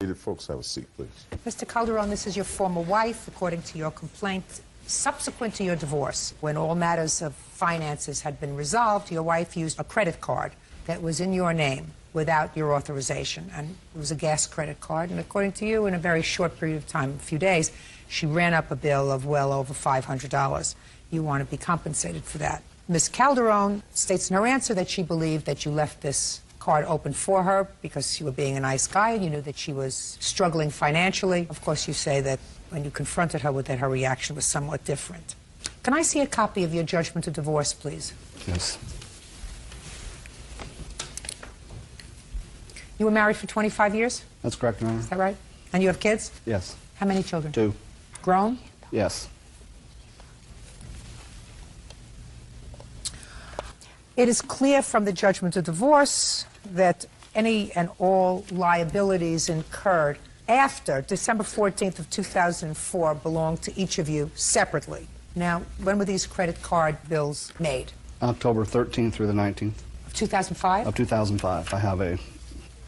Folks, have a seat, please. Mr. Calderon, this is your former wife, according to your complaint. Subsequent to your divorce, when all matters of finances had been resolved, your wife used a credit card that was in your name without your authorization. And it was a gas credit card. And according to you, in a very short period of time, a few days, she ran up a bill of well over $500. You want to be compensated for that. Ms. Calderon states in her answer that she believed that you left this card open for her because you were being a nice guy and you knew that she was struggling financially. Of course, you say that when you confronted her with that, her reaction was somewhat different. Can I see a copy of your judgment of divorce, please? Yes. You were married for 25 years? That's correct, Your Honor. Is that right? And you have kids? Yes. How many children? 2. Grown? Yes. It is clear from the judgment of divorce that any and all liabilities incurred after December 14th of 2004 belong to each of you separately. Now, when were these credit card bills made? October 13th through the 19th. Of 2005? Of 2005. I have a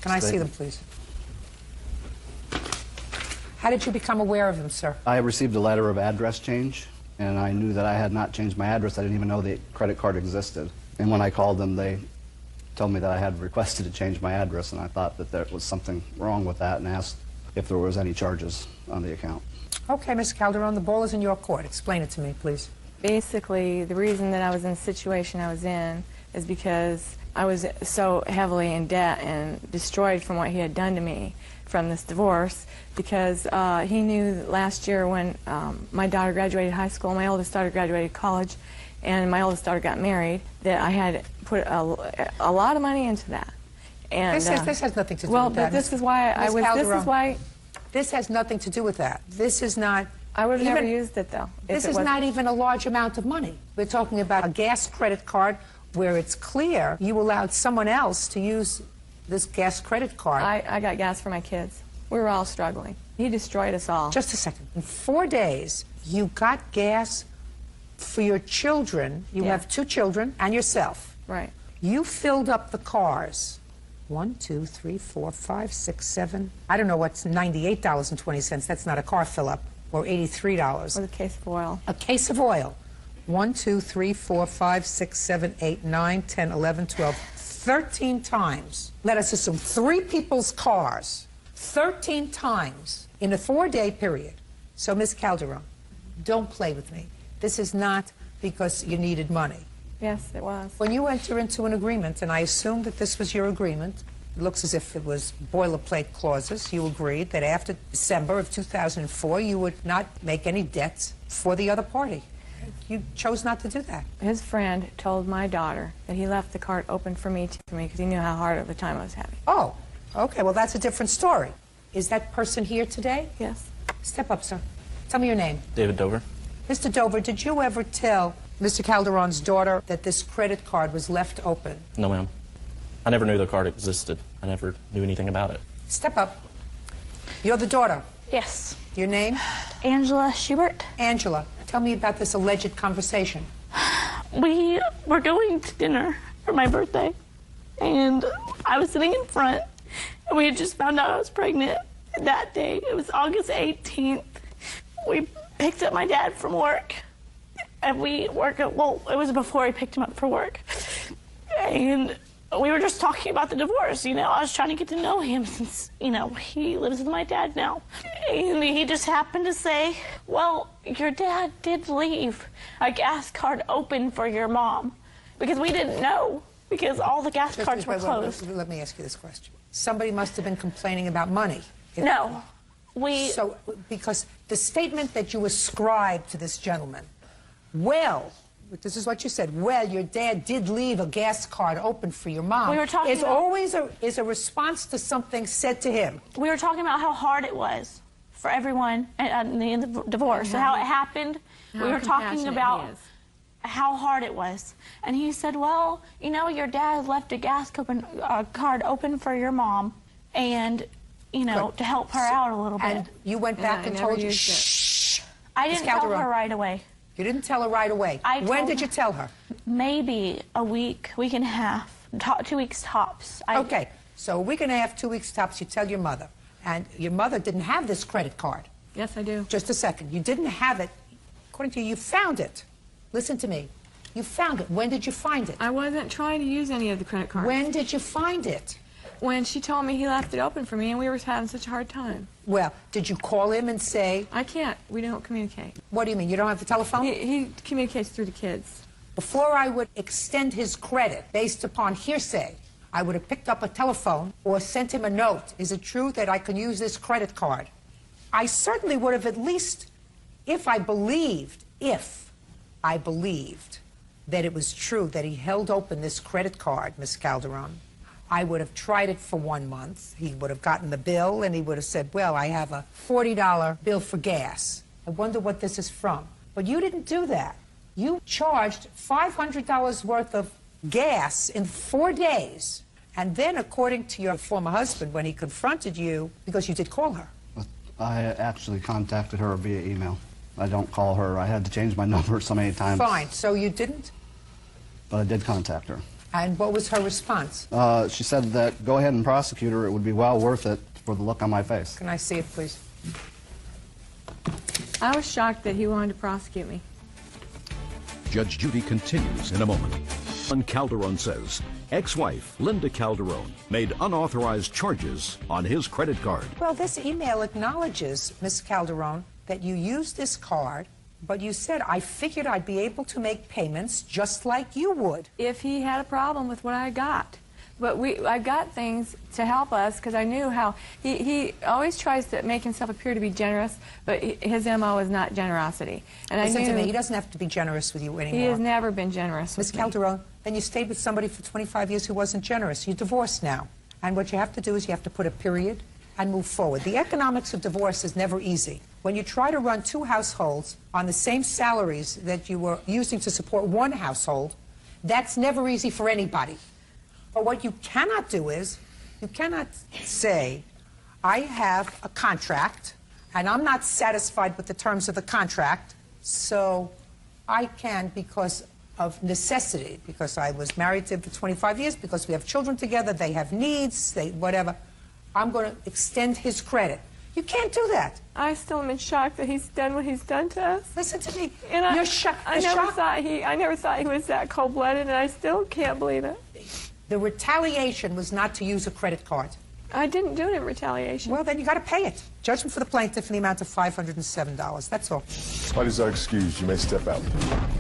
Can I see them, please? How did you become aware of them, sir? I received a letter of address change, and I knew that I had not changed my address. I didn't even know the credit card existed. And when I called them, they told me that I had requested to change my address, and I thought that there was something wrong with that and asked if there was any charges on the account. Okay, Ms. Calderon, the ball is in your court. Explain it to me, please. Basically, the reason that I was in the situation I was in is because I was so heavily in debt and destroyed from what he had done to me from this divorce, because he knew last year when my daughter graduated high school, my oldest daughter graduated college, and my oldest daughter got married, that I had put a lot of money into that. And this has nothing to do well, with that. Well, but this is why I was. Calderon, this is why. This has nothing to do with that. This is not. I would have never used it though. This is not even a large amount of money. We're talking about a gas credit card where it's clear you allowed someone else to use this gas credit card. I got gas for my kids. We were all struggling. He destroyed us all. Just a second. In 4 days, you got gas for your children. You have 2 children and yourself. Right. You filled up the cars. 1, 2, 3, 4, 5, 6, 7. I don't know what's $98.20. That's not a car fill-up. Or $83. With a case of oil. A case of oil. 1, 2, 3, 4, 5, 6, 7, 8, 9, 10, 11, 12. 13 times. Let us assume 3 people's cars. 13 times in a 4-day period. So, Ms. Calderon, don't play with me. This is not because you needed money. Yes, it was. When you enter into an agreement, and I assume that this was your agreement, it looks as if it was boilerplate clauses, you agreed that after December of 2004, you would not make any debts for the other party. You chose not to do that. His friend told my daughter that he left the card open for me because he knew how hard of a time I was having. Oh, okay, well, that's a different story. Is that person here today? Yes. Step up, sir. Tell me your name. David Dover. Mr. Dover, did you ever tell Mr. Calderon's daughter that this credit card was left open? No, ma'am. I never knew the card existed. I never knew anything about it. Step up. You're the daughter. Yes. Your name? Angela Schubert. Angela, tell me about this alleged conversation. We were going to dinner for my birthday, and I was sitting in front, and we had just found out I was pregnant that day. It was August 18th. We picked up my dad from work, and we work at, well, it was before I picked him up for work. And we were just talking about the divorce, you know. I was trying to get to know him since, you know, he lives with my dad now. And he just happened to say, well, your dad did leave a gas card open for your mom. Because we didn't know, because all the gas cards were closed. Let me ask you this question. Somebody must have been complaining about money. No. So, because the statement that you ascribed to this gentleman, well, this is what you said, well, your dad did leave a gas card open for your mom. We were talking is always a response to something said to him. We were talking about how hard it was for everyone in the divorce, how it happened. We were talking about how hard it was. And he said, well, you know, your dad left a gas card open for your mom, and, you know, to help her out a little bit. And you went back and told her, shh. I didn't tell her right away. You didn't tell her right away. When did you tell her? Maybe a week, week and a half, 2 weeks tops. Okay, so a week and a half, 2 weeks tops, you tell your mother. And your mother didn't have this credit card. Yes, I do. Just a second. You didn't have it. According to you, you found it. Listen to me. You found it. When did you find it? I wasn't trying to use any of the credit cards. When did you find it? When she told me he left it open for me and we were having such a hard time. Well, did you call him and say... I can't. We don't communicate. What do you mean? You don't have the telephone? He communicates through the kids. Before I would extend his credit based upon hearsay, I would have picked up a telephone or sent him a note. Is it true that I can use this credit card? I certainly would have at least, if I believed that it was true that he held open this credit card, Miss Calderon, I would have tried it for 1 month. He would have gotten the bill and he would have said, well, I have a $40 bill for gas. I wonder what this is from. But you didn't do that. You charged $500 worth of gas in 4 days. And then, according to your former husband, when he confronted you, because you did call her. I actually contacted her via email. I don't call her. I had to change my number so many times. Fine. So you didn't? But I did contact her. And what was her response? She said that go ahead and prosecute her. It would be well worth it for the look on my face. Can I see it, please? I was shocked that he wanted to prosecute me. Judge Judy continues in a moment. Calderon says ex-wife Linda Calderon made unauthorized charges on his credit card. Well, this email acknowledges, Miss Calderon, that you used this card, but you said, I figured I'd be able to make payments just like you would. If he had a problem with what I got. But I got things to help us because I knew how he always tries to make himself appear to be generous, but his MO is not generosity. And Listen I knew to me, he doesn't have to be generous with you anymore. he has never been generous Miss with me. Calderon, then you stayed with somebody for 25 years who wasn't generous. You're divorced now. And what you have to do is you have to put a period and move forward. The economics of divorce is never easy. When you try to run 2 households on the same salaries that you were using to support 1 household, that's never easy for anybody. But what you cannot do is, you cannot say, I have a contract, and I'm not satisfied with the terms of the contract, so I can, because of necessity, because I was married to him for 25 years, because we have children together, they have needs, whatever, I'm going to extend his credit. You can't do that. I still am in shock that he's done what he's done to us. Listen to me. And You're shocked. I never thought he was that cold-blooded, and I still can't believe it. The retaliation was not to use a credit card. I didn't do it in retaliation. Well, then you got to pay it. Judgment for the plaintiff in the amount of $507. That's all. Parties are excused. You may step out.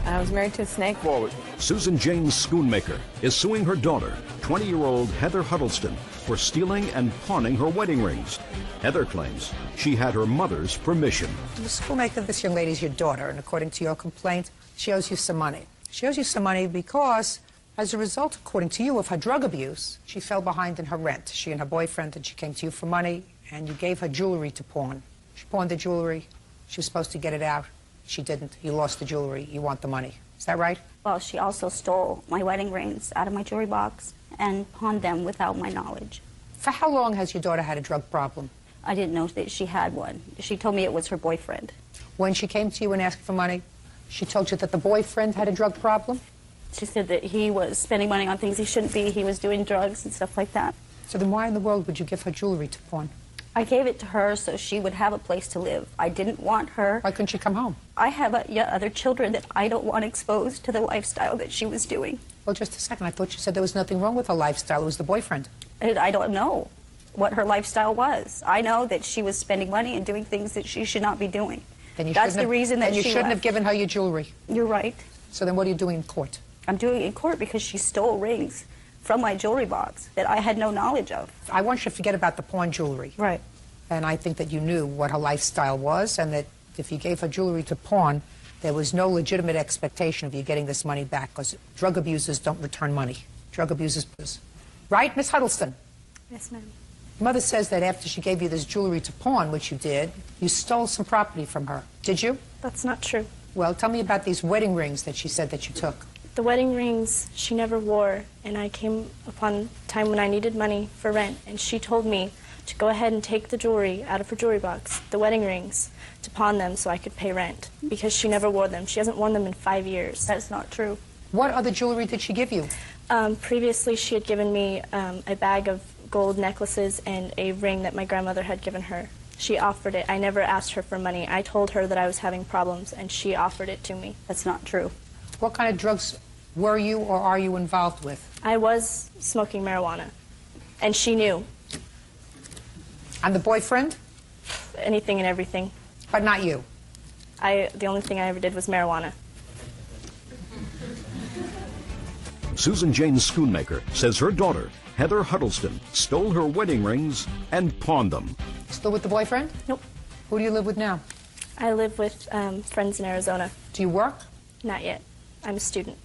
I was married to a snake. Forward. Susan James Schoonmaker is suing her daughter, 20-year-old Heather Huddleston, for stealing and pawning her wedding rings. Heather claims she had her mother's permission. The schoolmaker, this young lady is your daughter, and according to your complaint, she owes you some money. She owes you some money because, as a result, according to you, of her drug abuse, she fell behind in her rent. She and her boyfriend, and she came to you for money, and you gave her jewelry to pawn. She pawned the jewelry. She was supposed to get it out. She didn't. You lost the jewelry. You want the money. Is that right? Well, she also stole my wedding rings out of my jewelry box and pawned them without my knowledge. For how long has your daughter had a drug problem? I didn't know that she had one. She told me it was her boyfriend. When she came to you and asked for money, she told you that the boyfriend had a drug problem? She said that he was spending money on things he shouldn't be. He was doing drugs and stuff like that. So then why in the world would you give her jewelry to pawn? I gave it to her so she would have a place to live. I didn't want her. Why couldn't she come home? I have other children that I don't want exposed to the lifestyle that she was doing. Well, just a second. I thought you said there was nothing wrong with her lifestyle. It was the boyfriend. And I don't know what her lifestyle was. I know that she was spending money and doing things that she should not be doing. Then you That's the reason that you she shouldn't have left. given her your jewelry. You're right. So then what are you doing in court? I'm doing it in court because she stole rings from my jewelry box that I had no knowledge of. I want you to forget about the pawn jewelry. Right. And I think that you knew what her lifestyle was, and that if you gave her jewelry to pawn, there was no legitimate expectation of you getting this money back, because drug abusers don't return money. Drug abusers. Right, Miss Huddleston? Yes, ma'am. Mother says that after she gave you this jewelry to pawn, which you did, you stole some property from her. Did you? That's not true. Well, tell me about these wedding rings that she said that you took. The wedding rings she never wore, and I came upon a time when I needed money for rent, and she told me to go ahead and take the jewelry out of her jewelry box, the wedding rings, to pawn them so I could pay rent, because she never wore them. She hasn't worn them in 5 years. That's not true. What other jewelry did she give you? Previously, she had given me a bag of gold necklaces and a ring that my grandmother had given her. She offered it. I never asked her for money. I told her that I was having problems, and she offered it to me. That's not true. What kind of drugs were you or are you involved with? I was smoking marijuana, and she knew. And the boyfriend? Anything and everything. But not you? The only thing I ever did was marijuana. Susan Jane Schoonmaker says her daughter, Heather Huddleston, stole her wedding rings and pawned them. Still with the boyfriend? Nope. Who do you live with now? I live with friends in Arizona. Do you work? Not yet. I'm a student.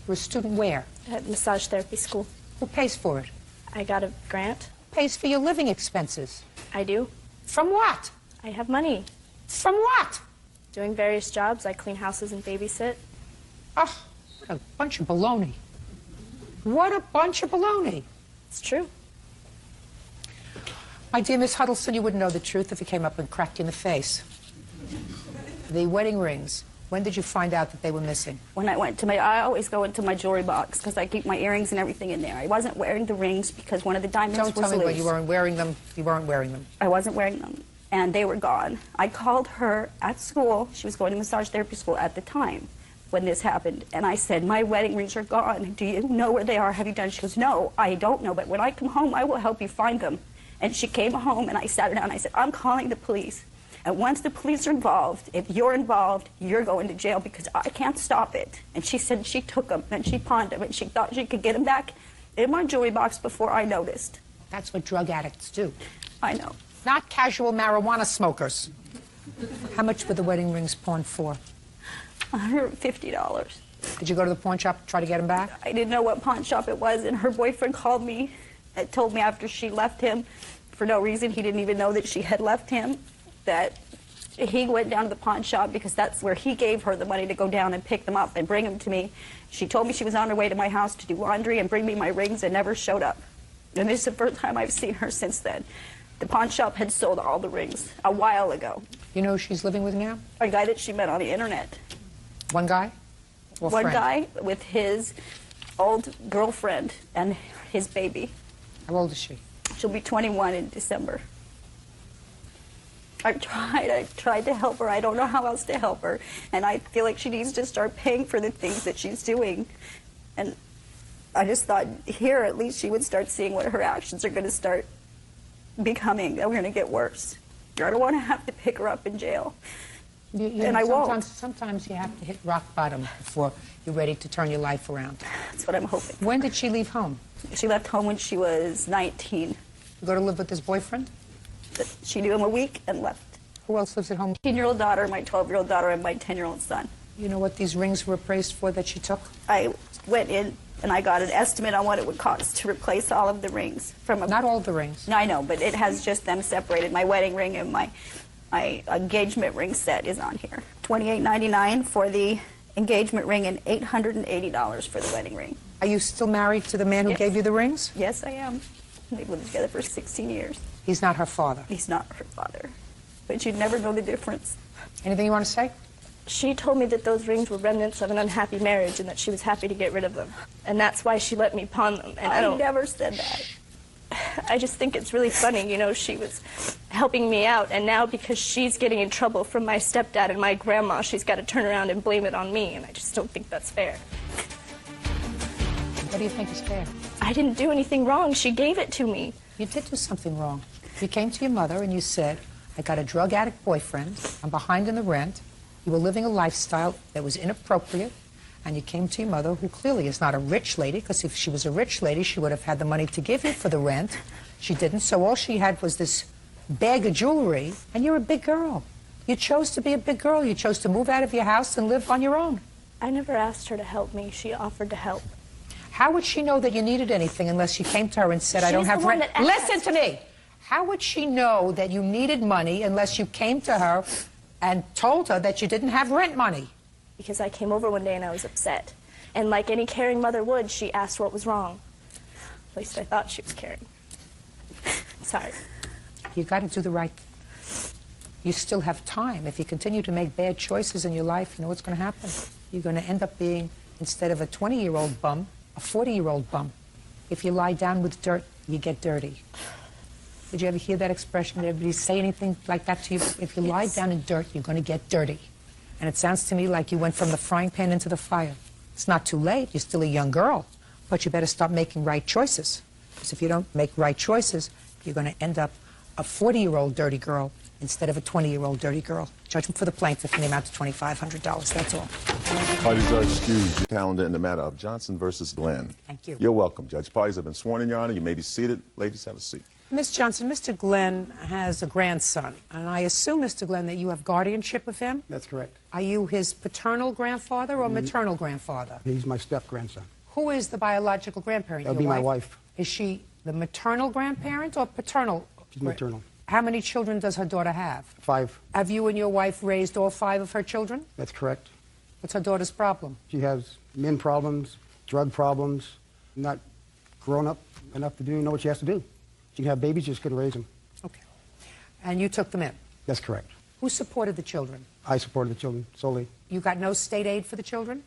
You're a student where? At massage therapy school. Who pays for it? I got a grant. Pays for your living expenses? I do. From what? I have money. From what? Doing various jobs. I clean houses and babysit. Oh, what a bunch of baloney. What a bunch of baloney. It's true. My dear Miss Huddleston, you wouldn't know the truth if it came up and cracked you in the face. The wedding rings. When did you find out that they were missing? When I always go into my jewelry box because I keep my earrings and everything in there. I wasn't wearing the rings because one of the diamonds was loose. Don't tell me when you weren't wearing them. You weren't wearing them. I wasn't wearing them, and they were gone. I called her at school. She was going to massage therapy school at the time when this happened, and I said, my wedding rings are gone. Do you know where they are? Have you done? She goes, no, I don't know, but when I come home, I will help you find them. And she came home, and I sat her down, and I said, I'm calling the police. And once the police are involved, if you're involved, you're going to jail because I can't stop it. And she said she took them, and she pawned them, and she thought she could get them back in my jewelry box before I noticed. That's what drug addicts do. I know. Not casual marijuana smokers. How much were the wedding rings pawned for? $150. Did you go to the pawn shop to try to get them back? I didn't know what pawn shop it was, and her boyfriend called me and told me after she left him, for no reason, he didn't even know that she had left him, that he went down to the pawn shop because that's where he gave her the money to go down and pick them up and bring them to me. She told me she was on her way to my house to do laundry and bring me my rings and never showed up. And this is the first time I've seen her since then. The pawn shop had sold all the rings a while ago. You know who she's living with now? A guy that she met on the internet. One guy? Or One friend? guy with his old girlfriend and his baby. How old is she? She'll be 21 in December. I tried to help her. I don't know how else to help her. And I feel like she needs to start paying for the things that she's doing. And I just thought here at least she would start seeing what her actions are going to start becoming. They're going to get worse. I don't want to have to pick her up in jail. And I won't. Sometimes you have to hit rock bottom before you're ready to turn your life around. That's what I'm hoping. When did she leave home? She left home when she was 19. You go to live with this boyfriend? She knew him a week and left. Who else lives at home? 10-year-old daughter, my 12-year-old daughter, and my 10-year-old son. You know what these rings were appraised for that she took? I went in and I got an estimate on what it would cost to replace all of the rings. Not all the rings. No, I know, but it has just them separated. My wedding ring and my engagement ring set is on here. $28.99 for the engagement ring and $880 for the wedding ring. Are you still married to the man who gave you the rings? Yes, I am. They've lived together for 16 years. He's not her father. He's not her father. But you'd never know the difference. Anything you want to say? She told me that those rings were remnants of an unhappy marriage and that she was happy to get rid of them. And that's why she let me pawn them. And I never said that. I just think it's really funny, you know, she was helping me out, and now because she's getting in trouble from my stepdad and my grandma, she's got to turn around and blame it on me, and I just don't think that's fair. What do you think is fair? I didn't do anything wrong. She gave it to me. You did do something wrong. You came to your mother and you said, I got a drug addict boyfriend, I'm behind in the rent, you were living a lifestyle that was inappropriate, and you came to your mother, who clearly is not a rich lady, because if she was a rich lady, she would have had the money to give you for the rent. She didn't, so all she had was this bag of jewelry, and you're a big girl. You chose to be a big girl. You chose to move out of your house and live on your own. I never asked her to help me. She offered to help. How would she know that you needed anything unless you came to her and said, I don't have rent? Listen to me. How would she know that you needed money unless you came to her and told her that you didn't have rent money? Because I came over one day and I was upset. And like any caring mother would, she asked what was wrong. At least I thought she was caring. Sorry. You got to do the right thing. You still have time. If you continue to make bad choices in your life, you know what's going to happen? You're going to end up being, instead of a 20-year-old bum, a 40-year-old bum. If you lie down with dirt, you get dirty. Did you ever hear that expression? Did everybody say anything like that to you? If you lie down in dirt, you're going to get dirty. And it sounds to me like you went from the frying pan into the fire. It's not too late. You're still a young girl. But you better start making right choices. Because if you don't make right choices, you're going to end up a 40-year-old dirty girl instead of a 20-year-old dirty girl. Judgment for the plaintiff in the amount of $2,500. That's all. Parties are excused. Your calendar in the matter of Johnson versus Glenn. Thank you. You're welcome, Judge. Parties have been sworn in, Your Honor. You may be seated. Ladies, have a seat. Ms. Johnson, Mr. Glenn has a grandson, and I assume, Mr. Glenn, that you have guardianship of him? That's correct. Are you his paternal grandfather or maternal grandfather? He's my step-grandson. Who is the biological grandparent? That would be my wife. Is she the maternal grandparent or paternal? She's maternal. How many children does her daughter have? 5. Have you and your wife raised all 5 of her children? That's correct. What's her daughter's problem? She has men problems, drug problems, not grown up enough to know what she has to do. She can have babies, just couldn't raise them. Okay. And you took them in? That's correct. Who supported the children? I supported the children solely. You got no state aid for the children?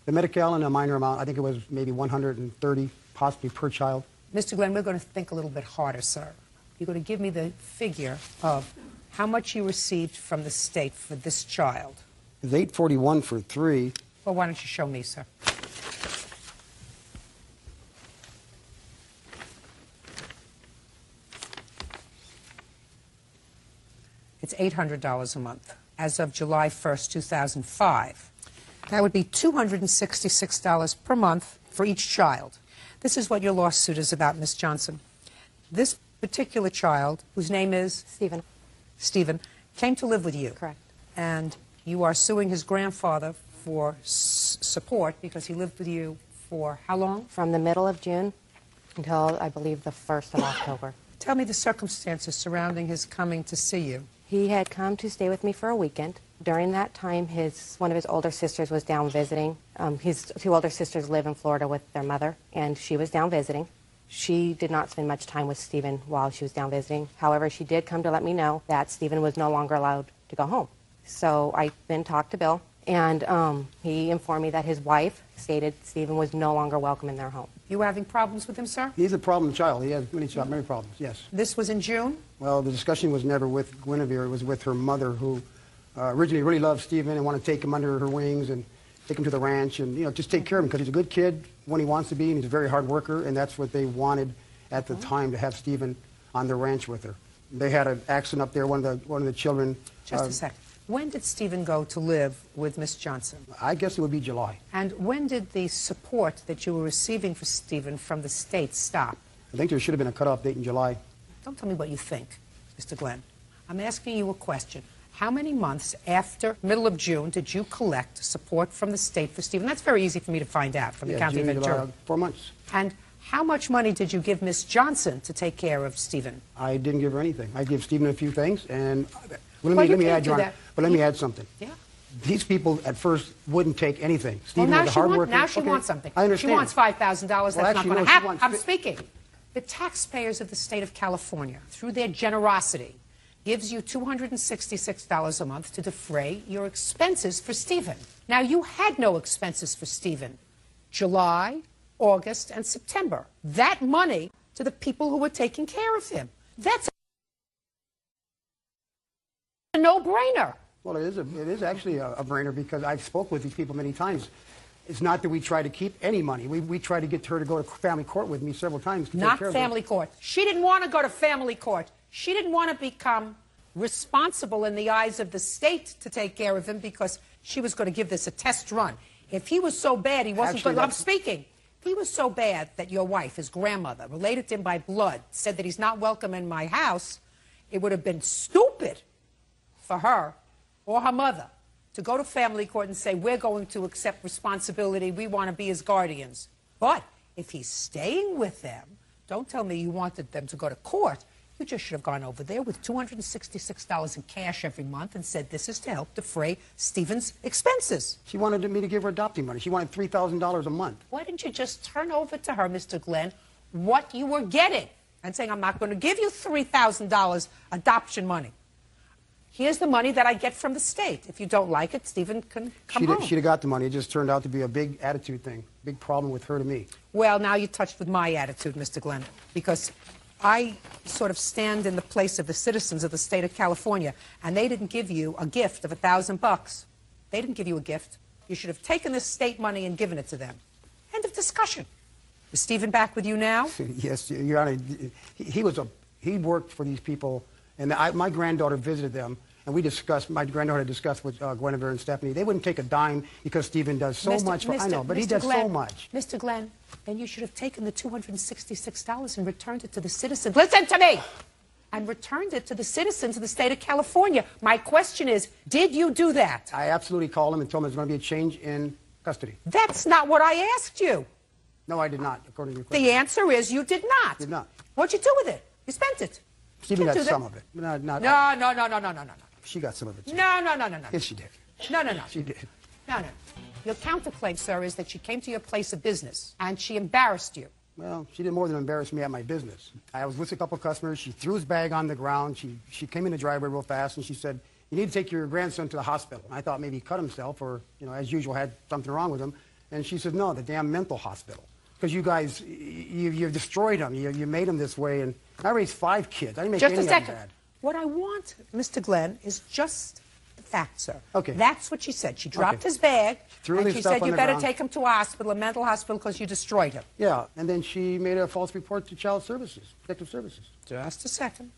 The Medi-Cal and a minor amount, I think it was maybe 130 possibly per child. Mr. Glenn, we're going to think a little bit harder, sir. You're going to give me the figure of how much you received from the state for this child. It's $841 for 3. Well, why don't you show me, sir? It's $800 a month. As of July 1st, 2005, that would be $266 per month for each child. This is what your lawsuit is about, Ms. Johnson. This particular child, whose name is? Stephen, came to live with you. Correct. And you are suing his grandfather for support because he lived with you for how long? From the middle of June until, I believe, the 1st of October. Tell me the circumstances surrounding his coming to see you. He had come to stay with me for a weekend. During that time, one of his older sisters was down visiting. His 2 older sisters live in Florida with their mother, and she was down visiting. She did not spend much time with Stephen while she was down visiting. However, she did come to let me know that Stephen was no longer allowed to go home. So I then talked to Bill, and he informed me that his wife stated Stephen was no longer welcome in their home. You were having problems with him, sir? He's a problem child. He has many problems, yes. This was in June? Well, the discussion was never with Guinevere. It was with her mother, who originally really loved Stephen and wanted to take him under her wings and take him to the ranch and, just take care of him because he's a good kid when he wants to be, and he's a very hard worker, and that's what they wanted at the time, to have Stephen on the ranch with her. They had an accident up there, one of the children. Just a second. When did Stephen go to live with Miss Johnson? I guess it would be July. And when did the support that you were receiving for Stephen from the state stop? I think there should have been a cutoff date in July. Don't tell me what you think, Mr. Glenn. I'm asking you a question. How many months after middle of June did you collect support from the state for Stephen? That's very easy for me to find out from the county Ventura. 4 months. And how much money did you give Miss Johnson to take care of Stephen? I didn't give her anything. I gave Stephen a few things, and Well, let me can't add, do John, that. but let me add something. Yeah. These people at first wouldn't take anything. Stephen Well, was a hard worker. now she Okay, wants something. I understand. She wants $5,000. That's not actually, going no, to she happen. wants I'm speaking. The taxpayers of the state of California, through their generosity, gives you $266 a month to defray your expenses for Stephen. Now, you had no expenses for Stephen. July, August, and September. That money to the people who were taking care of him. That's a no-brainer. Well, it is actually a brainer, because I've spoke with these people many times. It's not that we try to keep any money. We try to get her to go to family court with me several times to Not take care family court. She didn't want to go to family court. She didn't want to become responsible in the eyes of the state to take care of him, because she was going to give this a test run. If he was so bad, he wasn't going to... I'm speaking. If he was so bad that your wife, his grandmother, related to him by blood, said that he's not welcome in my house, it would have been stupid for her or her mother to go to family court and say, we're going to accept responsibility, we want to be his guardians. But if he's staying with them, don't tell me you wanted them to go to court. You just should have gone over there with $266 in cash every month and said, this is to help defray Stephen's expenses. She wanted me to give her adopting money. She wanted $3,000 a month. Why didn't you just turn over to her, Mr. Glenn, what you were getting and saying, I'm not going to give you $3,000 adoption money. here's the money that I get from the state. If you don't like it, Stephen can come home. She'd have got the money. It just turned out to be a big attitude thing, big problem with her to me. Well, now you touched with my attitude, Mr. Glenn, because I sort of stand in the place of the citizens of the state of California, and they didn't give you a gift of $1,000. They didn't give you a gift. You should have taken this state money and given it to them. End of discussion. Is Stephen back with you now? Yes, Your Honor. He worked for these people, and my granddaughter visited them, and my granddaughter discussed with Guinevere and Stephanie. They wouldn't take a dime because Stephen does so much for, I know, but he does so much. Mr. Glenn, then you should have taken the $266 and returned it to the citizens. Listen to me! And returned it to the citizens of the state of California. My question is, did you do that? I absolutely called him and told him there's going to be a change in custody. That's not what I asked you. No, I did not, according to your question. The answer is you did not. Did not. What'd you do with it? You spent it. Stephen got some of it. No. She got some of it, too. No. Yes, she did. No. She did. No. Your counterclaim, sir, is that she came to your place of business and she embarrassed you. Well, she did more than embarrass me at my business. I was with a couple of customers. She threw his bag on the ground. She came in the driveway real fast, and she said, "You need to take your grandson to the hospital." And I thought maybe he cut himself or, as usual, had something wrong with him. And she said, "No, the damn mental hospital. Because you guys, you've destroyed him. You made him this way. And I raised 5 kids. I didn't make any of them bad." What I want, Mr. Glenn, is just the facts, sir. Okay. That's what she said. She dropped his bag, and she said, you better take him to a hospital, a mental hospital, because you destroyed him. Yeah, and then she made a false report to Child Services, Protective Services. Just a second.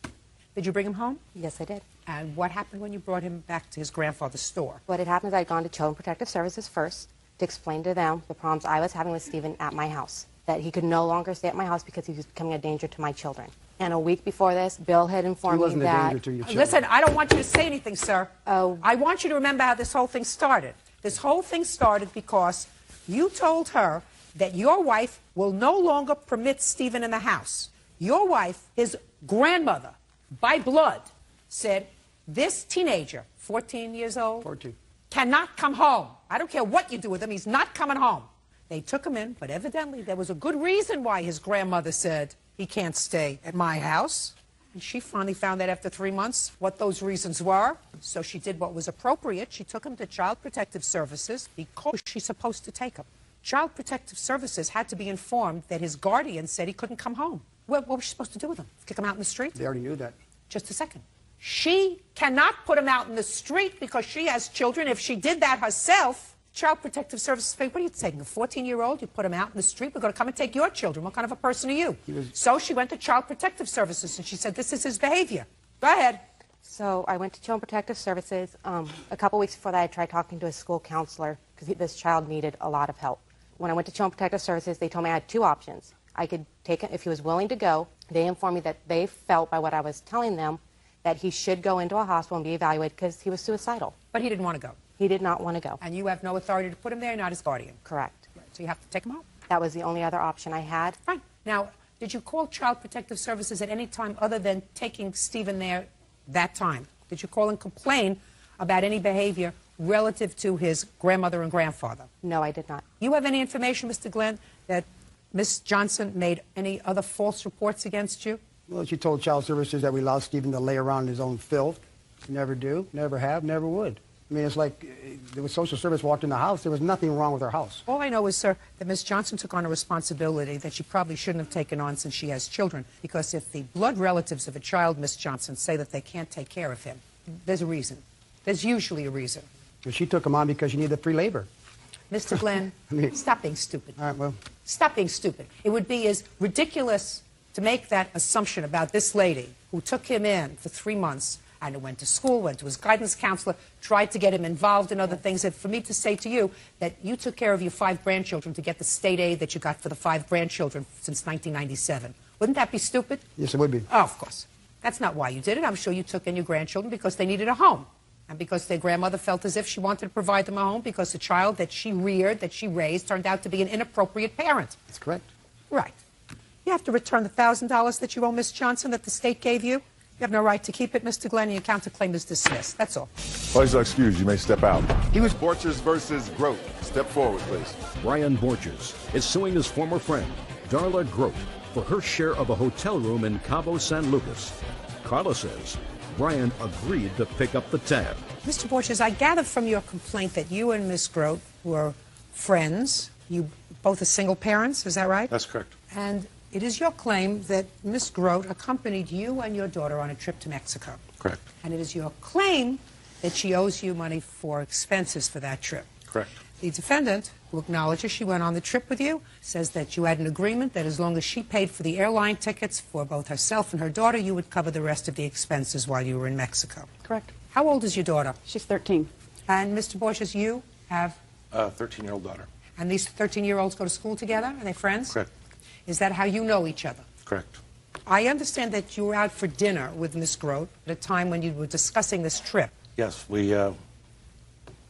Did you bring him home? Yes, I did. And what happened when you brought him back to his grandfather's store? What had happened is I'd gone to Child Protective Services first to explain to them the problems I was having with Stephen at my house, that he could no longer stay at my house because he was becoming a danger to my children. And a week before this, Bill had informed me that... He wasn't a danger to your children. Listen, I don't want you to say anything, sir. I want you to remember how this whole thing started. This whole thing started because you told her that your wife will no longer permit Stephen in the house. Your wife, his grandmother, by blood, said, this teenager, 14 years old, 14, cannot come home. I don't care what you do with him, he's not coming home. They took him in, but evidently there was a good reason why his grandmother said, he can't stay at my house. And she finally found out after 3 months what those reasons were. So she did what was appropriate. She took him to Child Protective Services because she's supposed to take him. Child Protective Services had to be informed that his guardian said he couldn't come home. What was she supposed to do with him? Kick him out in the street? They already knew that. Just a second. She cannot put him out in the street because she has children. If she did that herself, Child Protective Services, what are you taking, a 14-year-old? You put him out in the street, we're going to come and take your children. What kind of a person are you? So she went to Child Protective Services, and she said, this is his behavior. Go ahead. So I went to Child Protective Services. A couple weeks before that, I tried talking to a school counselor because this child needed a lot of help. When I went to Child Protective Services, they told me I had 2 options. I could take him if he was willing to go. They informed me that they felt by what I was telling them that he should go into a hospital and be evaluated because he was suicidal. But he didn't want to go. He did not want to go. And you have no authority to put him there, not his guardian. Correct. So you have to take him home. That was the only other option I had. Right. Now, did you call Child Protective Services at any time other than taking Stephen there that time? Did you call and complain about any behavior relative to his grandmother and grandfather? No, I did not. You have any information, Mr. Glenn, that Ms. Johnson made any other false reports against you? Well, she told Child Services that we allowed Stephen to lay around in his own filth. Never do, never have, never would. I mean, it's like there was social service walked in the house. There was nothing wrong with our house. All I know is, sir, that Ms. Johnson took on a responsibility that she probably shouldn't have taken on since she has children. Because if the blood relatives of a child, Ms. Johnson, say that they can't take care of him, there's a reason. There's usually a reason. Well, she took him on because she needed free labor. Mr. Glenn, stop being stupid. All right, well. Stop being stupid. It would be as ridiculous to make that assumption about this lady who took him in for 3 months and who went to school, went to his guidance counselor, tried to get him involved in other things. And for me to say to you that you took care of your 5 grandchildren to get the state aid that you got for the 5 grandchildren since 1997. Wouldn't that be stupid? Yes, it would be. Oh, of course. That's not why you did it. I'm sure you took in your grandchildren because they needed a home. And because their grandmother felt as if she wanted to provide them a home because the child that she reared, that she raised, turned out to be an inappropriate parent. That's correct. Right. You have to return the $1,000 that you owe Miss Johnson that the state gave you. You have no right to keep it, Mr. Glenn, and your counterclaim is dismissed. That's all. Please excuse, you may step out. He was Borchers versus Grote. Step forward, please. Brian Borchers is suing his former friend, Darla Grote, for her share of a hotel room in Cabo San Lucas. Carla says Brian agreed to pick up the tab. Mr. Borges, I gather from your complaint that you and Miss Grote were friends. You both are single parents, is that right? That's correct. And it is your claim that Miss Grote accompanied you and your daughter on a trip to Mexico. Correct. And it is your claim that she owes you money for expenses for that trip. Correct. The defendant, who acknowledges she went on the trip with you, says that you had an agreement that as long as she paid for the airline tickets for both herself and her daughter, you would cover the rest of the expenses while you were in Mexico. Correct. How old is your daughter? She's 13. And Mr. Borges, you have? A 13-year-old daughter. And these 13-year-olds go to school together? Are they friends? Correct. Is that how you know each other? Correct. I understand that you were out for dinner with Miss Grote at a time when you were discussing this trip. Yes, we...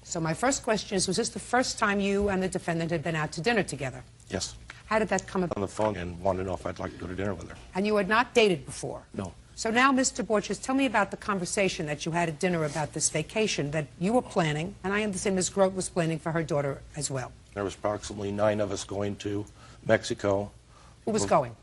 So my first question is, was this the first time you and the defendant had been out to dinner together? Yes. How did that come about? On the phone and wanted to know if I'd like to go to dinner with her. And you had not dated before? No. So now, Mr. Borges, tell me about the conversation that you had at dinner about this vacation that you were planning, and I understand Ms. Grote was planning for her daughter as well. There was approximately 9 of us going to Mexico. Who was going?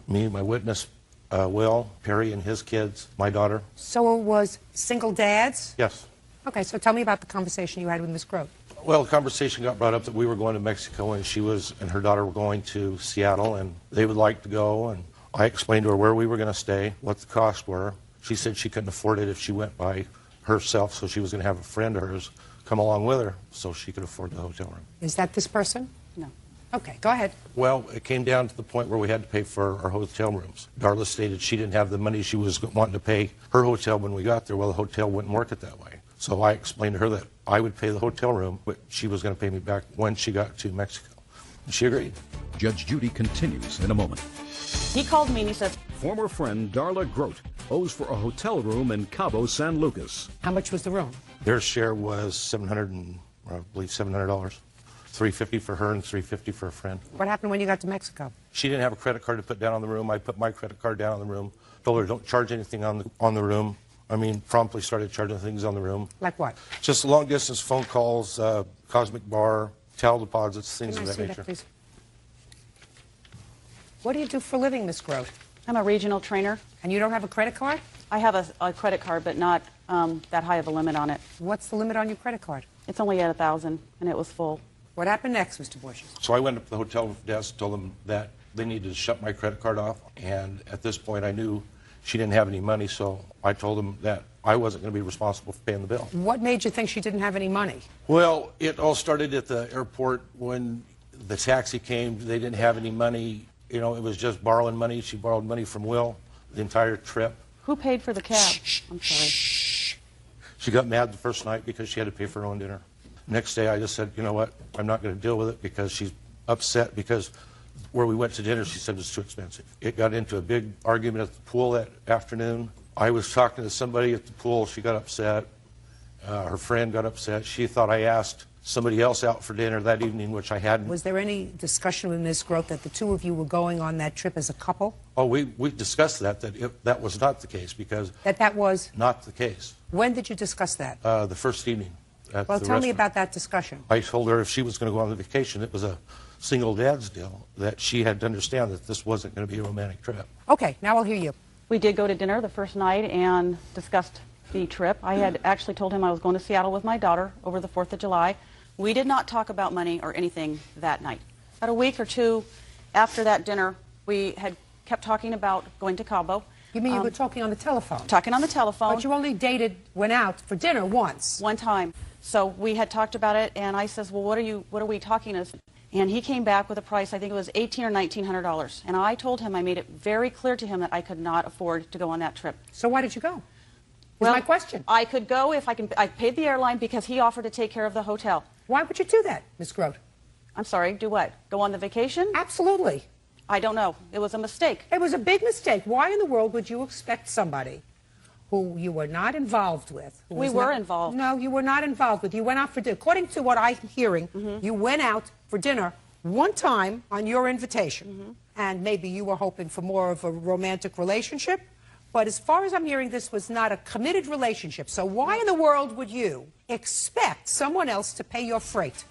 Me, my witness, Will, Perry and his kids, my daughter. So it was single dads? Yes. Okay, so tell me about the conversation you had with Ms. Grote. Well, the conversation got brought up that we were going to Mexico and she and her daughter were going to Seattle and they would like to go, and I explained to her where we were going to stay, what the costs were. She said she couldn't afford it if she went by herself, so she was going to have a friend of hers come along with her so she could afford the hotel room. Is that this person? No. Okay, go ahead. Well, it came down to the point where we had to pay for our hotel rooms. Darla stated she didn't have the money. She was wanting to pay her hotel when we got there. Well, the hotel wouldn't work it that way. So I explained to her that I would pay the hotel room, but she was going to pay me back when she got to Mexico. And she agreed. Judge Judy continues in a moment. He called me and he said, Former friend Darla Grote owes for a hotel room in Cabo San Lucas. How much was the room? Their share was $700, $350 for her and $350 for a friend. What happened when you got to Mexico? She didn't have a credit card to put down on the room. I put my credit card down on the room. Told her don't charge anything on the room. I mean, promptly started charging things on the room. Like what? Just long distance phone calls, Cosmic Bar, towel deposits, things Can of I that see nature. that, please? What do you do for a living, Miss Grote? I'm a regional trainer. And you don't have a credit card? I have a credit card, but not that high of a limit on it. What's the limit on your credit card? It's only at 1,000, and it was full. What happened next, Mr. Borges? So I went up to the hotel desk, told them that they needed to shut my credit card off, and at this point I knew she didn't have any money, so I told them that I wasn't going to be responsible for paying the bill. What made you think she didn't have any money? Well, it all started at the airport when the taxi came. They didn't have any money. You know, it was just borrowing money. She borrowed money from Will the entire trip. Who paid for the cab? I'm sorry. She got mad the first night because she had to pay for her own dinner. Next day I just said, you know what, I'm not going to deal with it because she's upset because where we went to dinner she said it was too expensive. It got into a big argument at the pool that afternoon. I was talking to somebody at the pool. She got upset. Her friend got upset. She thought I asked somebody else out for dinner that evening, which I hadn't. Was there any discussion with Ms. Grote that the two of you were going on that trip as a couple? Oh, we discussed that was not the case because... That was? Not the case. When did you discuss that? The first evening at Well, the tell me restaurant. about that discussion. I told her if she was going to go on the vacation, it was a single dad's deal, that she had to understand that this wasn't going to be a romantic trip. Okay, now I'll hear you. We did go to dinner the first night and discussed the trip. I had actually told him I was going to Seattle with my daughter over the 4th of July. We did not talk about money or anything that night. About a week or two after that dinner, we had kept talking about going to Cabo. You mean you were talking on the telephone? Talking on the telephone. But you only went out for dinner once. One time. So we had talked about it, and I says, well, what are we talking as? And he came back with a price, I think it was $1,800 or $1,900. And I told him, I made it very clear to him that I could not afford to go on that trip. So why did you go? Well, my question. I could go if I paid the airline because he offered to take care of the hotel. Why would you do that, Ms. Grote? I'm sorry, do what? Go on the vacation? Absolutely. I don't know. It was a mistake. It was a big mistake. Why in the world would you expect somebody who you were not involved with? We were involved. No, you were not involved with. You went out for dinner. According to what I'm hearing, you went out for dinner one time on your invitation. And maybe you were hoping for more of a romantic relationship. But as far as I'm hearing, this was not a committed relationship. So why in the world would you expect someone else to pay your freight?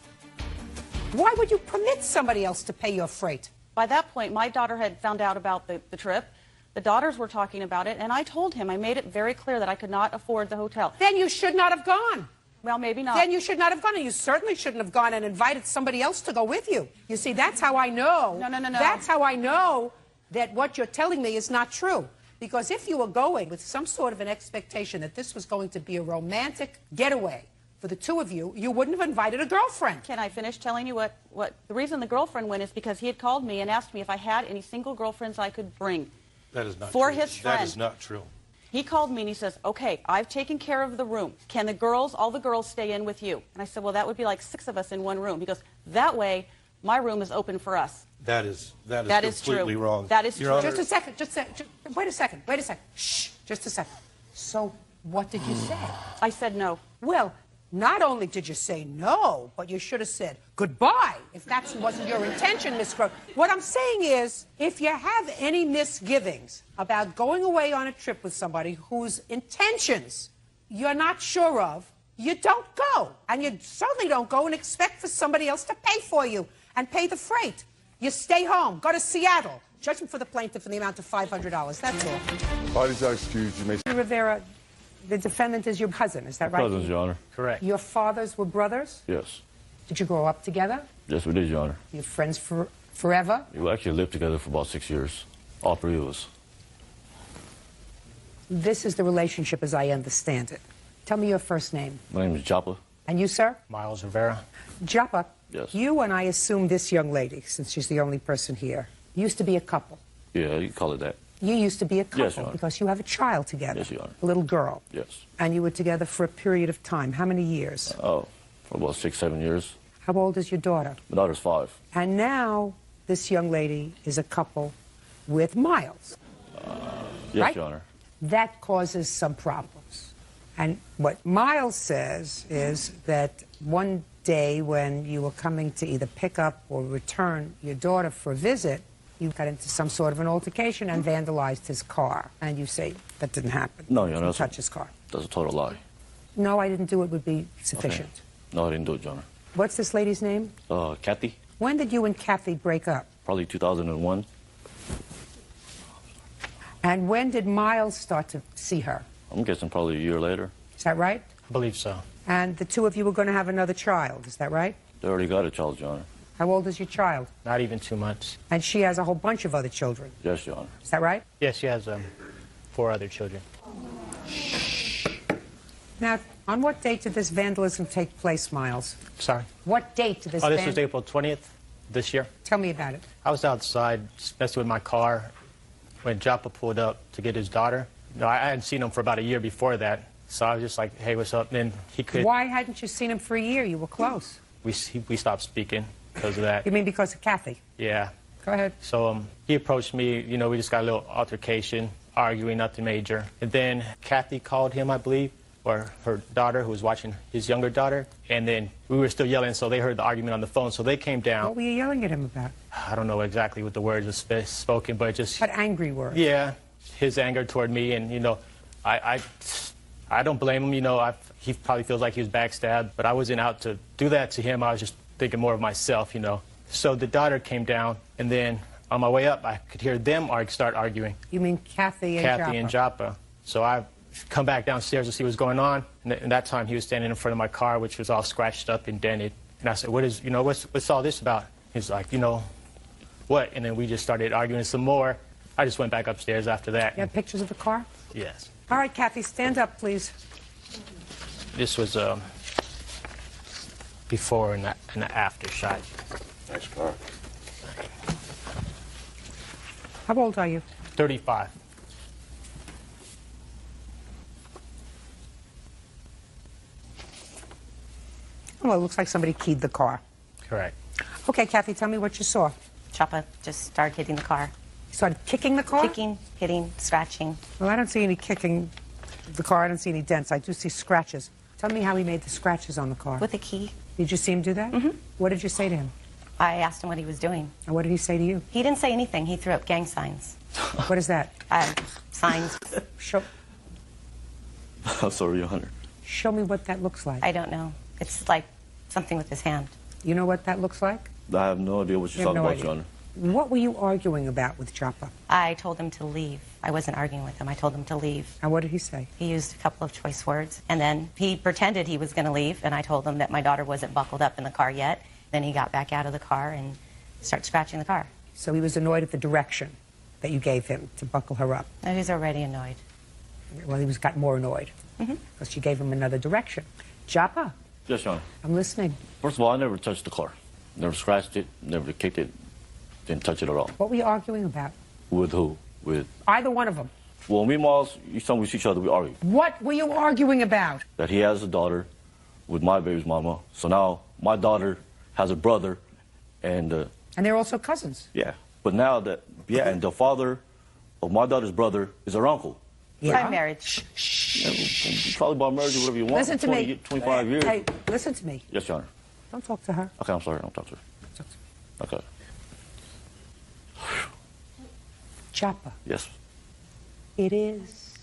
Why would you permit somebody else to pay your freight? By that point, my daughter had found out about the trip. The daughters were talking about it, and I told him, I made it very clear that I could not afford the hotel. Then you should not have gone. Well, maybe not. Then you should not have gone, and you certainly shouldn't have gone and invited somebody else to go with you. You see, that's how I know. No. That's how I know that what you're telling me is not true. Because if you were going with some sort of an expectation that this was going to be a romantic getaway for the two of you, you wouldn't have invited a girlfriend. Can I finish telling you what the reason the girlfriend went is because he had called me and asked me if I had any single girlfriends I could bring. That is not for true. his friend. That is not true. He called me and he says, okay, I've taken care of the room. Can the girls, all the girls, stay in with you? And I said, well, that would be like 6 of us in one room. He goes, that way, my room is open for us. That is completely true. wrong. That is Your true. Honor, Just a second. Wait a second. Shh, just a second. So, what did you say? I said no. Well, not only did you say no, but you should have said goodbye, if that wasn't your intention, Miss Crow. What I'm saying is, if you have any misgivings about going away on a trip with somebody whose intentions you're not sure of, you don't go. And you certainly don't go and expect for somebody else to pay for you and pay the freight. You stay home, go to Seattle. Judgment for the plaintiff in the amount of $500. That's all. Parties are excused. You may... Rivera, the defendant is your cousin, is that right? Cousins, Your Honor. Correct. Your fathers were brothers? Yes. Did you grow up together? Yes, we did, Your Honor. You're friends forever? We actually lived together for about 6 years. All 3 of us. This is the relationship as I understand it. Tell me your first name. My name is Joppa. And you, sir? Miles Rivera. Joppa, Yes. you and I assume this young lady, since she's the only person here, used to be a couple. Yeah, you can call it that. You used to be a couple Yes, Your Honor. because you have a child together. Yes, Your Honor. A little girl. Yes. And you were together for a period of time. How many years? Oh, for about 6, 7 years. How old is your daughter? My daughter's 5. And now this young lady is a couple with Miles. Yes, Right? Your Honor. That causes some problems. And what Miles says is that one day when you were coming to either pick up or return your daughter for a visit, you got into some sort of an altercation and vandalized his car. And you say that didn't happen. No, Your Honor. You touch his car. That's a total lie. No, I didn't do it would be sufficient. Okay. No, I didn't do it, Your Honor. What's this lady's name? Kathy, When did you and Kathy break up? probably 2001. And when did Miles start to see her? I'm guessing probably a year later. Is that right? I believe so. And the two of you were going to have another child. Is that right? They already got a child, Your Honor. How old is your child? Not even 2 months. And she has a whole bunch of other children. Yes, Your Honor. Is that right? Yes, she has 4 other children. Now, on what date did this vandalism take place, Miles? Sorry? What date did this This was April 20th this year. Tell me about it. I was outside just messing with my car when Joppa pulled up to get his daughter. No, I hadn't seen him for about a year before that. So I was just like, hey, what's up? And then he could... Why hadn't you seen him for a year? You were close. We stopped speaking because of that. You mean because of Kathy? Yeah. Go ahead. So he approached me, you know, we just got a little altercation, arguing, nothing major. And then Kathy called him, I believe, or her daughter, who was watching his younger daughter. And then we were still yelling, so they heard the argument on the phone. So they came down. What were you yelling at him about? I don't know exactly what the words were spoken, but just... What angry words? Yeah, his anger toward me. And, you know, I don't blame him. You know, he probably feels like he was backstabbed, but I wasn't out to do that to him. I was just thinking more of myself, you know. So the daughter came down, and then on my way up, I could hear them start arguing. You mean Kathy and Joppa. So I come back downstairs to see what's going on, and that time he was standing in front of my car, which was all scratched up and dented. And I said, what's all this about? He's like, you know, what? And then we just started arguing some more. I just went back upstairs after that. You have pictures of the car? Yes. All right, Kathy, stand up, please. This was before and the after shot. Nice car. How old are you? 35. Well, it looks like somebody keyed the car. Correct. Okay, Kathy, tell me what you saw. Choppa just started hitting the car. You started kicking the car? Kicking, hitting, scratching. Well, I don't see any kicking the car. I don't see any dents. I do see scratches. Tell me how he made the scratches on the car. With a key. Did you see him do that? Mm-hmm. What did you say to him? I asked him what he was doing. And what did he say to you? He didn't say anything. He threw up gang signs. What is that? Signs. Show I'm sorry, Your Honor. me what that looks like. I don't know. It's like something with his hand. You know what that looks like? I have no idea what you're You have talking no about, idea. Your Honor. What were you arguing about with Joppa? I told him to leave. I wasn't arguing with him. I told him to leave. And what did he say? He used a couple of choice words, and then he pretended he was going to leave, and I told him that my daughter wasn't buckled up in the car yet. Then he got back out of the car and started scratching the car. So he was annoyed at the direction that you gave him to buckle her up. And he's already annoyed. Well, he got more annoyed because you gave him another direction. Joppa, Yes, Your Honor. I'm listening. First of all, I never touched the car. Never scratched it, never kicked it, didn't touch it at all. What were you arguing about? With who? With... Either one of them. Well, me and Miles, each time we see each other, we argue. What were you arguing about? That he has a daughter with my baby's mama. So now my daughter has a brother, and... And they're also cousins. Yeah. But now that... Yeah, and the father of my daughter's brother is her uncle. Yeah. By marriage. Yeah, probably by marriage or whatever you want. Listen to 20, me. 25 years. Hey, listen to me. Yes, Your Honor. Don't talk to her. Okay, I'm sorry. Don't talk to her. Okay. Joppa, Yes. it is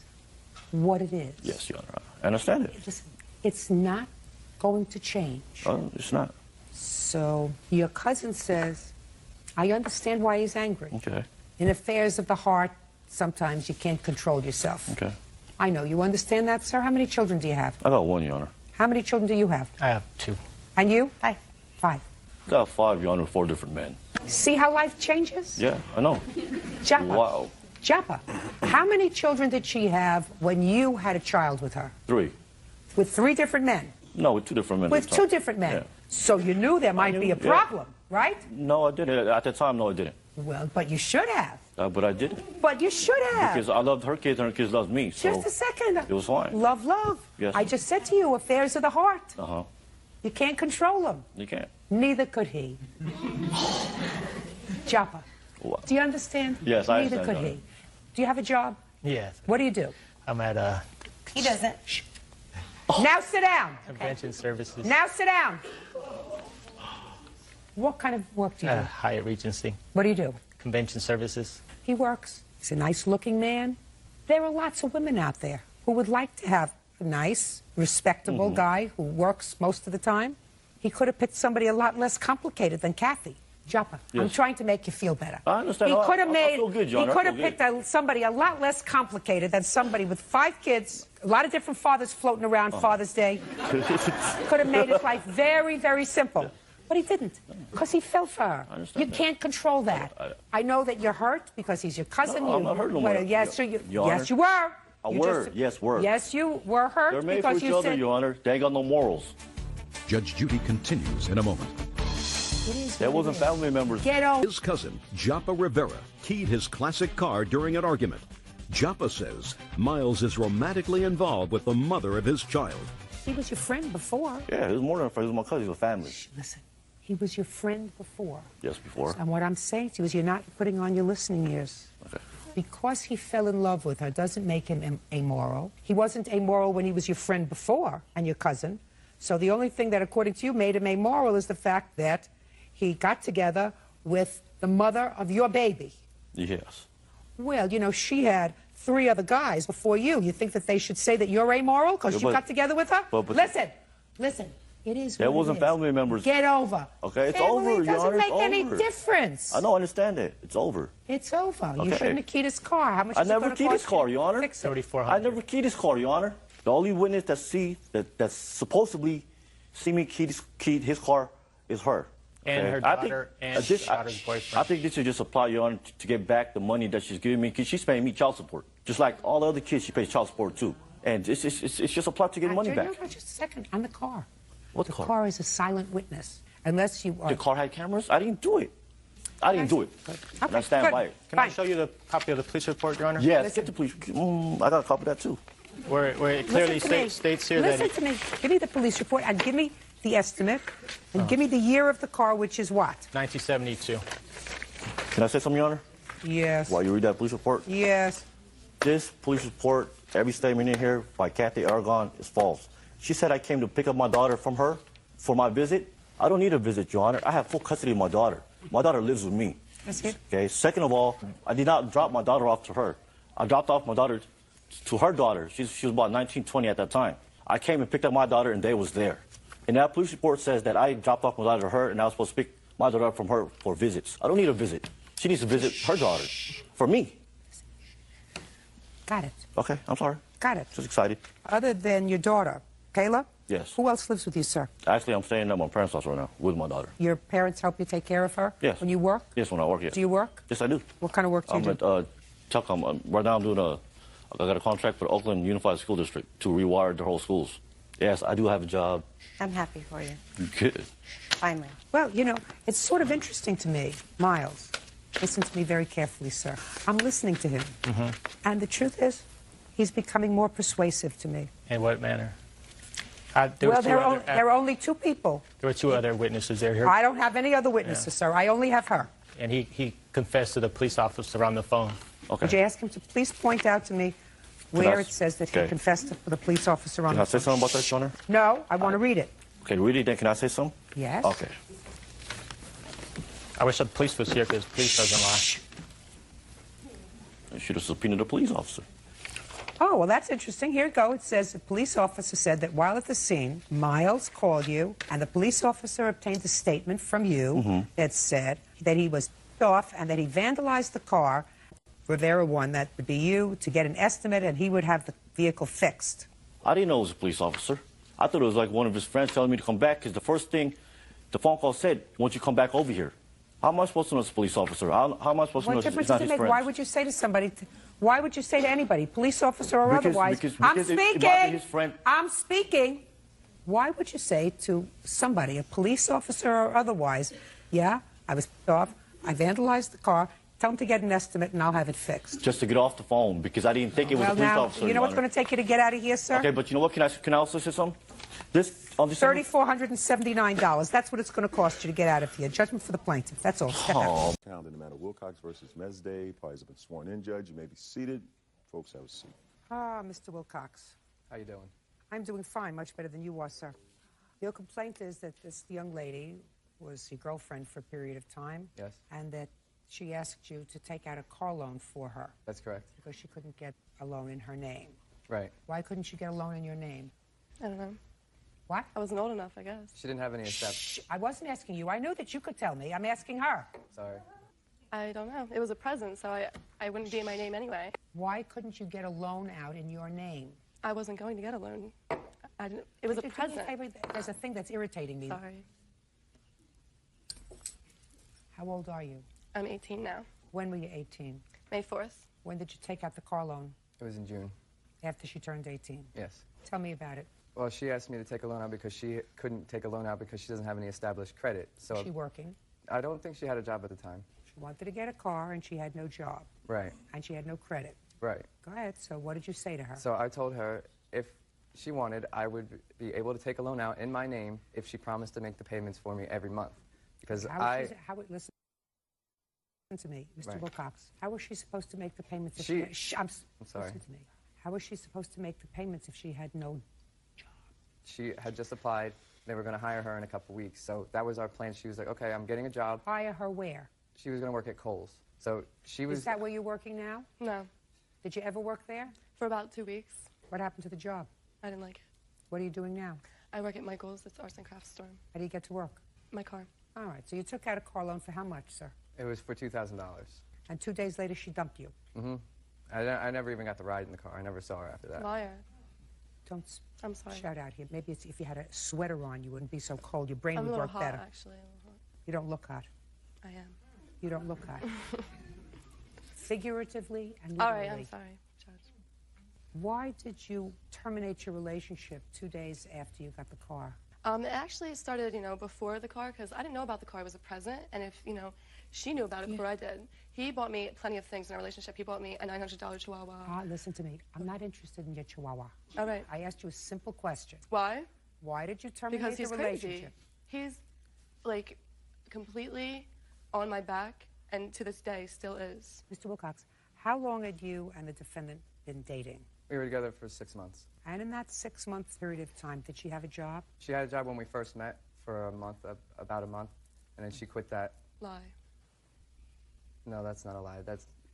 what it is. Yes, Your Honor. I understand it. Listen, it's not going to change. Oh, it's not. So your cousin says, I understand why he's angry. Okay. In affairs of the heart, sometimes you can't control yourself. Okay. I know. You understand that, sir? How many children do you have? I got one, Your Honor. How many children do you have? I have 2. And you? 5. 5. I got 5, Your Honor, 4 different men. See how life changes? Yeah, I know. Joppa. Wow. Joppa, how many children did she have when you had a child with her? 3. With 3 different men? No, with 2 different men. With at the 2 time. different men? Yeah. So you knew there might be a problem, right? No, I didn't. At the time, no, I didn't. Well, but you should have. But I didn't. But you should have. Because I loved her kids and her kids loved me. So Just a second. it was fine. Love, love. Yes. I just said to you, affairs of the heart. Uh-huh. You can't control them. You can't. Neither could he. Joppa, What? do you understand? Yes, I Neither understand, could Donna. he. Do you have a job? Yes. What do you do? I'm at He doesn't. Now sit down. convention services. Now sit down. What kind of work do you do? Hyatt Regency. What do you do? Convention services. He works. He's a nice-looking man. There are lots of women out there who would like to have a nice, respectable guy who works most of the time. He could have picked somebody a lot less complicated than Kathy. Joppa, I'm Yes. trying to make you feel better. I understand. He I- could have I made. feel good, He John. I could have feel picked good. somebody a lot less complicated than somebody with 5 kids, a lot of different fathers floating around Father's Day. Could have made his life very, very simple. But he didn't, because he fell for her. understand You that. can't control that. I know that you're hurt because he's your cousin. No, I'm not hurt no more. Yes, Your yes, Honor. you were. A You word. Yes, word. Yes, you were hurt They're made for because each you other, said. Your Honor. They ain't got no morals. Judge Judy continues in a moment. There wasn't family members. Get over. His cousin, Joppa Rivera, keyed his classic car during an argument. Joppa says Miles is romantically involved with the mother of his child. He was your friend before. Yeah, he was more than a friend. He was my cousin. He was family. Listen, he was your friend before. Yes, before. And what I'm saying to you is you're not putting on your listening ears. Okay. Because he fell in love with her doesn't make him amoral. He wasn't amoral when he was your friend before and your cousin. So the only thing that, according to you, made him amoral is the fact that he got together with the mother of your baby. Yes. Well, you know, she had 3 other guys before you. You think that they should say that you're amoral because Yeah, you but- got together with her? but- Listen. It is There what it wasn't is. family members. Get over. Okay, it's Family over, Your doesn't Honor. make It's any over. difference. I know, I understand it. It's over. It's over. You Okay. shouldn't have keyed his car. How much I is it never gonna keyed his cost car, you? Your Honor. Fix it. I never keyed his car, Your Honor. The only witness that's supposedly see me keyed his car is her. And her daughter and this- daughter's boyfriend. I think this should just apply, Your Honor, to get back the money that she's giving me, because she's paying me child support. Just like all the other kids, she pays child support too. And it's just applied to get money back. No, just a second. On the car. What The car? car is a silent witness. Unless you are... The car had cameras? I didn't do it. I didn't do it. And I stand good. by it. Can I show you the copy of the police report, Your Honor? Yes, get the police. I got a copy of that too. Where it clearly Listen to me. states here Listen that... to me. Give me the police report and give me the estimate and give me the year of the car, which is what? 1972. Can I say something, Your Honor? Yes. While you read that police report? Yes. This police report, every statement in here by Kathy Aragon is false. She said I came to pick up my daughter from her for my visit. I don't need a visit, Your Honor. I have full custody of my daughter. My daughter lives with me. That's it. Okay. Second of all, I did not drop my daughter off to her. I dropped off my daughter to her daughter. She was about 19, 20 at that time. I came and picked up my daughter, and they was there. And that police report says that I dropped off my daughter to her, and I was supposed to pick my daughter up from her for visits. I don't need a visit. She needs to visit her daughter. For me. Got it. Okay, I'm sorry. Got it. Just excited. Other than your daughter, Kayla? Yes. Who else lives with you, sir? Actually, I'm staying at my parents' house right now with my daughter. Your parents help you take care of her? Yes. When you work? Yes, when I work, yes. Do you work? Yes, I do. What kind of work do you do? I'm at telecom. Right now I'm doing I got a contract for Oakland Unified School District to rewire the whole schools. Yes, I do have a job. I'm happy for you. Good. Finally. Well, you know, it's sort of interesting to me, Miles. Listen to me very carefully, sir. I'm listening to him. Mm-hmm. And the truth is, he's becoming more persuasive to me. In what manner? There are only two people. There were two other witnesses there. I don't have any other witnesses, sir. I only have her. And he confessed to the police officer on the phone. Okay. Would you ask him to please point out to me where it says that he confessed to the police officer on the phone? Can I say something about that, Your Honor? No, I want to read it. Okay, read it, then can I say something? Yes. Okay. I wish the police was here because police doesn't lie. I should have subpoenaed the police officer. Oh, well, that's interesting. Here you go. It says the police officer said that while at the scene, Miles called you, and the police officer obtained a statement from you that said that he was off and that he vandalized the car. Rivera one, that would be you, to get an estimate, and he would have the vehicle fixed. I didn't know it was a police officer. I thought it was like one of his friends telling me to come back because the first thing the phone call said, "Won't you come back over here?" How am I supposed to know it's a police officer? How am I supposed to know it's not his friend? Why would you say to somebody, why would you say to anybody, police officer or otherwise, because I'm it might be his friend. I'm speaking. Why would you say to somebody, a police officer or otherwise, yeah, I was pissed off, I vandalized the car, tell him to get an estimate and I'll have it fixed. Just to get off the phone because I didn't think it was a police officer. You know what's going to take you to get out of here, sir? Okay, but you know what? Can I also say something? $3,479. That's what it's going to cost you to get out of here. Judgment for the plaintiff. That's all. Step out. Found in the matter Wilcox versus Mesday. Parties have been sworn in, Judge. You may be seated. Folks, have a seat. Ah, Mr. Wilcox. How you doing? I'm doing fine, much better than you are, sir. Your complaint is that this young lady was your girlfriend for a period of time. Yes. And that she asked you to take out a car loan for her. That's correct. Because she couldn't get a loan in her name. Right. Why couldn't you get a loan in your name? I don't know. What? I wasn't old enough, I guess. She didn't have any established. I wasn't asking you. I knew that you could tell me. I'm asking her. Sorry. I don't know. It was a present, so I wouldn't be in my name anyway. Why couldn't you get a loan out in your name? I wasn't going to get a loan. I didn't, it was a present. There's a thing that's irritating me. Sorry. How old are you? I'm 18 now. When were you 18? May 4th. When did you take out the car loan? It was in June. After she turned 18? Yes. Tell me about it. Well, she asked me to take a loan out because she couldn't take a loan out because she doesn't have any established credit. So Was she working? I don't think she had a job at the time. She wanted to get a car and she had no job. Right. And she had no credit. Right. Go ahead. So what did you say to her? So I told her if she wanted, I would be able to take a loan out in my name if she promised to make the payments for me every month. Because Listen to me, Mr. Right. Wilcox. How was she supposed to make the payments if I'm sorry. Listen to me. How was she supposed to make the payments if she had no job? She had just applied. They were going to hire her in a couple weeks. So that was our plan. She was like, okay, I'm getting a job. Hire her where? She was going to work at Kohl's. So she was... Is that where you're working now? No. Did you ever work there? For about 2 weeks. What happened to the job? I didn't like it. What are you doing now? I work at Michael's. It's arts and crafts store. How do you get to work? My car. All right. So you took out a car loan for how much, sir? It was for $2,000. And 2 days later, she dumped you. Mm-hmm. I never even got the ride in the car. I never saw her after that. Liar. Don't I'm sorry. shout out here. Maybe it's if you had a sweater on, you wouldn't be so cold. Your brain I'm would a little work hot, better. actually. A little hot. You don't look hot. I am. You don't look hot. Figuratively and All literally. right, I'm sorry, Judge. Why did you terminate your relationship 2 days after you got the car? It actually started, before the car, because I didn't know about the car. It was a present, and if, she knew about it before I did. He bought me plenty of things in our relationship. He bought me a $900 Chihuahua. Listen to me. I'm not interested in your Chihuahua. All right. I asked you a simple question. Why? Why did you terminate Because he's the relationship? Crazy. He's, completely on my back, and to this day still is. Mr. Wilcox, how long had you and the defendant been dating? We were together for 6 months. And in that 6-month period of time, did she have a job? She had a job when we first met for a month, about a month, and then she quit that. Lie. No, that's not a lie.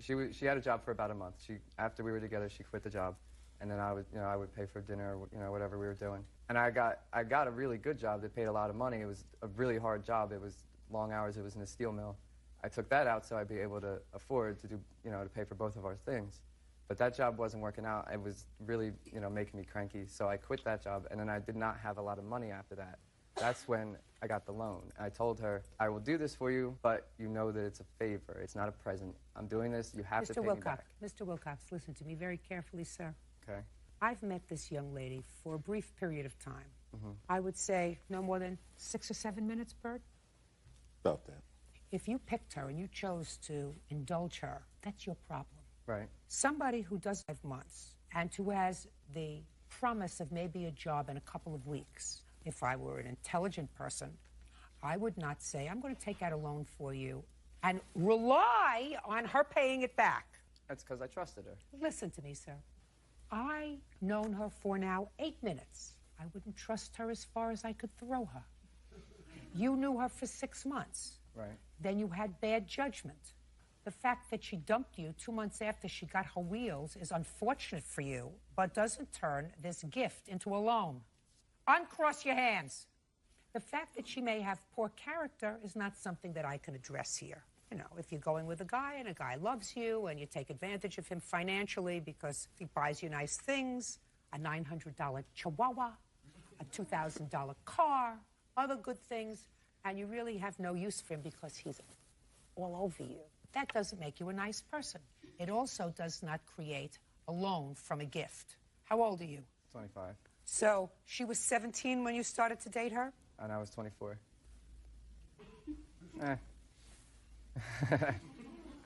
She had a job for about a month. After we were together, she quit the job, and then I would pay for dinner, whatever we were doing. And I got a really good job that paid a lot of money. It was a really hard job. It was long hours. It was in a steel mill. I took that out so I'd be able to afford to do, to pay for both of our things. But that job wasn't working out. It was really, making me cranky. So I quit that job, and then I did not have a lot of money after that. That's when I got the loan. I told her, I will do this for you, but you know that it's a favor. It's not a present. I'm doing this. You have to pay me back. Mr. Wilcox, listen to me very carefully, sir. Okay. I've met this young lady for a brief period of time. Mm-hmm. I would say no more than 6 or 7 minutes, Bert. About that. If you picked her and you chose to indulge her, that's your problem. Right. Somebody who does 5 months and who has the promise of maybe a job in a couple of weeks, if I were an intelligent person, I would not say, I'm going to take out a loan for you and rely on her paying it back. That's because I trusted her. Listen to me, sir. I've known her for now 8 minutes. I wouldn't trust her as far as I could throw her. You knew her for 6 months. Right. Then you had bad judgment. The fact that she dumped you 2 months after she got her wheels is unfortunate for you, but doesn't turn this gift into a loan. Uncross your hands. The fact that she may have poor character is not something that I can address here. If you're going with a guy and a guy loves you and you take advantage of him financially because he buys you nice things, a $900 chihuahua, a $2,000 car, other good things, and you really have no use for him because he's all over you, that doesn't make you a nice person. It also does not create a loan from a gift. How old are you? 25. So she was 17 when you started to date her? And I was 24.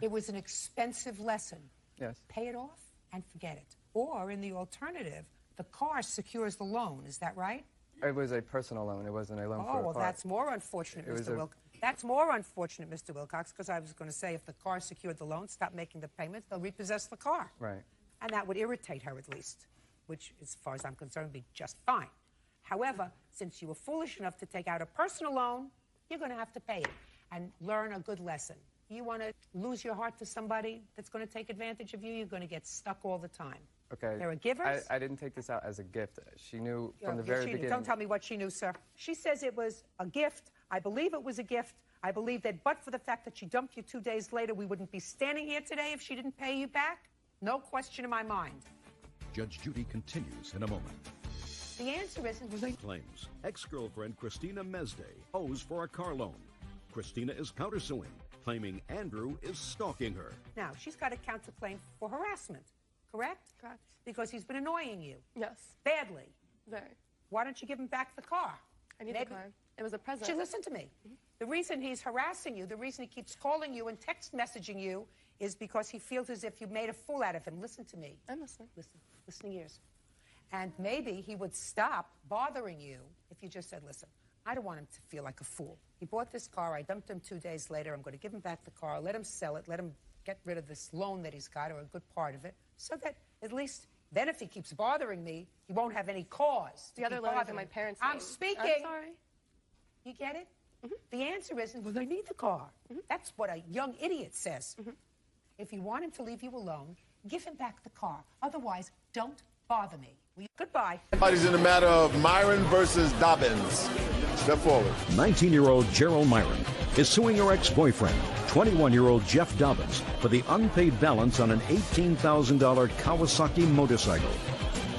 It was an expensive lesson. Yes. Pay it off and forget it. Or, in the alternative, the car secures the loan. Is that right? It was a personal loan. It wasn't a loan for a car. Oh, well, that's more unfortunate, Mr. Wilcox. That's more unfortunate, Mr. Wilcox, because I was going to say if the car secured the loan, stop making the payments, they'll repossess the car. Right. And that would irritate her at least, which, as far as I'm concerned, would be just fine. However, since you were foolish enough to take out a personal loan, you're going to have to pay it and learn a good lesson. You want to lose your heart to somebody that's going to take advantage of you, you're going to get stuck all the time. Okay. There are givers. I didn't take this out as a gift. She knew from the very beginning. Don't tell me what she knew, sir. She says it was a gift. I believe it was a gift. I believe that but for the fact that she dumped you 2 days later, we wouldn't be standing here today if she didn't pay you back. No question in my mind. Judge Judy continues in a moment. The answer is... Claims ex-girlfriend Christina Mesday owes for a car loan. Christina is countersuing, claiming Andrew is stalking her. Now, she's got a counterclaim for harassment, correct? Correct. Because he's been annoying you. Yes. Badly. Very. Why don't you give him back the car? I need the car. It was a present. Listen to me. The reason he's harassing you, the reason he keeps calling you and text messaging you is because he feels as if you made a fool out of him. Listen to me. I'm listening. Listening ears. And maybe he would stop bothering you if you just said, listen, I don't want him to feel like a fool. He bought this car. I dumped him 2 days later. I'm going to give him back the car, let him sell it, let him get rid of this loan that he's got or a good part of it, so that at least then if he keeps bothering me, he won't have any cause to The other keep loan is in bothering my me. parents' I'm name. speaking. I'm sorry. You get it? The answer is, well, I need the car. That's what a young idiot says. If you want him to leave you alone, give him back the car. Otherwise, don't bother me. Goodbye. Everybody's in the matter of Myron versus Dobbins. Step forward. 19-year-old Gerald Myron is suing her ex-boyfriend, 21-year-old Jeff Dobbins, for the unpaid balance on an $18,000 Kawasaki motorcycle.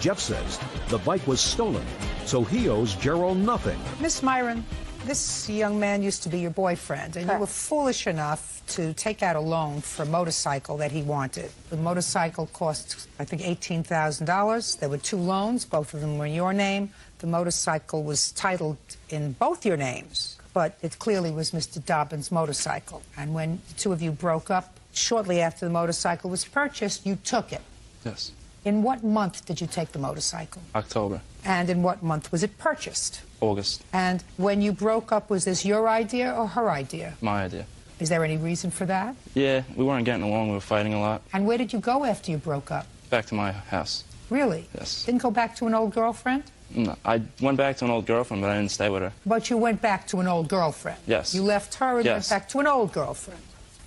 Jeff says the bike was stolen, so he owes Gerald nothing. Miss Myron, this young man used to be your boyfriend, and you were foolish enough to take out a loan for a motorcycle that he wanted. The motorcycle cost, I think, $18,000. There were 2 loans. Both of them were in your name. The motorcycle was titled in both your names, but it clearly was Mr. Dobbins' motorcycle. And when the 2 of you broke up, shortly after the motorcycle was purchased, you took it. Yes. In what month did you take the motorcycle? October. And in what month was it purchased? August. And when you broke up, was this your idea or her idea? My idea. Is there any reason for that? Yeah, we weren't getting along. We were fighting a lot. And where did you go after you broke up? Back to my house. Really? Yes. Didn't go back to an old girlfriend? No, I went back to an old girlfriend, but I didn't stay with her. But you went back to an old girlfriend? Yes. You left her and went back to an old girlfriend.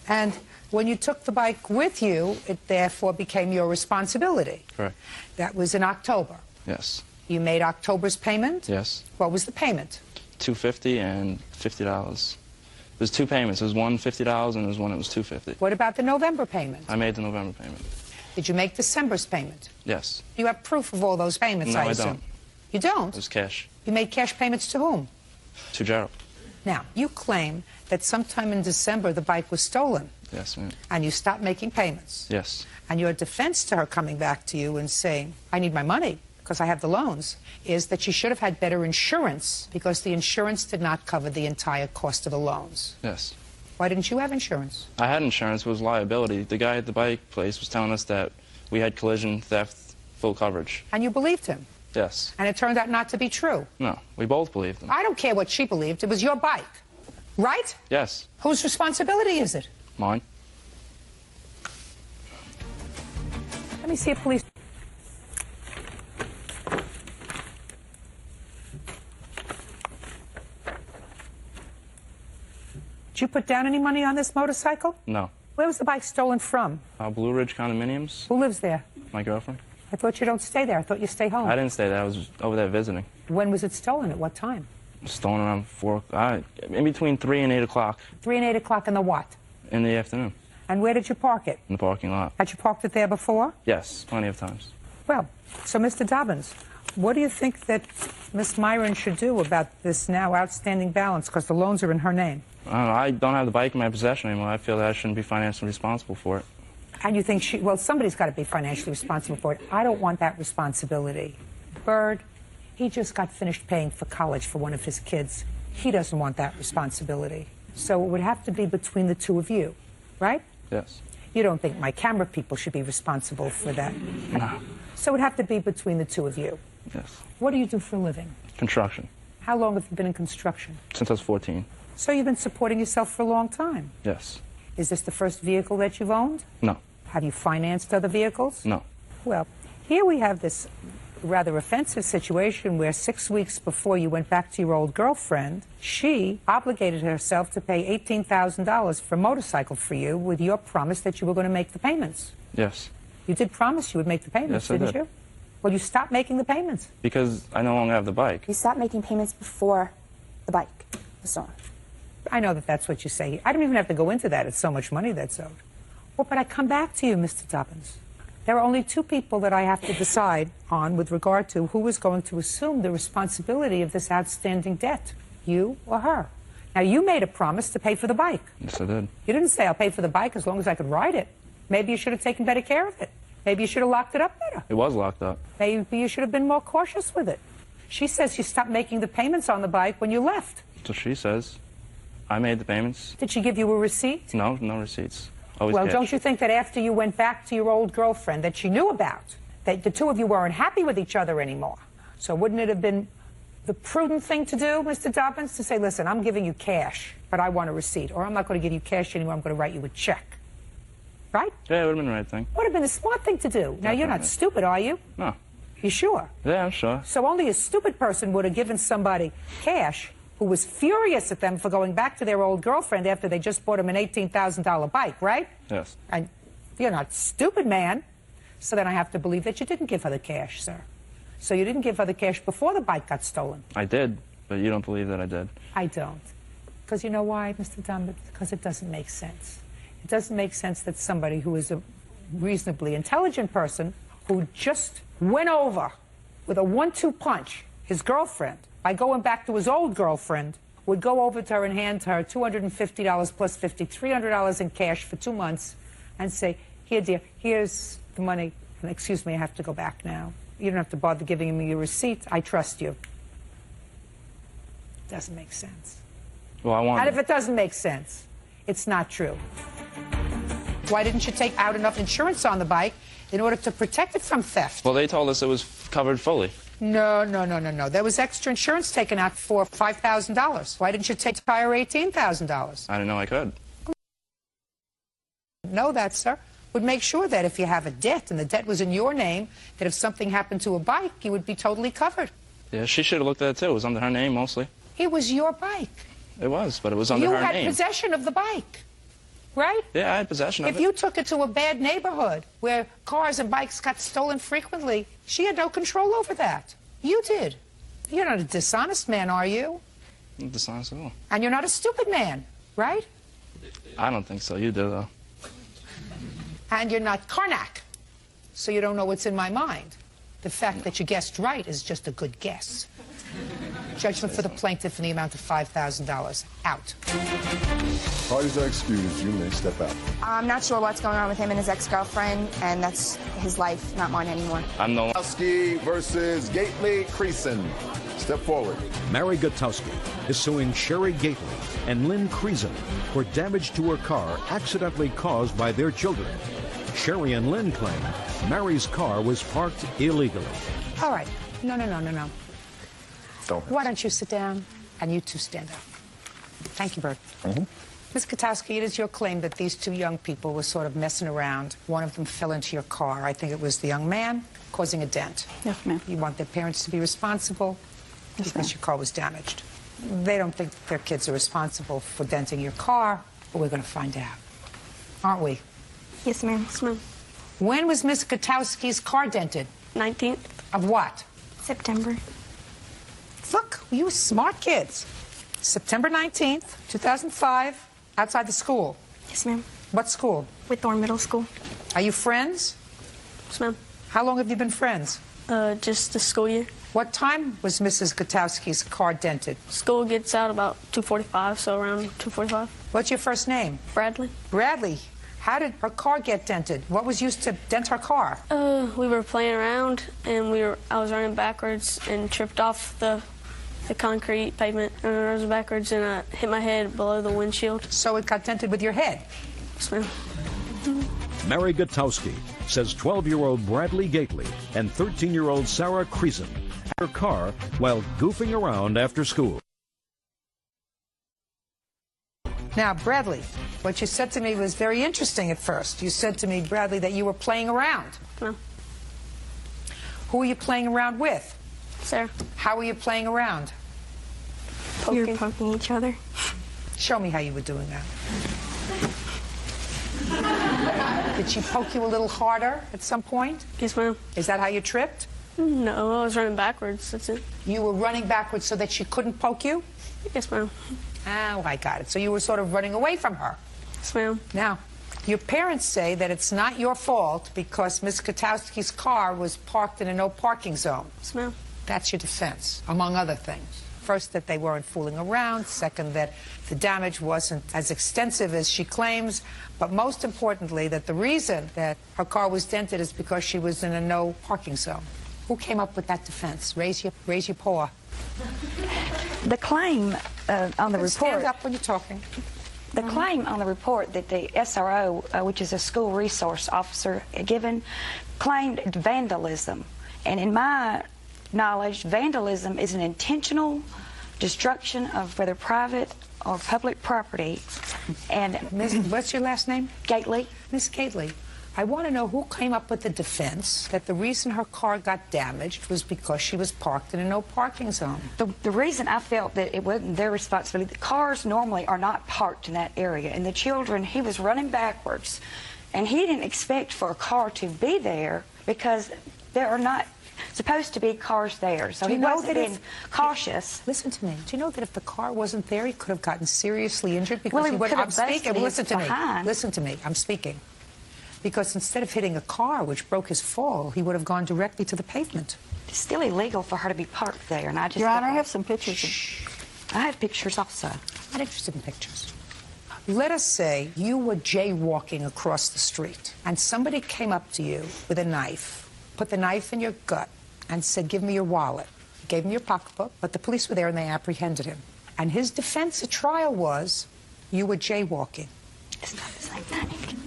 And when you took the bike with you, it therefore became your responsibility. Correct. That was in October. Yes. You made October's payment? Yes. What was the payment? $250 and $50. There's two payments. There's one $50 and there's one that was $250. What about the November payment? I made the November payment. Did you make December's payment? Yes. You have proof of all those payments, No, I I assume. don't. You don't? It was cash. You made cash payments to whom? To Gerald. Now, you claim that sometime in December the bike was stolen. Yes, ma'am. And you stopped making payments. Yes. And your defense to her coming back to you and saying, I need my money because I have the loans, is that she should have had better insurance because the insurance did not cover the entire cost of the loans. Yes. Why didn't you have insurance? I had insurance. It was liability. The guy at the bike place was telling us that we had collision, theft, full coverage. And you believed him. Yes. And it turned out not to be true. No, we both believed him. I don't care what she believed. It was your bike. Right? Yes. Whose responsibility is it? Mine. Let me see a police. Did you put down any money on this motorcycle? No. Where was the bike stolen from? Blue Ridge Condominiums. Who lives there? My girlfriend. I thought you don't stay there. I thought you stay home. I didn't stay there. I was over there visiting. When was it stolen? At what time? Stolen around 4, in between 3 and 8 o'clock 3 and 8 o'clock in the what? in the afternoon And where did you park it? in the parking lot. Had you parked it there before? Yes, plenty of times. Well, so Mr. Dobbins, what do you think that Miss Myron should do about this now outstanding balance? Because the loans are in her name. I don't know. I don't have the bike in my possession anymore. I feel that I shouldn't be financially responsible for it. And you think well, somebody's got to be financially responsible for it. I don't want that responsibility. Bird, he just got finished paying for college for one of his kids. He doesn't want that responsibility. So it would have to be between the two of you, right? Yes. You don't think my camera people should be responsible for that? No. So it would have to be between the two of you. Yes. What do you do for a living? Construction. How long have you been in construction? Since I was 14. So you've been supporting yourself for a long time. Yes. Is this the first vehicle that you've owned? No. Have you financed other vehicles? No. Well, here we have this rather offensive situation where 6 weeks before you went back to your old girlfriend, she obligated herself to pay $18,000 for a motorcycle for you with your promise that you were going to make the payments. Yes. You did promise you would make the payments, Yes, I didn't did. you? Well, you stopped making the payments. Because I no longer have the bike. You stopped making payments before the bike was stolen. I know that that's what you say. I don't even have to go into that. It's so much money that's owed. Well, but I come back to you, Mr. Dobbins. There are only two people that I have to decide on with regard to who is going to assume the responsibility of this outstanding debt, you or her. Now, you made a promise to pay for the bike. Yes, I did. You didn't say, I'll pay for the bike as long as I could ride it. Maybe you should have taken better care of it. Maybe you should have locked it up better. It was locked up. Maybe you should have been more cautious with it. She says you stopped making the payments on the bike when you left. That's what she says. I made the payments. Did she give you a receipt? No, no receipts. Always Well, cash. don't you think that after you went back to your old girlfriend that she knew about, that the two of you weren't happy with each other anymore? So wouldn't it have been the prudent thing to do, Mr. Dobbins, to say, listen, I'm giving you cash, but I want a receipt, or I'm not going to give you cash anymore, I'm going to write you a check. Right? Yeah, it would have been the right thing. Would have been the smart thing to do. Now, you're not Definitely. stupid, are you? No. You sure? Yeah, I'm sure. So only a stupid person would have given somebody cash who was furious at them for going back to their old girlfriend after they just bought him an $18,000 bike, right? Yes. And you're not stupid, man. So then I have to believe that you didn't give her the cash, sir. So you didn't give her the cash before the bike got stolen. I did, but you don't believe that I did. I don't. Because you know why, Mr. Dunn? Because it doesn't make sense. It doesn't make sense that somebody who is a reasonably intelligent person who just went over with a 1-2 punch his girlfriend by going back to his old girlfriend would go over to her and hand her $250 plus $50, $300 in cash for 2 months and say, here, dear, here's the money. And excuse me, I have to go back now. You don't have to bother giving me your receipt. I trust you. Doesn't make sense. Well, I want. And if it doesn't make sense, it's not true. Why didn't you take out enough insurance on the bike in order to protect it from theft? Well, they told us it was covered fully. No. There was extra insurance taken out for $5,000. Why didn't you take the entire $18,000? I didn't know I could. Know that, sir. Would make sure that if you have a debt and the debt was in your name, that if something happened to a bike, you would be totally covered. Yeah, she should have looked at it too. It was under her name mostly. It was your bike. It was, but it was under You her had name. possession of the bike, right? Yeah, I had possession of If it. you took it to a bad neighborhood where cars and bikes got stolen frequently, she had no control over that. You did. You're not a dishonest man, are you? I'm dishonest at all. And you're not a stupid man. right? I don't think so. You do, though. And you're not Karnak, so you don't know what's in my mind. The fact that you guessed right is just a good guess. Judgment for the plaintiff in the amount of $5,000. Out. Parties are excused. You may step out. I'm not sure what's going on with him and his ex-girlfriend, and that's his life, not mine anymore. I'm the one. Gutowski versus Gately Creason. Step forward. Mary Gutowski is suing Sherry Gately and Lynn Creason for damage to her car accidentally caused by their children. Sherry and Lynn claim Mary's car was parked illegally. All right. No. Why don't you sit down and you two stand up? Thank you, Bert. Ms. Gutowski, it is your claim that these two young people were sort of messing around. One of them fell into your car. I think it was the young man causing a dent. Yes, ma'am. You want their parents to be responsible because your car was damaged. They don't think their kids are responsible for denting your car, but we're going to find out. Aren't we? Yes, ma'am. Yes, ma'am. When was Ms. Gutowski's car dented? 19th. Of what? September. Look, you smart kids. September 19th, 2005, outside the school. Yes, ma'am. What school? Whitthorne Middle School. Are you friends? Yes, ma'am. How long have you been friends? Just the school year. What time was Mrs. Gutowski's car dented? School gets out about 2:45, so around 2:45. What's your first name? Bradley. Bradley. How did her car get dented? What was used to dent her car? We were playing around, and I was running backwards and tripped off the concrete pavement, and I was backwards, and I hit my head below the windshield. So it got dented with your head? Yes, ma'am. Mary Gutowski says 12-year-old Bradley Gately and 13-year-old Sarah Creason had her car while goofing around after school. Now, Bradley, what you said to me was very interesting at first. You said to me, Bradley, that you were playing around. No. Who were you playing around with? Sarah. How were you playing around? We were poking each other. Show me how you were doing that. Did she poke you a little harder at some point? Yes, ma'am. Is that how you tripped? No, I was running backwards. That's it. You were running backwards so that she couldn't poke you? Yes, ma'am. Oh, I got it. So you were sort of running away from her. Yes, ma'am. Now, your parents say that it's not your fault because Miss Gutowski's car was parked in a no parking zone. Yes, ma'am. That's your defense, among other things. First, that they weren't fooling around. Second, that the damage wasn't as extensive as she claims. But most importantly, that the reason that her car was dented is because she was in a no parking zone. Who came up with that defense? Raise your paw. The claim on the report... Stand up when you're talking. The claim on the report that the SRO, which is a school resource officer given, claimed vandalism. And in my knowledge, vandalism is an intentional destruction of whether private or public property. And what's your last name? Gately. Miss Gately, I want to know who came up with the defense that the reason her car got damaged was because she was parked in a no parking zone. The reason I felt that it wasn't their responsibility, the cars normally are not parked in that area, and the children, he was running backwards, and he didn't expect for a car to be there because there are not supposed to be cars there. So he wasn't being cautious. Listen to me. Do you know that if the car wasn't there, he could have gotten seriously injured? Because Well, he would. could have I'm speaking. busted Listen to me. behind. Listen to me. I'm speaking. Because instead of hitting a car, which broke his fall, he would have gone directly to the pavement. It's still illegal for her to be parked there, and I just... Your Honor, I have some pictures. I have pictures also. I'm not interested in pictures. Let us say you were jaywalking across the street, and somebody came up to you with a knife, put the knife in your gut, and said, "Give me your wallet." You gave him your pocketbook, but the police were there and they apprehended him. And his defense at trial was, you were jaywalking. It's not the same thing.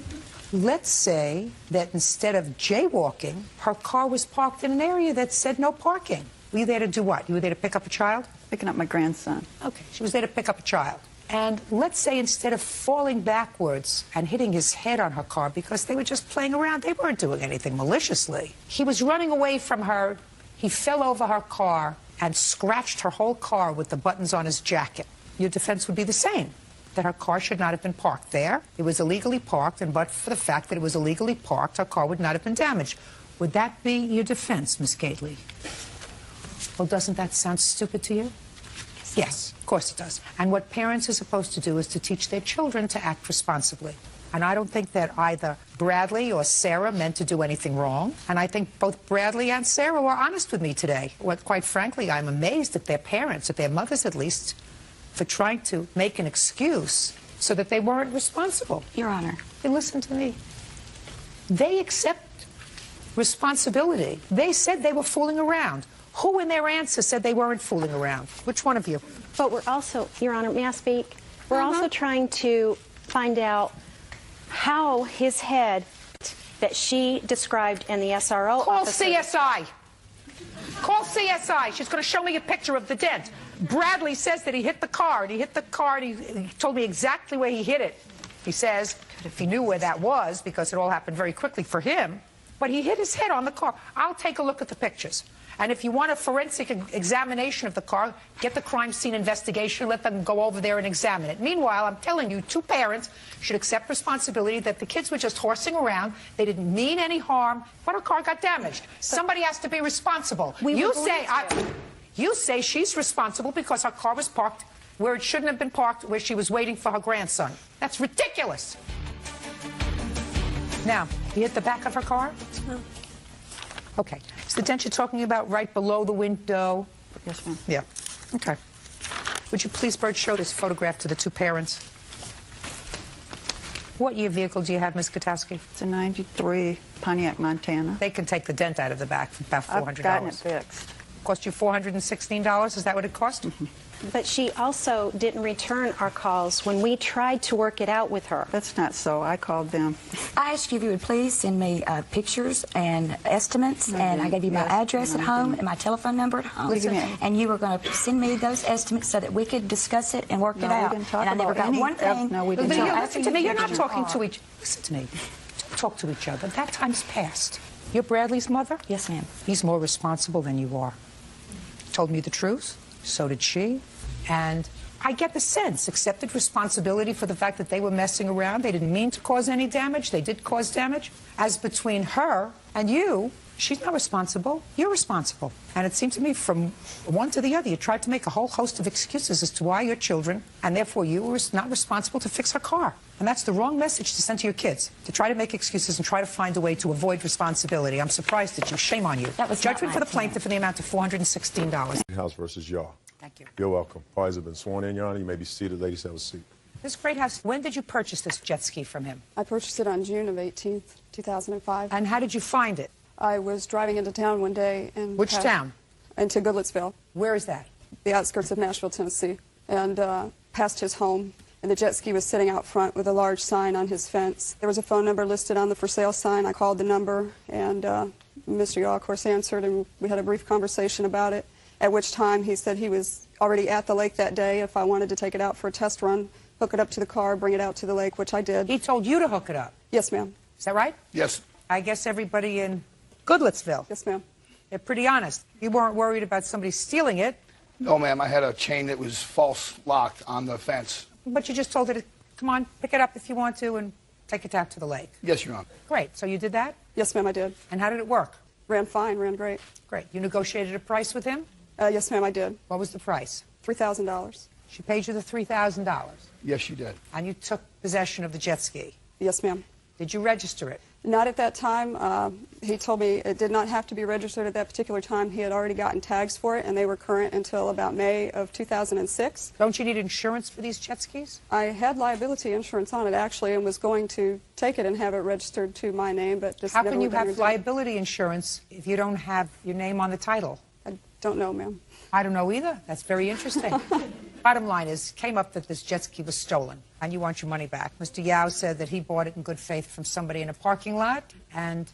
Let's say that instead of jaywalking, her car was parked in an area that said no parking. Were you there to do what? You were there to pick up a child? Picking up my grandson. Okay, she was there to pick up a child. And let's say instead of falling backwards and hitting his head on her car because they were just playing around, they weren't doing anything maliciously. He was running away from her. He fell over her car and scratched her whole car with the buttons on his jacket. Your defense would be the same, that her car should not have been parked there. It was illegally parked, and but for the fact that it was illegally parked, her car would not have been damaged. Would that be your defense, Miss Gately? Well, doesn't that sound stupid to you? Yes, of course it does. And what parents are supposed to do is to teach their children to act responsibly. And I don't think that either Bradley or Sarah meant to do anything wrong. And I think both Bradley and Sarah were honest with me today. Well, quite frankly, I'm amazed at their parents, at their mothers at least, for trying to make an excuse so that they weren't responsible. Your Honor. Hey, listen to me. They accept responsibility. They said they were fooling around. Who in their answer said they weren't fooling around? Which one of you? But we're also, Your Honor, may I speak? We're also trying to find out how his head that she described in the SRO Call officer. CSI. Call CSI. She's going to show me a picture of the dent. Bradley says that he hit the car, and he told me exactly where he hit it. He says if he knew where that was, because it all happened very quickly for him, but he hit his head on the car. I'll take a look at the pictures. And if you want a forensic examination of the car, get the crime scene investigation, let them go over there and examine it. Meanwhile, I'm telling you, two parents should accept responsibility that the kids were just horsing around. They didn't mean any harm, but her car got damaged. Somebody has to be responsible. You say she's responsible because her car was parked where it shouldn't have been parked, where she was waiting for her grandson. That's ridiculous. Now, you hit the back of her car? No. Okay. Is the dent you're talking about right below the window? Yes, ma'am. Yeah. Okay. Would you please, Bert, show this photograph to the two parents? What year vehicle do you have, Ms. Katowski? It's a 93 Pontiac, Montana. They can take the dent out of the back for about $400. I've gotten it fixed. Cost you $416? Is that what it cost? Mm-hmm. But she also didn't return our calls when we tried to work it out with her. That's not so. I called them. I asked you if you would please send me pictures and estimates, and I gave you my address at home and my telephone number at home. And you were going to send me those estimates so that we could discuss it and work it out. We didn't talk and I never about got one thing. No, we didn't. Listen to me. You're not talking to each. Listen to me. Don't talk to each other. That time's past. You're Bradley's mother? Yes, ma'am. He's more responsible than you are. Told me the truth. So did she. And I get the sense, accepted responsibility for the fact that they were messing around. They didn't mean to cause any damage. They did cause damage. As between her and you, she's not responsible. You're responsible. And it seemed to me from one to the other, you tried to make a whole host of excuses as to why your children, and therefore you, were not responsible to fix her car. And that's the wrong message to send to your kids, to try to make excuses and try to find a way to avoid responsibility. I'm surprised at you. Shame on you. That was judgment for the plaintiff in the amount of $416. House versus Yaw. Thank you. You're welcome. Parties have been sworn in, Your Honor. You may be seated. Ladies, have a seat. Ms. Greathouse, when did you purchase this jet ski from him? I purchased it on June of 18th, 2005. And how did you find it? I was driving into town one day and... Which town? Into Goodlettsville. Where is that? The outskirts of Nashville, Tennessee. And passed his home. And the jet ski was sitting out front with a large sign on his fence. There was a phone number listed on the for sale sign. I called the number, and Mr. Yaw, of course, answered, and we had a brief conversation about it, at which time he said he was already at the lake that day. If I wanted to take it out for a test run, hook it up to the car, bring it out to the lake, which I did. He told you to hook it up? Yes, ma'am. Is that right? Yes. I guess everybody in Goodlettsville. Yes, ma'am. They're pretty honest. You weren't worried about somebody stealing it. No, ma'am. I had a chain that was false locked on the fence. But you just told her to, come on, pick it up if you want to and take it out to the lake. Yes, Your Honor. Great. So you did that? Yes, ma'am, I did. And how did it work? Ran fine, ran great. Great. You negotiated a price with him? Yes, ma'am, I did. What was the price? $3,000. She paid you the $3,000? Yes, you did. And you took possession of the jet ski? Yes, ma'am. Did you register it? Not at that time. He told me it did not have to be registered at that particular time. He had already gotten tags for it, and they were current until about May of 2006. Don't you need insurance for these jet skis? I had liability insurance on it, actually, and was going to take it and have it registered to my name, but just How never can you went down have your road. liability insurance if you don't have your name on the title? I don't know, ma'am. I don't know either. That's very interesting. Bottom line is, came up that this jet ski was stolen, and you want your money back. Mr. Yao said that he bought it in good faith from somebody in a parking lot, and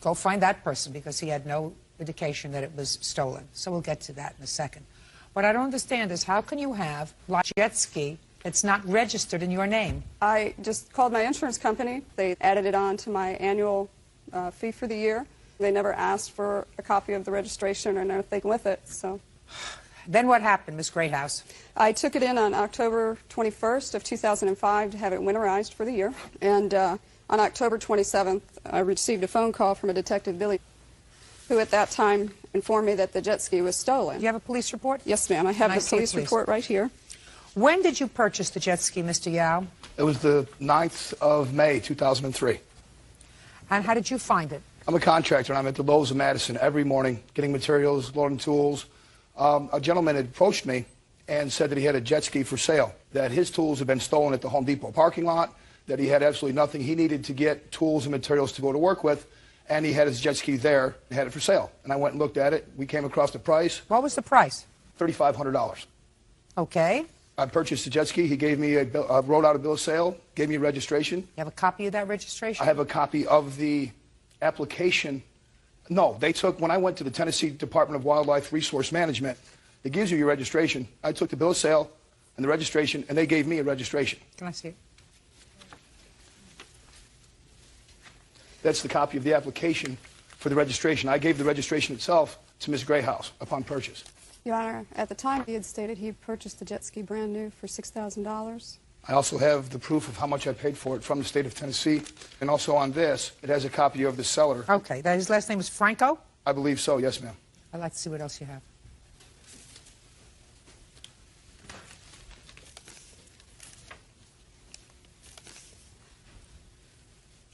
go find that person because he had no indication that it was stolen. So we'll get to that in a second. What I don't understand is how can you have a jet ski that's not registered in your name? I just called my insurance company. They added it on to my annual fee for the year. They never asked for a copy of the registration or anything with it, so... Then what happened, Ms. Greathouse? I took it in on October 21st of 2005 to have it winterized for the year. And on October 27th, I received a phone call from a Detective Billy, who at that time informed me that the jet ski was stolen. Do you have a police report? Yes, ma'am. I have the police report right here. When did you purchase the jet ski, Mr. Yao? It was the 9th of May, 2003. And how did you find it? I'm a contractor, and I'm at the Lowe's of Madison every morning getting materials, loading tools. A gentleman had approached me and said that he had a jet ski for sale, that his tools had been stolen at the Home Depot parking lot, that he had absolutely nothing. He needed to get tools and materials to go to work with, and he had his jet ski there and had it for sale. And I went and looked at it. We came across the price. What was the price? $3,500. Okay. I purchased the jet ski. He gave me wrote out a bill of sale, gave me a registration. You have a copy of that registration? I have a copy of the application. No, they took, when I went to the Tennessee Department of Wildlife Resource Management, it gives you your registration. I took the bill of sale and the registration, and they gave me a registration. Can I see it? That's the copy of the application for the registration. I gave the registration itself to Ms. Grayhouse upon purchase. Your Honor, at the time he had stated he purchased the jet ski brand new for $6,000. I also have the proof of how much I paid for it from the state of Tennessee. And also on this, it has a copy of the seller. Okay. His last name is Franco? I believe so, yes, ma'am. I'd like to see what else you have.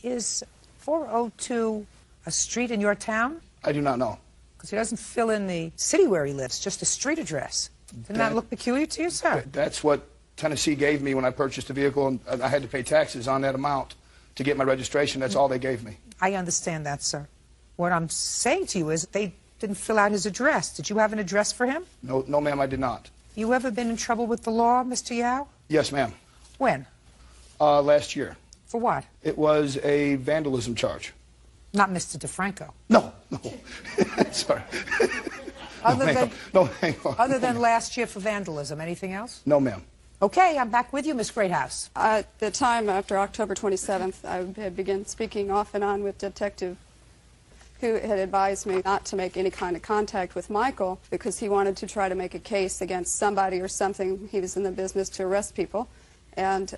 Is 402 a street in your town? I do not know. Because he doesn't fill in the city where he lives, just a street address. Doesn't that look peculiar to you, sir? That's what Tennessee gave me when I purchased the vehicle, and I had to pay taxes on that amount to get my registration. That's all they gave me. I understand that, sir. What I'm saying to you is they didn't fill out his address. Did you have an address for him? No, ma'am, I did not. You ever been in trouble with the law, Mr. Yao? Yes, ma'am. When? Last year. For what? It was a vandalism charge. Not Mr. DeFranco. No. Sorry. Other than last year for vandalism, anything else? No, ma'am. Okay, I'm back with you, Ms. Greathouse. At the time after October 27th, I had begun speaking off and on with Detective who had advised me not to make any kind of contact with Michael because he wanted to try to make a case against somebody or something. He was in the business to arrest people. And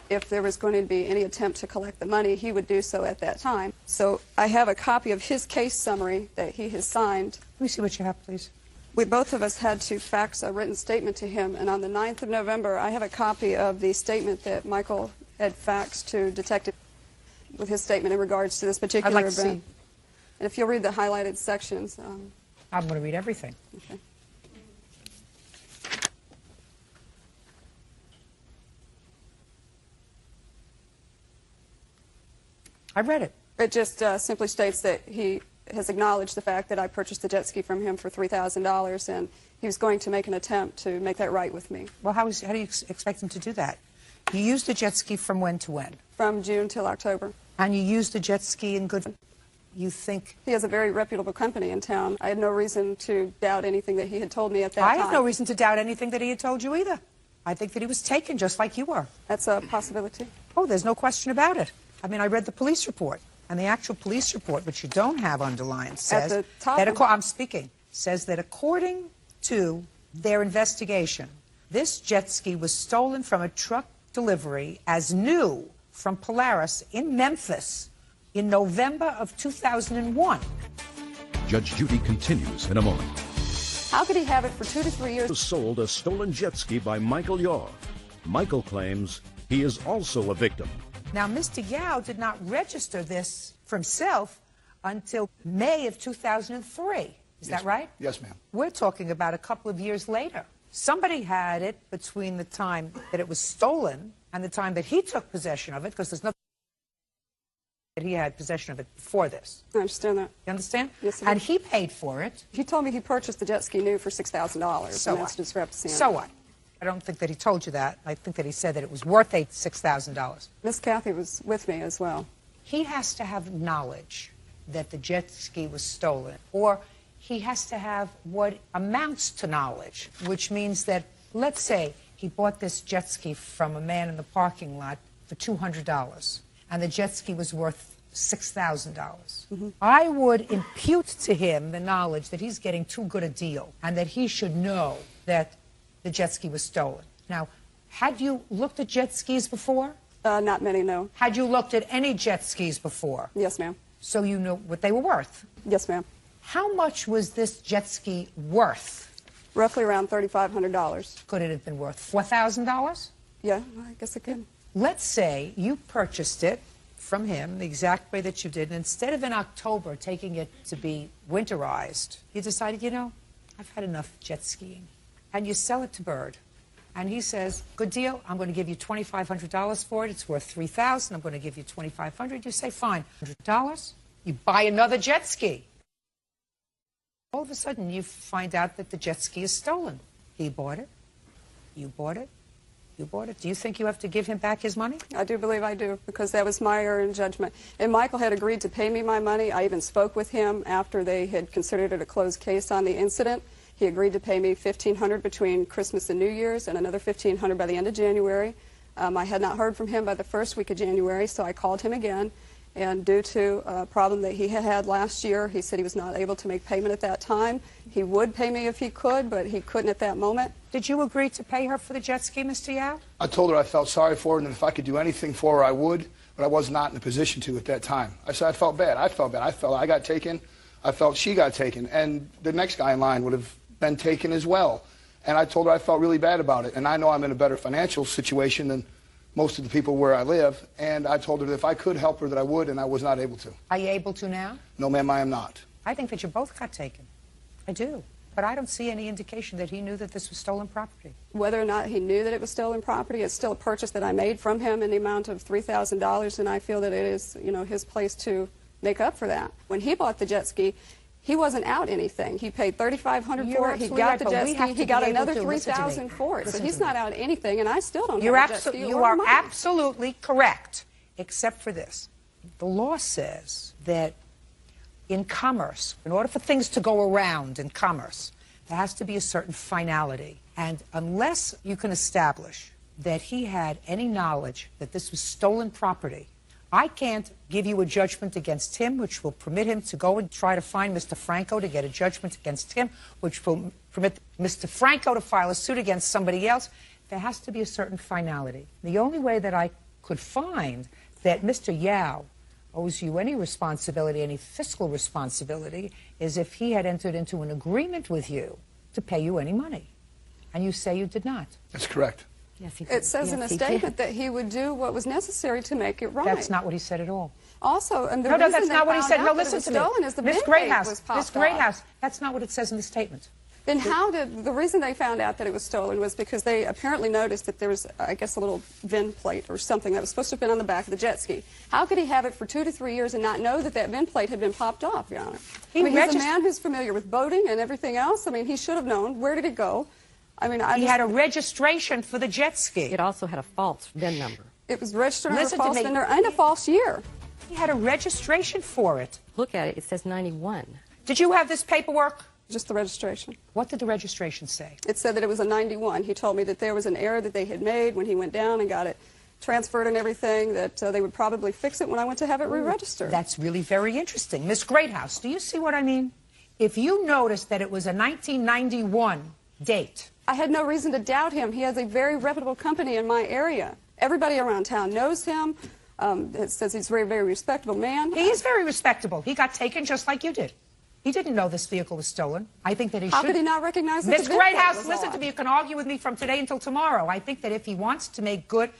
if there was going to be any attempt to collect the money, he would do so at that time. So I have a copy of his case summary that he has signed. Let me see what you have, please. We both of us had to fax a written statement to him, and on the 9th of November, I have a copy of the statement that Michael had faxed to Detective with his statement in regards to this particular I'd like to event. see. And if you'll read the highlighted sections. I'm going to read everything. Okay. I read it. It just simply states that he has acknowledged the fact that I purchased the jet ski from him for $3,000, and he was going to make an attempt to make that right with me. Well, how do you expect him to do that? You used the jet ski from when to when? From June till October. And you used the jet ski in good... You think... He has a very reputable company in town. I had no reason to doubt anything that he had told me at that time. I have no reason to doubt anything that he had told you either. I think that he was taken just like you were. That's a possibility. Oh, there's no question about it. I mean, I read the police report, and the actual police report, which you don't have underlined, says at the top that I'm speaking, says that according to their investigation, this jet ski was stolen from a truck delivery as new from Polaris in Memphis in November of 2001. Judge Judy continues in a moment. How could he have it for 2 to 3 years? Sold a stolen jet ski by Michael Yaw. Michael claims he is also a victim. Now, Mr. Yao did not register this for himself until May of 2003. Is that right? Yes, ma'am. We're talking about a couple of years later. Somebody had it between the time that it was stolen and the time that he took possession of it, because there's nothing that he had possession of it before this. I understand that. You understand? Yes, and he paid for it. He told me he purchased the jet ski new for $6,000. So and what? that's discrepancy. So what? I don't think that he told you that. I think that he said that it was worth $6,000. Miss Kathy was with me as well. He has to have knowledge that the jet ski was stolen, or he has to have what amounts to knowledge, which means that, let's say, he bought this jet ski from a man in the parking lot for $200, and the jet ski was worth $6,000. I would impute to him the knowledge that he's getting too good a deal, and that he should know that the jet ski was stolen. Now, had you looked at jet skis before? Not many, no. Had you looked at any jet skis before? Yes, ma'am. So you know what they were worth? Yes, ma'am. How much was this jet ski worth? Roughly around $3,500. Could it have been worth $4,000? Yeah, I guess it could. Let's say you purchased it from him the exact way that you did, and instead of in October taking it to be winterized, you decided, you know, I've had enough jet skiing. And you sell it to Bird. And he says, good deal, I'm going to give you $2,500 for it. It's worth $3,000. I'm going to give you $2,500. You say, fine, $100. You buy another jet ski. All of a sudden, you find out that the jet ski is stolen. He bought it. You bought it. You bought it. Do you think you have to give him back his money? I do believe I do, because that was my error in judgment. And Michael had agreed to pay me my money. I even spoke with him after they had considered it a closed case on the incident. He agreed to pay me $1,500 between Christmas and New Year's and another $1,500 by the end of January. I had not heard from him by the first week of January, so I called him again. And due to a problem that he had last year, he said he was not able to make payment at that time. He would pay me if he could, but he couldn't at that moment. Did you agree to pay her for the jet ski, Mr. Yao? I told her I felt sorry for her, and if I could do anything for her, I would, but I was not in a position to at that time. I said I felt bad. I felt bad. I felt I got taken. I felt she got taken, and the next guy in line would have been taken as well. And I told her I felt really bad about it, and I know I'm in a better financial situation than most of the people where I live, and I told her that if I could help her that I would, and I was not able to. Are you able to now? No, ma'am, I am not. I think that you both got taken. I do. But I don't see any indication that he knew that this was stolen property. Whether or not he knew that it was stolen property, it's still a purchase that I made from him in the amount of $3,000, and I feel that it is, you know, his place to make up for that. When he bought the jet ski, he wasn't out anything. He paid $3,500 for it. He got the jet ski. He got another $3,000 for it. So he's not out anything, and I still don't have a jet ski. You are absolutely correct, except for this. The law says that in commerce, in order for things to go around in commerce, there has to be a certain finality. And unless you can establish that he had any knowledge that this was stolen property, I can't give you a judgment against him, which will permit him to go and try to find Mr. Franco to get a judgment against him, which will permit Mr. Franco to file a suit against somebody else. There has to be a certain finality. The only way that I could find that Mr. Yao owes you any responsibility, any fiscal responsibility, is if he had entered into an agreement with you to pay you any money. And you say you did not. That's correct. Yes, it says in a statement that he would do what was necessary to make it right. That's not what he said at all. Also, and the no, reason that's not what he said. No, listen to me. Is the Miss bin Greathouse, was popped Miss Greathouse, that's not what it says in the statement. Then how did, the reason they found out that it was stolen was because they apparently noticed that there was, I guess, a little VIN plate or something that was supposed to have been on the back of the jet ski. How could he have it for 2 to 3 years and not know that that VIN plate had been popped off, Your Honor? I mean, he's a man who's familiar with boating and everything else. I mean, he should have known. Where did it go? I mean, he had a registration for the jet ski. It also had a false VIN number. It was registered under a false VIN number and a false year. He had a registration for it. Look at it. It says 91. Did you have this paperwork? Just the registration. What did the registration say? It said that it was a 91. He told me that there was an error that they had made when he went down and got it transferred and everything, that they would probably fix it when I went to have it re-registered. That's really very interesting. Miss Greathouse, do you see what I mean? If you notice that it was a 1991 date. I had no reason to doubt him. He has a very reputable company in my area. Everybody around town knows him. It says he's a very, very respectable man. He is very respectable. He got taken just like you did. He didn't know this vehicle was stolen. I think that he should. How could he not recognize that Miss the VIN plate Greathouse, was listen on? to me. You can argue with me from today until tomorrow. I think that if he wants to make good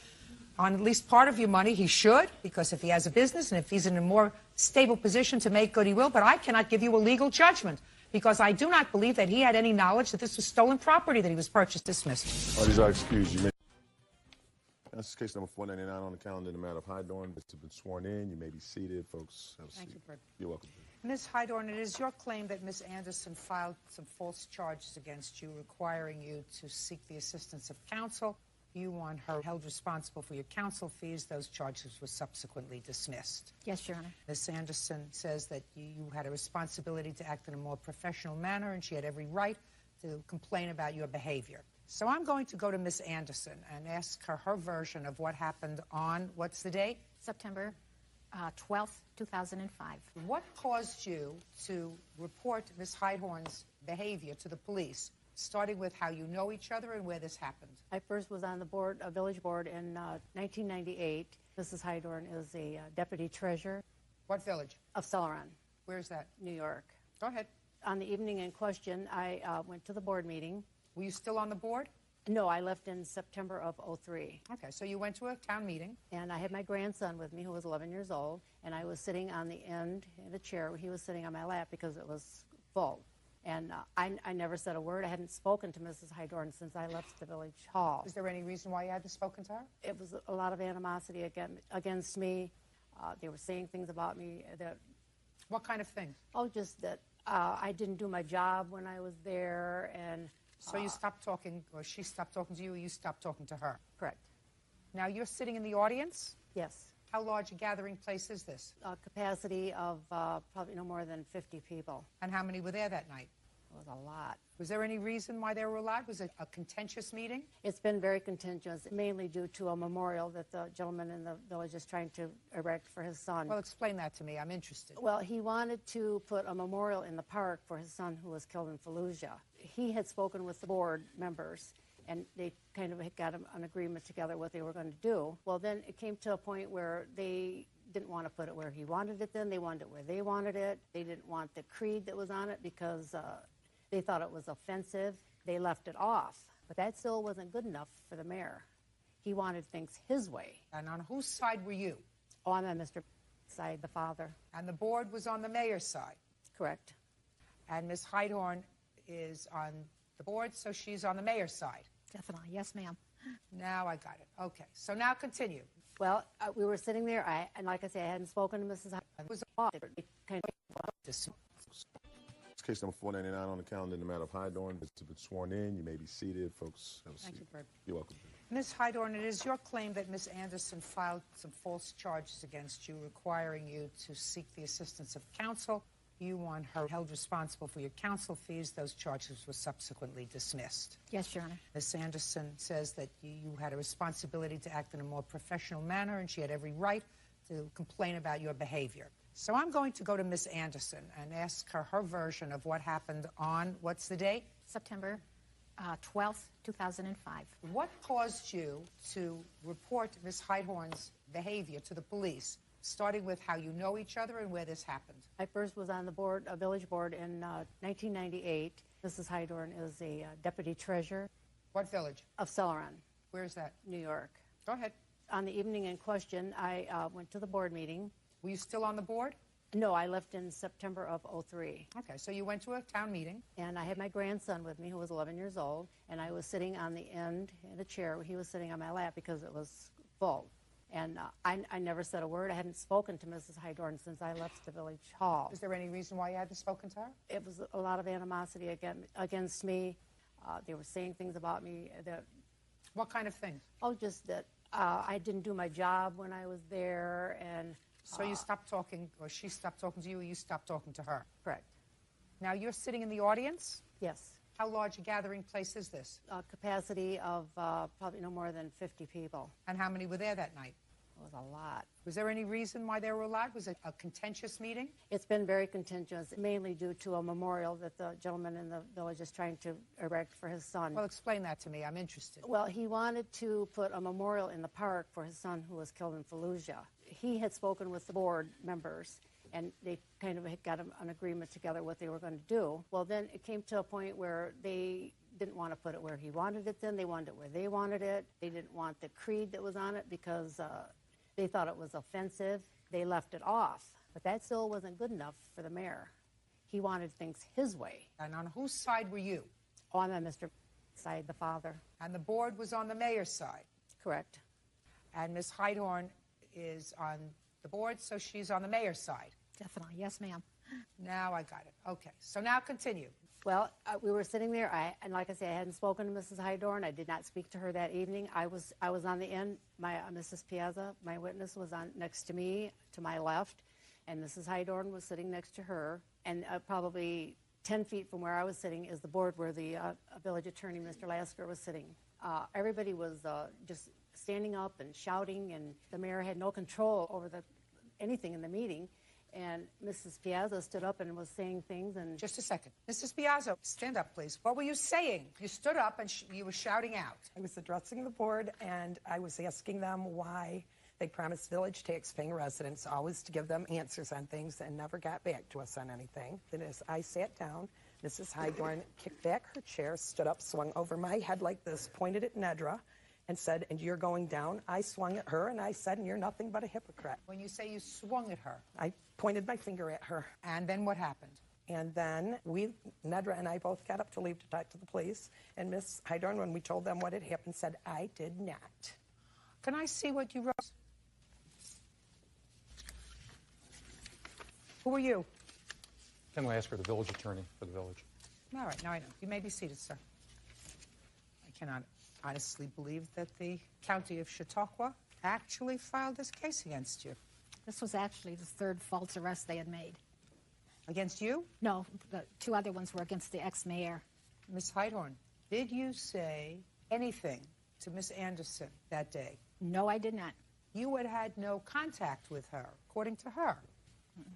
on at least part of your money, he should, because if he has a business and if he's in a more stable position to make good, he will. But I cannot give you a legal judgment, because I do not believe that he had any knowledge that this was stolen property that he was purchased. Dismissed. Parties are excused. You may. That's case number 499 on the calendar in the matter of Hydorn. It's been sworn in. You may be seated, folks. Have a Thank seat. you, Bert. You're welcome. Ms. Hydorn, it is your claim that Ms. Anderson filed some false charges against you, requiring you to seek the assistance of counsel. You want her held responsible for your counsel fees. Those charges were subsequently dismissed. Yes, Your Honor. Ms. Anderson says that you had a responsibility to act in a more professional manner, and she had every right to complain about your behavior. So I'm going to go to Ms. Anderson and ask her her version of what happened on, what's the date? September 12th, 2005. What caused you to report Ms. Hydorn's behavior to the police, starting with how you know each other and where this happened? I first was on the board, village board in 1998. Mrs. Hydorn is a deputy treasurer. What village? Of Celeron. Where's that? New York. Go ahead. On the evening in question, I went to the board meeting. Were you still on the board? No, I left in September of '03. Okay, so you went to a town meeting. And I had my grandson with me, who was 11 years old, and I was sitting on the end in a chair. He was sitting on my lap because it was full. And I never said a word. I hadn't spoken to Mrs. Hydorn since I left the village hall. Is there any reason why you hadn't spoken to her? It was a lot of animosity against me. They were saying things about me that... What kind of things? Oh, just that I didn't do my job when I was there, and... So you stopped talking, or she stopped talking to you, or you stopped talking to her? Correct. Now, you're sitting in the audience? Yes. How large a gathering place is this? A capacity of probably no more than 50 people. And how many were there that night? It was a lot. Was there any reason why they were allowed? Was it a contentious meeting? It's been very contentious, mainly due to a memorial that the gentleman in the village is trying to erect for his son. Well, explain that to me. I'm interested. Well, he wanted to put a memorial in the park for his son who was killed in Fallujah. He had spoken with the board members, and they kind of got an agreement together what they were going to do. Well, then it came to a point where they didn't want to put it where he wanted it then. They wanted it where they wanted it. They didn't want the creed that was on it because they thought it was offensive. They left it off. But that still wasn't good enough for the mayor. He wanted things his way. And on whose side were you? Oh, I'm on Mr. side, the father. And the board was on the mayor's side? Correct. And Ms. Hydorn is on the board, so she's on the mayor's side? Definitely. Yes, ma'am. Now I got it. Okay. So now continue. Well, we were sitting there, and like I say, I hadn't spoken to Mrs. Hydorn. It was kind of... It's case number 499 on the calendar in the matter of Hydorn. It's been sworn in. You may be seated. Folks, have a seat. Thank you, Fred. You're welcome. Ms. Hydorn, it is your claim that Ms. Anderson filed some false charges against you, requiring you to seek the assistance of counsel. You want her held responsible for your counsel fees. Those charges were subsequently dismissed. Yes, Your Honor. Ms. Anderson says that you had a responsibility to act in a more professional manner, and she had every right to complain about your behavior. So I'm going to go to Ms. Anderson and ask her version of what happened on, what's the date? September 12th, 2005. What caused you to report Ms. Hydorn's behavior to the police, starting with how you know each other and where this happened? I first was on the board, a village board, in 1998. Mrs. Hydorn is a deputy treasurer. What village? Of Celeron. Where is that? New York. Go ahead. On the evening in question, I went to the board meeting. Were you still on the board? No, I left in September of '03. Okay, so you went to a town meeting. And I had my grandson with me, who was 11 years old, and I was sitting on the end in a chair. He was sitting on my lap because it was full. And I never said a word. I hadn't spoken to Mrs. Hydorn since I left the village hall. Is there any reason why you hadn't spoken to her? It was a lot of animosity against me. They were saying things about me that... What kind of things? Oh, just that I didn't do my job when I was there, and... So you stopped talking, or she stopped talking to you, or you stopped talking to her? Correct. Now, you're sitting in the audience? Yes. How large a gathering place is this? A capacity of probably no more than 50 people. And how many were there that night? It was a lot. Was there any reason why they were allowed? Was it a contentious meeting? It's been very contentious, mainly due to a memorial that the gentleman in the village is trying to erect for his son. Well, explain that to me. I'm interested. Well, he wanted to put a memorial in the park for his son who was killed in Fallujah. He had spoken with the board members, and they kind of got an agreement together what they were going to do. Well, then it came to a point where they didn't want to put it where he wanted it then. They wanted it where they wanted it. They didn't want the creed that was on it because... they thought it was offensive. They left it off. But that still wasn't good enough for the mayor. He wanted things his way. And on whose side were you? Oh, I'm on Mr. side, the father. And the board was on the mayor's side? Correct. And Ms. Hydorn is on the board, so she's on the mayor's side? Definitely. Yes, ma'am. Now I got it. Okay. So now continue. Well, we were sitting there, and like I say, I hadn't spoken to Mrs. Hydorn. I did not speak to her that evening. I was on the end. My Mrs. Piazza, my witness, was on next to me, to my left, and Mrs. Hydorn was sitting next to her. And probably 10 feet from where I was sitting is the board where the village attorney, Mr. Lasker, was sitting. Everybody was just standing up and shouting, and the mayor had no control over anything in the meeting. And Mrs. Piazza stood up and was saying things. And just a second. Mrs. Piazza, stand up, please. What were you saying? You stood up and you were shouting out. I was addressing the board, and I was asking them why They promised village taxpaying residents always to give them answers on things and never got back to us on anything. Then as I sat down, Mrs. Hydorn kicked back her chair, stood up, swung over my head like this, pointed at Nedra, and said, "And you're going down." I swung at her and I said, "And you're nothing but a hypocrite." When you say you swung at her. I pointed my finger at her. And then what happened? And then Nedra and I both got up to leave to talk to the police. And Miss Hydorn, when we told them what had happened, said, "I did not." Can I see what you wrote? Who are you? Ken Lasker, the village attorney for the village. All right, now I know. You may be seated, sir. I cannot honestly believe that the county of Chautauqua actually filed this case against you. This was actually the third false arrest they had made. Against you? No, the two other ones were against the ex-mayor. Miss Hydorn, did you say anything to Miss Anderson that day? No, I did not. You had no contact with her, according to her.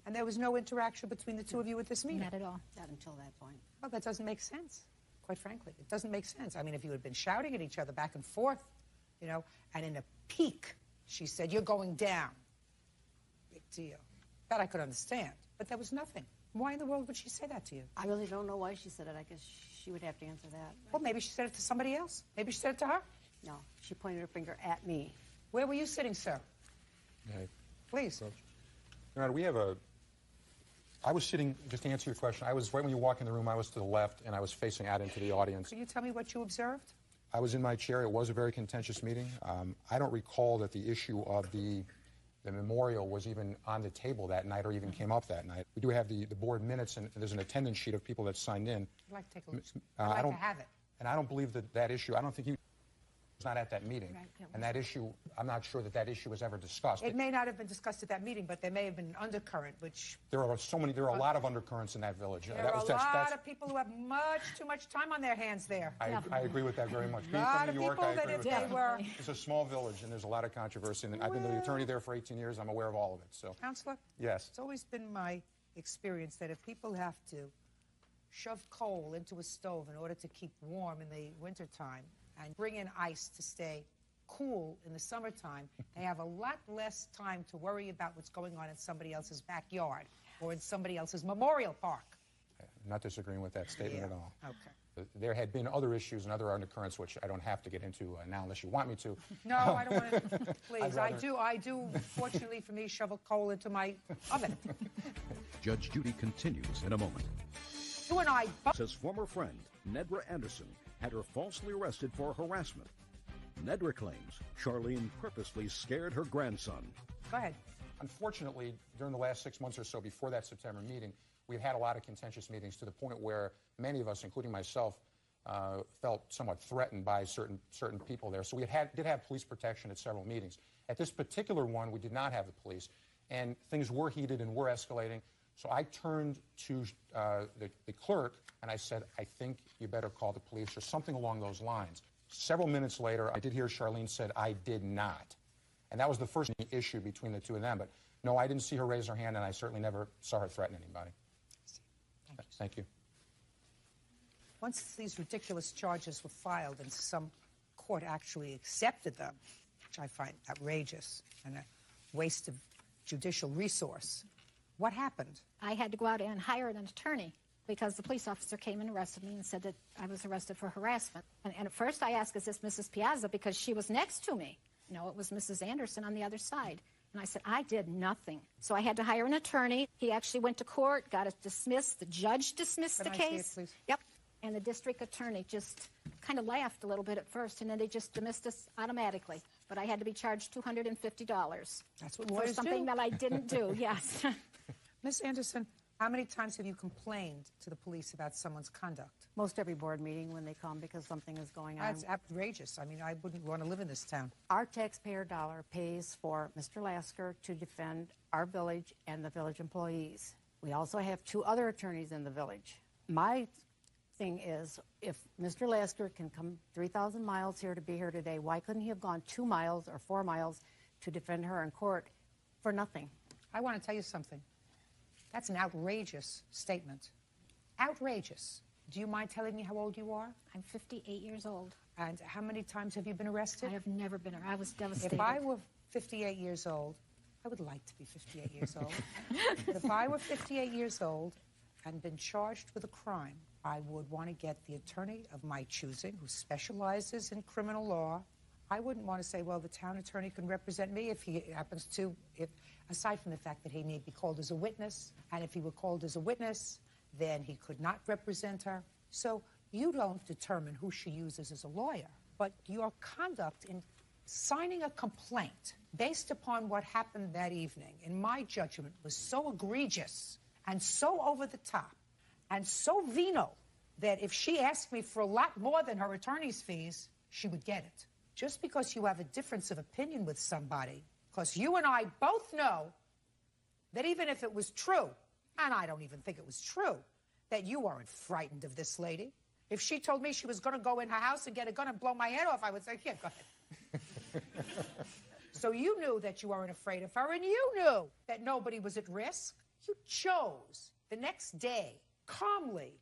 And there was no interaction between the two of you at this meeting? Not at all. Not until that point. Well, that doesn't make sense, quite frankly. It doesn't make sense. I mean, if you had been shouting at each other back and forth, you know, and in a peak, she said, "You're going down." Big deal. That I could understand. But there was nothing. Why in the world would she say that to you? I really don't know why she said it. I guess she would have to answer that. Well, maybe she said it to somebody else. Maybe she said it to her. No, she pointed her finger at me. Where were you sitting, sir? Okay. Please. Your Honor, we have I was sitting, just to answer your question, I was, right when you walk in the room, I was to the left, and I was facing out into the audience. Could you tell me what you observed? I was in my chair. It was a very contentious meeting. I don't recall that the issue of the memorial was even on the table that night or even came up that night. We do have the board minutes, and there's an attendance sheet of people that signed in. I'd like to take a look. I'd like to have it. And I don't believe that issue, I don't think he was not at that meeting. Right, yeah. And that issue, I'm not sure that issue was ever discussed. It may not have been discussed at that meeting, but there may have been an undercurrent, which... There are a lot of undercurrents in that village. There are a lot of people who have too much time on their hands there. I agree with that very much. A lot of people that if they were... It's a small village, and there's a lot of controversy. And I've been the attorney there for 18 years. I'm aware of all of it. So, Counselor? Yes. It's always been my experience that if people have to shove coal into a stove in order to keep warm in the wintertime and bring in ice to stay cool in the summertime, they have a lot less time to worry about what's going on in somebody else's backyard or in somebody else's memorial park. I'm not disagreeing with that statement at all. Okay. There had been other issues and other undercurrents, which I don't have to get into now unless you want me to. No, I don't want to. Please, I do. Fortunately for me, shovel coal into my oven. Judge Judy continues in a moment. You and I both... Says former friend Nedra Anderson had her falsely arrested for harassment. Nedra claims Charlene purposely scared her grandson. Go ahead. Unfortunately, during the last 6 months or so before that September meeting, we've had a lot of contentious meetings to the point where many of us, including myself, felt somewhat threatened by certain people there. So we did have police protection at several meetings. At this particular one, we did not have the police, and things were heated and were escalating. So I turned to the clerk and I said, "I think you better call the police," or something along those lines. Several minutes later, I did hear Charlene said, "I did not." And that was the first issue between the two of them. But no, I didn't see her raise her hand, and I certainly never saw her threaten anybody. Thank you. Once these ridiculous charges were filed and some court actually accepted them, which I find outrageous and a waste of judicial resource, what happened? I had to go out and hire an attorney because the police officer came and arrested me and said that I was arrested for harassment. And at first I asked, "Is this Mrs. Piazza?" because she was next to me. No, it was Mrs. Anderson on the other side. And I said, "I did nothing." So I had to hire an attorney. He actually went to court, got it dismissed. The judge dismissed the case. See it, please? Yep. And the district attorney just kind of laughed a little bit at first, and then they just dismissed us automatically. But I had to be charged $250. That's what for lawyers something do. that I didn't do, yes. Miss Anderson, how many times have you complained to the police about someone's conduct? Most every board meeting when they come because something is going on. That's outrageous. I mean, I wouldn't want to live in this town. Our taxpayer dollar pays for Mr. Lasker to defend our village and the village employees. We also have two other attorneys in the village. My thing is, if Mr. Lasker can come 3,000 miles here to be here today, why couldn't he have gone 2 miles or 4 miles to defend her in court for nothing? I want to tell you something. That's an outrageous statement. Outrageous. Do you mind telling me how old you are? I'm 58 years old. And how many times have you been arrested? I have never been arrested. I was devastated. If I were 58 years old, I would like to be 58 years old. But if I were 58 years old and been charged with a crime, I would want to get the attorney of my choosing who specializes in criminal law. I wouldn't want to say, well, the town attorney can represent me if he happens to, aside from the fact that he may be called as a witness, and if he were called as a witness, then he could not represent her. So you don't determine who she uses as a lawyer, but your conduct in signing a complaint based upon what happened that evening, in my judgment, was so egregious and so over the top and so venal that if she asked me for a lot more than her attorney's fees, she would get it. Just because you have a difference of opinion with somebody, because you and I both know that even if it was true, and I don't even think it was true, that you weren't frightened of this lady. If she told me she was going to go in her house and get a gun and blow my head off, I would say, yeah, go ahead. So you knew that you weren't afraid of her, and you knew that nobody was at risk. You chose the next day, calmly,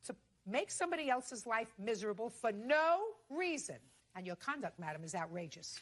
to make somebody else's life miserable for no reason. And your conduct, madam, is outrageous.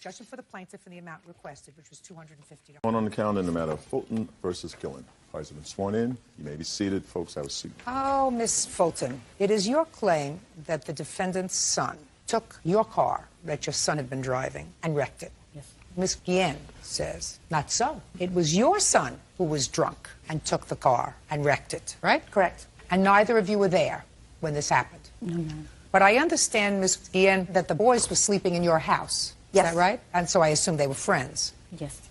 Judgment for the plaintiff in the amount requested, which was $250. On the calendar in the matter of Fulton versus Killen. Parties have been sworn in. You may be seated. Folks, have a seat. Oh, Miss Fulton, it is your claim that the defendant's son took your car that your son had been driving and wrecked it. Yes. Miss Guillen says, not so. It was your son who was drunk and took the car and wrecked it, right? Correct. And neither of you were there when this happened. No. But I understand, Miss Guillen, that the boys were sleeping in your house. Yes. Is that right? And so I assume they were friends. Yes.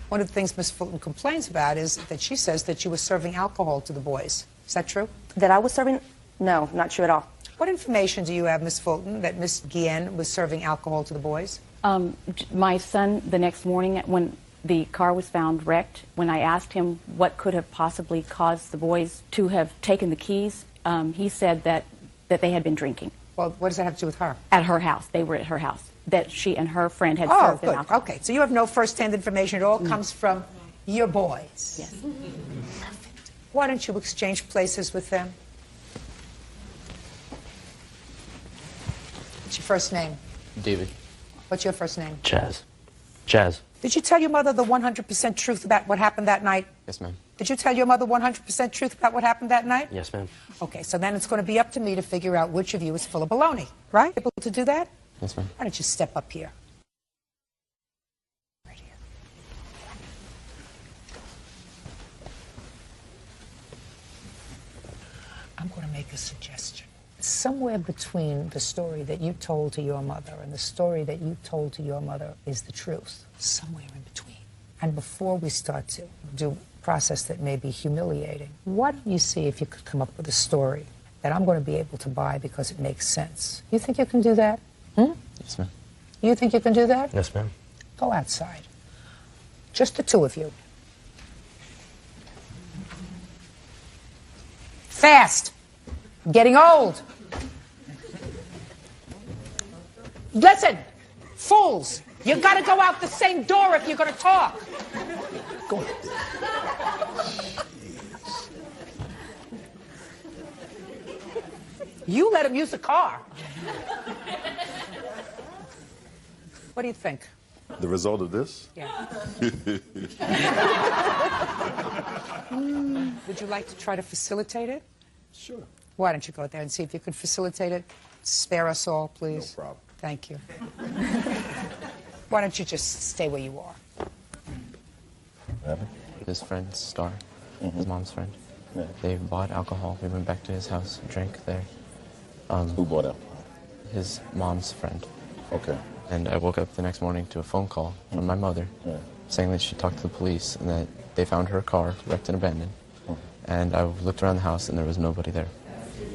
One of the things Miss Fulton complains about is that she says that you were serving alcohol to the boys. Is that true? That I was serving? No, not true at all. What information do you have, Miss Fulton, that Miss Guillen was serving alcohol to the boys? My son, the next morning when the car was found wrecked, when I asked him what could have possibly caused the boys to have taken the keys, he said that they had been drinking. Well, what does that have to do with her? At her house. They were at her house. That she and her friend had served served good. them alcohol. Okay, so you have no first-hand information. It all comes from your boys. Yes. Perfect. Why don't you exchange places with them? What's your first name? David. What's your first name? Chaz. Chaz. Did you tell your mother the 100% truth about what happened that night? Yes, ma'am. Did you tell your mother 100% truth about what happened that night? Yes, ma'am. Okay, so then it's going to be up to me to figure out which of you is full of baloney, right? Able to do that? Yes, ma'am. Why don't you step up here? Right here. I'm going to make a suggestion. Somewhere between the story that you told to your mother and the story that you told to your mother is the truth. Somewhere in between. And before we start to do a process that may be humiliating, why don't you see if you could come up with a story that I'm going to be able to buy because it makes sense? You think you can do that? Yes, ma'am. You think you can do that? Yes, ma'am. Go outside. Just the two of you. Fast. I'm getting old. Listen, fools. You got to go out the same door if you're going to talk. Go on. You let him use the car. What do you think? The result of this? Yeah. Would you like to try to facilitate it? Sure. Why don't you go out there and see if you could facilitate it? Spare us all, please. No problem. Thank you. Why don't you just stay where you are? What happened? His friend, Star, his mom's friend. Yeah. They bought alcohol. We went back to his house, drank there. Who bought alcohol? His mom's friend. Okay. And I woke up the next morning to a phone call from my mother saying that she talked to the police and that they found her car wrecked and abandoned. And I looked around the house and there was nobody there.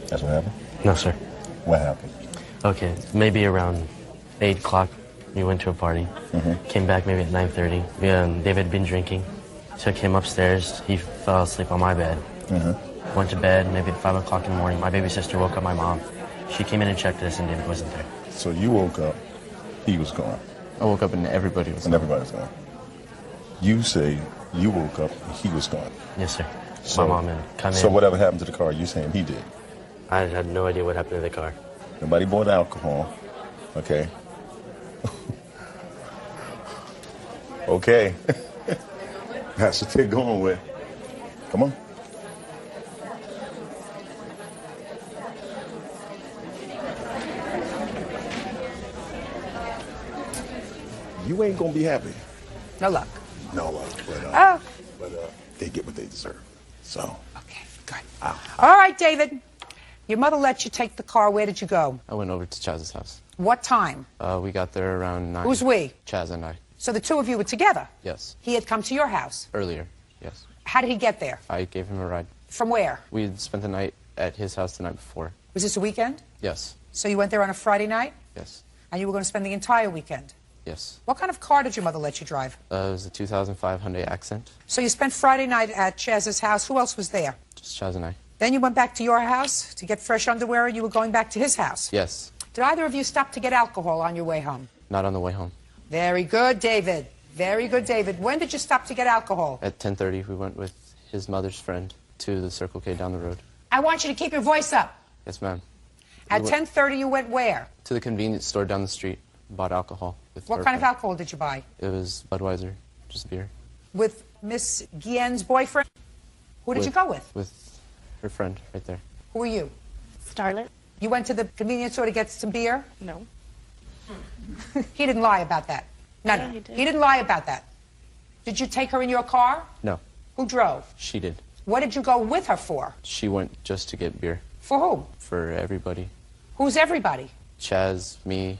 That's what happened? No, sir. What happened? Okay, maybe around 8 o'clock, we went to a party. Came back maybe at 9:30. David had been drinking. Took him upstairs. He fell asleep on my bed. Went to bed maybe at 5 o'clock in the morning. My baby sister woke up my mom. She came in and checked us and David wasn't there. So you woke up, he was gone. I woke up and everybody was gone. And everybody was gone. You say you woke up and he was gone. Yes, sir. So, my mom had come in. So whatever happened to the car, you saying he did? I had no idea what happened to the car. Nobody bought alcohol, okay? Okay. That's what they're going with. Come on. You ain't gonna be happy. No luck. No luck. But they get what they deserve. So. Okay, good. All right, David. Your mother let you take the car. Where did you go? I went over to Chaz's house. What time? We got there around 9. Who's we? Chaz and I. So the two of you were together? Yes. He had come to your house? Earlier, yes. How did he get there? I gave him a ride. From where? We spent the night at his house the night before. Was this a weekend? Yes. So you went there on a Friday night? Yes. And you were going to spend the entire weekend? Yes. What kind of car did your mother let you drive? It was a 2005 Hyundai Accent. So you spent Friday night at Chaz's house. Who else was there? Just Chaz and I. Then you went back to your house to get fresh underwear, and you were going back to his house? Yes. Did either of you stop to get alcohol on your way home? Not on the way home. Very good, David. Very good, David. When did you stop to get alcohol? At 10:30, we went with his mother's friend to the Circle K down the road. I want you to keep your voice up. Yes, ma'am. At 10:30, you went where? To the convenience store down the street. Bought alcohol. What kind of alcohol did you buy? It was Budweiser, just beer. With Miss Guillen's boyfriend? Who did you go with? With her friend, right there. Who are you? Starlet. You went to the convenience store to get some beer? No. He didn't lie about that. No, Yeah, no. he did. He didn't lie about that. Did you take her in your car? No. Who drove? She did. What did you go with her for? She went just to get beer. For whom? For everybody. Who's everybody? Chaz, me,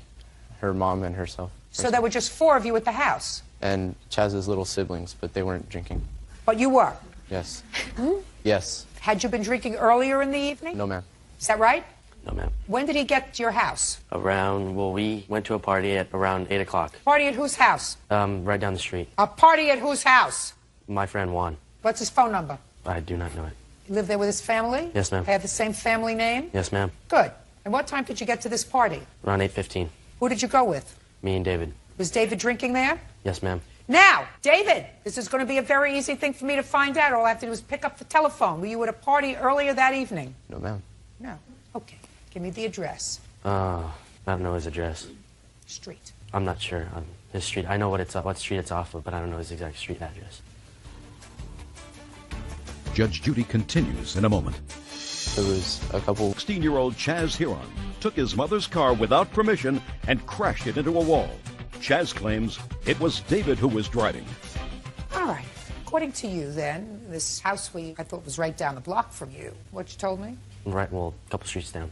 her mom, and herself. So there were just 4 of you at the house. And Chaz's little siblings, but they weren't drinking. But you were? Yes. Yes. Had you been drinking earlier in the evening? No, ma'am. Is that right? No, ma'am. When did he get to your house? We went to a party at around 8 o'clock. Party at whose house? Right down the street. A party at whose house? My friend Juan. What's his phone number? I do not know it. You live there with his family? Yes, ma'am. They have the same family name? Yes, ma'am. Good. And what time did you get to this party? Around 8:15. Who did you go with? Me and David. Was David drinking there? Yes, ma'am. Now, David, this is going to be a very easy thing for me to find out. All I have to do is pick up the telephone. Were you at a party earlier that evening? No, ma'am. No. Okay. Give me the address. I don't know his address. Street. I'm not sure on his street. I know what street it's off of, but I don't know his exact street address. Judge Judy continues in a moment. There was a couple... 16-year-old Chaz Huron took his mother's car without permission and crashed it into a wall. Chaz claims it was David who was driving. All right. According to you, then, this house I thought was right down the block from you. What you told me? Right, well, a couple streets down.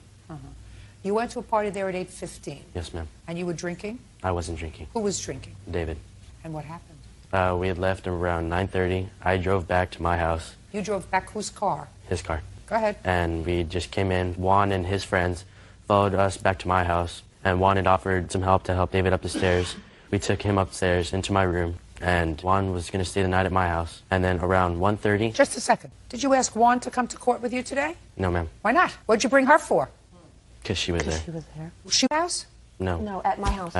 You went to a party there at 8:15. Yes, ma'am. And you were drinking? I wasn't drinking. Who was drinking? David. And what happened? We had left around 9:30. I drove back to my house. You drove back whose car? His car. Go ahead. And we just came in. Juan and his friends followed us back to my house. And Juan had offered some help to help David up the stairs. We took him upstairs into my room. And Juan was going to stay the night at my house. And then around 1:30... Just a second. Did you ask Juan to come to court with you today? No, ma'am. Why not? What'd you bring her for? Because she was there. She was there. Was she house? No. No, at my house.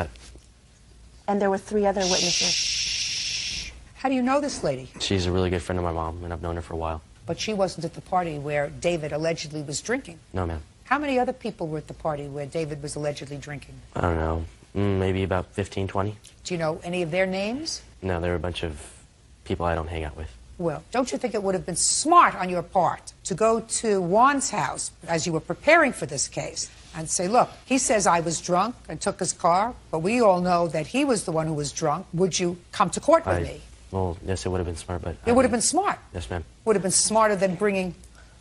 And there were 3 other witnesses. Shh. How do you know this lady? She's a really good friend of my mom, and I've known her for a while. But she wasn't at the party where David allegedly was drinking. No, ma'am. How many other people were at the party where David was allegedly drinking? I don't know. Maybe about 15, 20. Do you know any of their names? No, there were a bunch of people I don't hang out with. Well, don't you think it would have been smart on your part to go to Juan's house as you were preparing for this case and say, look, he says I was drunk and took his car, but we all know that he was the one who was drunk. Would you come to court with me? Well, yes, it would have been smart, but... It would have been smart. Yes, ma'am. Would have been smarter than bringing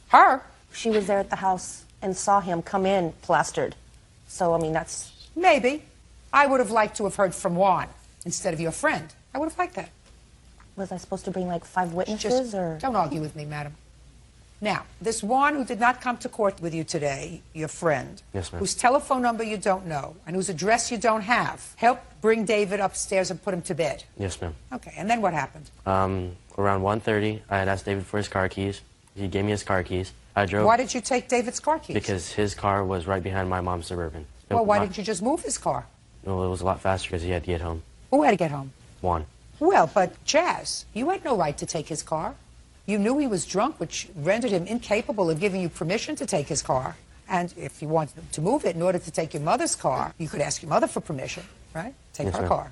her. She was there at the house and saw him come in plastered. So, I mean, that's... Maybe. I would have liked to have heard from Juan instead of your friend. I would have liked that. Was I supposed to bring like 5 witnesses or... Don't argue with me, madam. Now, this Juan who did not come to court with you today, your friend, yes, ma'am, whose telephone number you don't know and whose address you don't have, help bring David upstairs and put him to bed. Yes, ma'am. Okay, and then what happened? Around 1:30, I had asked David for his car keys. He gave me his car keys. I drove... Why did you take David's car keys? Because his car was right behind my mom's Suburban. Well, why didn't you just move his car? Well, it was a lot faster because he had to get home. Who had to get home? Juan. Well, but Jazz, you had no right to take his car. You knew he was drunk, which rendered him incapable of giving you permission to take his car. And if you wanted to move it in order to take your mother's car, you could ask your mother for permission, right? Take Yes, her ma'am. car.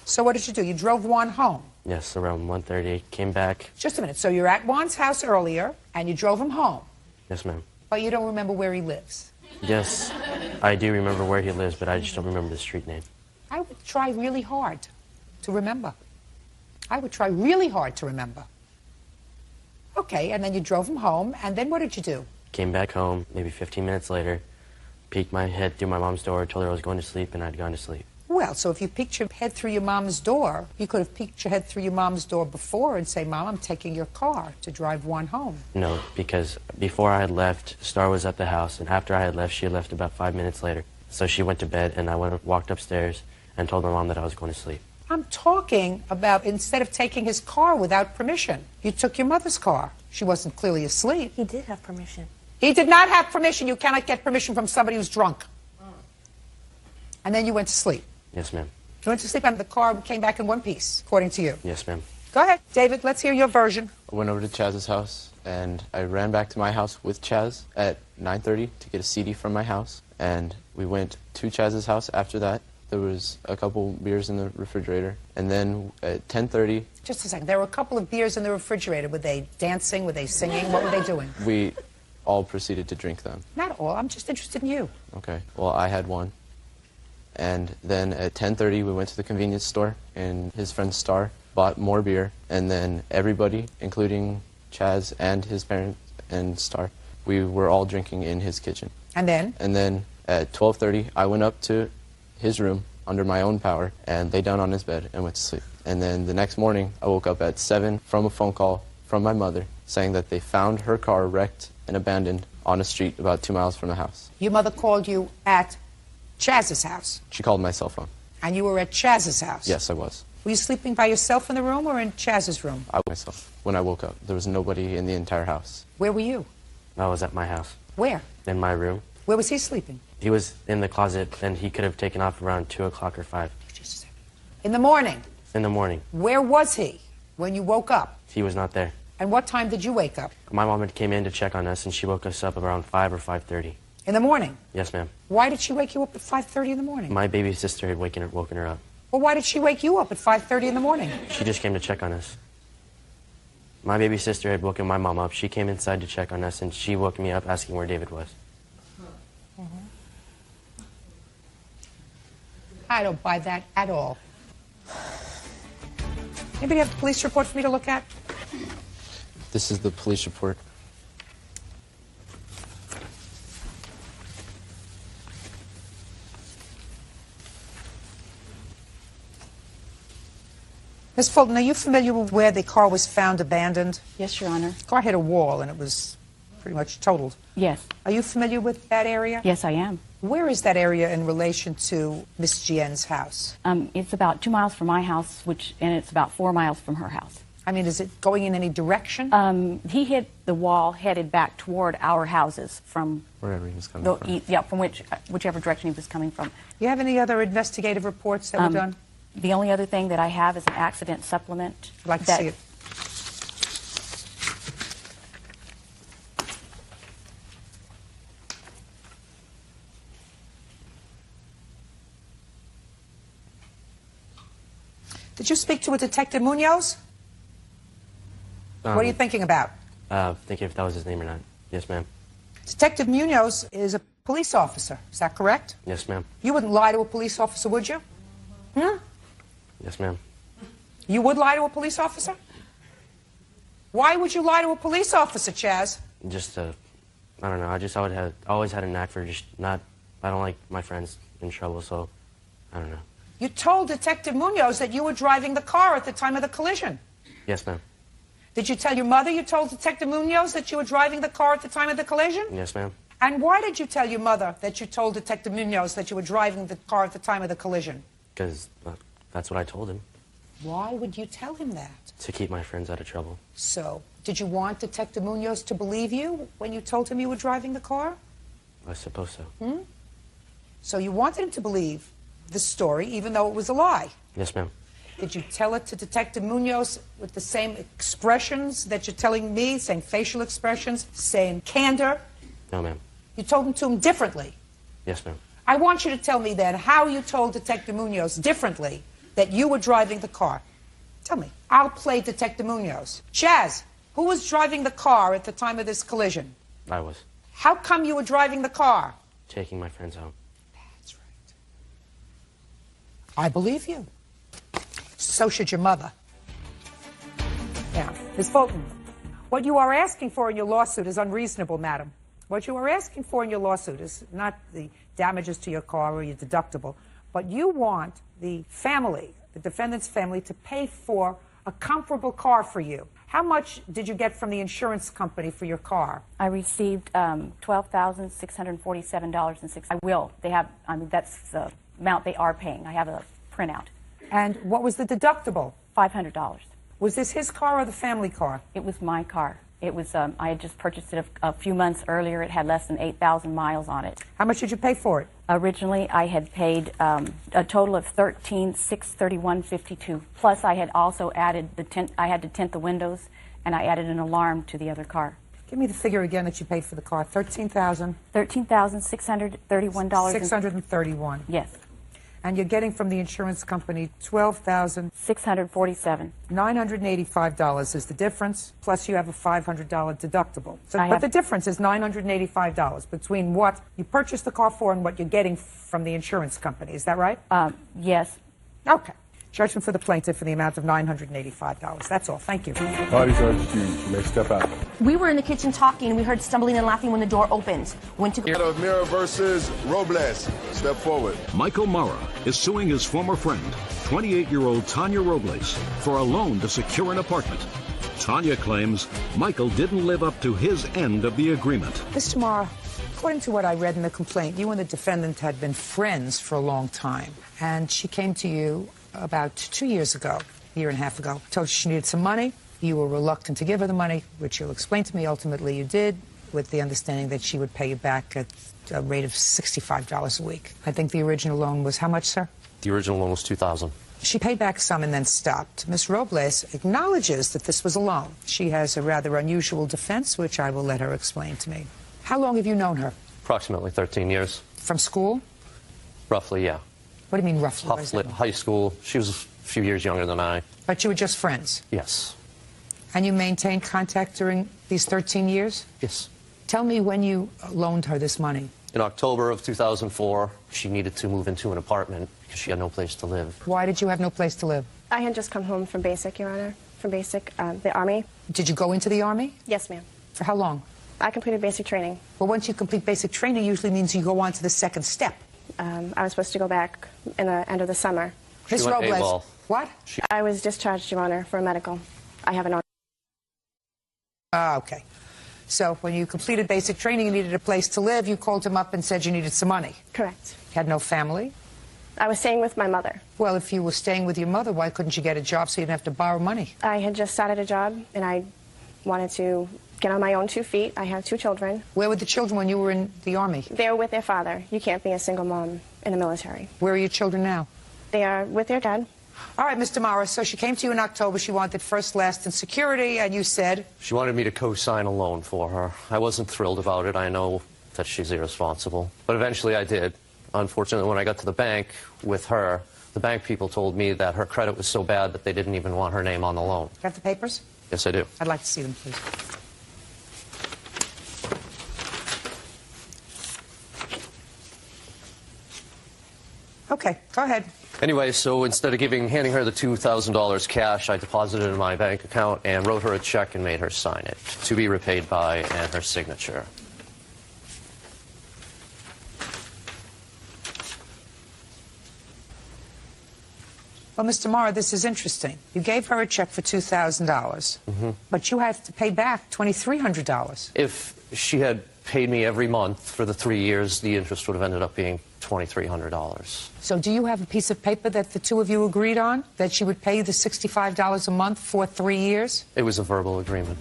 So what did you do? You drove Juan home. Yes, around 1:30. Came back. Just a minute. So you're at Juan's house earlier, and you drove him home. Yes, ma'am. But you don't remember where he lives. Yes, I do remember where he lives, but I just don't remember the street name. I would try really hard to remember. I would try really hard to remember. Okay, and then you drove him home, and then what did you do? Came back home maybe 15 minutes later, peeked my head through my mom's door, told her I was going to sleep, and I'd gone to sleep. Well, so if you peeked your head through your mom's door, you could have peeked your head through your mom's door before and say, Mom, I'm taking your car to drive Juan home. No, because before I had left, Star was at the house, and after I had left, she had left about 5 minutes later. So she went to bed, and I walked upstairs and told my mom that I was going to sleep. I'm talking about instead of taking his car without permission, you took your mother's car. She wasn't clearly asleep. He did have permission. He did not have permission. You cannot get permission from somebody who's drunk. And then you went to sleep. Yes, ma'am. You went to sleep and the car came back in one piece, according to you. Yes, ma'am. Go ahead, David. Let's hear your version. I went over to Chaz's house, and I ran back to my house with Chaz at 9:30 to get a CD from my house. And we went to Chaz's house after that. There was a couple beers in the refrigerator. And then at 10:30... Just a second. There were a couple of beers in the refrigerator. Were they dancing? Were they singing? What were they doing? We all proceeded to drink them. Not all. I'm just interested in you. Okay. Well, I had one. And then at 10:30, we went to the convenience store, and his friend Star bought more beer. And then everybody, including Chaz and his parents and Star, we were all drinking in his kitchen. And then? And then at 12:30, I went up to his room under my own power and lay down on his bed and went to sleep. And then the next morning, I woke up at 7 from a phone call from my mother saying that they found her car wrecked and abandoned on a street about 2 miles from the house. Your mother called you at Chaz's house. She called my cell phone. And you were at Chaz's house? Yes, I was. Were you sleeping by yourself in the room or in Chaz's room? I was myself. When I woke up, there was nobody in the entire house. Where were you? I was at my house. Where? In my room. Where was he sleeping? He was in the closet, and he could have taken off around 2 o'clock or 5. Just a second. In the morning? In the morning. Where was he when you woke up? He was not there. And what time did you wake up? My mom had came in to check on us, and she woke us up around 5 or 5:30. In the morning? Yes, ma'am. Why did she wake you up at 5:30 in the morning? My baby sister had woken her up. Well, why did she wake you up at 5:30 in the morning? She just came to check on us. My baby sister had woken my mom up. She came inside to check on us, and she woke me up asking where David was. I don't buy that at all. Anybody have a police report for me to look at? This is the police report. Ms. Fulton, are you familiar with where the car was found abandoned? Yes, Your Honor. The car hit a wall and it was pretty much totaled. Yes. Are you familiar with that area? Yes, I am. Where is that area in relation to Miss Gien's house? It's about 2 miles from my house, and it's about 4 miles from her house. I mean, is it going in any direction? He hit the wall headed back toward our houses from wherever he was coming from. Yeah, from whichever direction he was coming from. You have any other investigative reports that were done? The only other thing that I have is an accident supplement. I'd like to see it. Did you speak to a Detective Munoz? What are you thinking about? Thinking if that was his name or not. Yes, ma'am. Detective Munoz is a police officer. Is that correct? Yes, ma'am. You wouldn't lie to a police officer, would you? Hmm? Yes, ma'am. You would lie to a police officer? Why would you lie to a police officer, Chaz? Just, I don't know. I always had a knack for just not, I don't like my friends in trouble, so I don't know. You told Detective Munoz that you were driving the car at the time of the collision. Yes, ma'am. Did you tell your mother you told Detective Munoz that you were driving the car at the time of the collision? Yes, ma'am. And why did you tell your mother that you told Detective Munoz that you were driving the car at the time of the collision? Because that's what I told him. Why would you tell him that? To keep my friends out of trouble. So, did you want Detective Munoz to believe you when you told him you were driving the car? I suppose so. Hmm? So you wanted him to believe the story, even though it was a lie? Yes, ma'am. Did you tell it to Detective Munoz with the same expressions that you're telling me, same facial expressions, same candor? No, ma'am. You told him to him differently? Yes, ma'am. I want you to tell me then how you told Detective Munoz differently that you were driving the car? Tell me. I'll play Detective Munoz. Chaz, who was driving the car at the time of this collision? I was How come you were driving the car? taking my friends home. I believe you. So should your mother. Now, Ms. Fulton, what you are asking for in your lawsuit is unreasonable, madam. What you are asking for in your lawsuit is not the damages to your car or your deductible, but you want the family, the defendant's family, to pay for a comparable car for you. How much did you get from the insurance company for your car? I received $12,647.06. I will. They have, I mean, that's the amount they are paying. I have a printout. And what was the deductible? $500. Was this his car or the family car? It was my car. It was, I had just purchased it a few months earlier. It had less than 8,000 miles on it. How much did you pay for it? Originally, I had paid a total of $13,631.52. Plus, I had also added I had to tint the windows, and I added an alarm to the other car. Give me the figure again that you paid for the car. $13,631. $631. Yes. And you're getting from the insurance company $12,647. $985 is the difference, plus you have a $500 deductible. So, I but have- the difference is $985 between what you purchased the car for and what you're getting from the insurance company. Is that right? Yes. Okay. Judgment for the plaintiff in the amount of $985. That's all. Thank you. Party Judge, you may step out. We were in the kitchen talking, and we heard stumbling and laughing when the door opened. Went to Out of Mira versus Robles. Step forward. Michael Mara is suing his former friend, 28-year-old Tanya Robles, for a loan to secure an apartment. Tanya claims Michael didn't live up to his end of the agreement. Mr. Mara, according to what I read in the complaint, you and the defendant had been friends for a long time, and she came to you about 2 years ago, a year and a half ago, told you she needed some money. You were reluctant to give her the money, which you'll explain to me. Ultimately, you did, with the understanding that she would pay you back at a rate of $65 a week. I think the original loan was how much, sir? The original loan was $2,000. She paid back some and then stopped. Ms. Robles acknowledges that this was a loan. She has a rather unusual defense, which I will let her explain to me. How long have you known her? Approximately 13 years. From school? Roughly, yeah. What do you mean roughly? High school. She was a few years younger than I. But you were just friends? Yes. And you maintained contact during these 13 years? Yes. Tell me when you loaned her this money. In October of 2004, she needed to move into an apartment because she had no place to live. Why did you have no place to live? I had just come home from basic, Your Honor, from basic, the Army. Did you go into the Army? Yes, ma'am. For how long? I completed basic training. Well, once you complete basic training, usually means you go on to the second step. I was supposed to go back in the end of the summer. Ms. Robles, what? I was discharged, Your Honor, for a medical. I have an... Okay. So when you completed basic training, you needed a place to live. You called him up and said you needed some money. Correct. Had no family? I was staying with my mother. Well, if you were staying with your mother, why couldn't you get a job so you didn't have to borrow money? I had just started a job, and I wanted to get on my own 2 feet. I have 2 children. Where were the children when you were in the Army? They were with their father. You can't be a single mom in the military. Where are your children now? They are with their dad. All right, Mr. Morris, so she came to you in October. She wanted first, last, and security, and you said? She wanted me to co-sign a loan for her. I wasn't thrilled about it. I know that she's irresponsible. But eventually I did. Unfortunately, when I got to the bank with her, the bank people told me that her credit was so bad that they didn't even want her name on the loan. Got the papers? Yes, I do. I'd like to see them, please. Okay, go ahead. Anyway, so instead of handing her the $2,000 cash, I deposited it in my bank account and wrote her a check and made her sign it, to be repaid by, and her signature. Well, Mr. Mara, this is interesting. You gave her a check for $2,000, but you had to pay back $2,300. If she had paid me every month for the 3 years, the interest would have ended up being $2,300. So do you have a piece of paper that the two of you agreed on, that she would pay you the $65 a month for 3 years? It was a verbal agreement.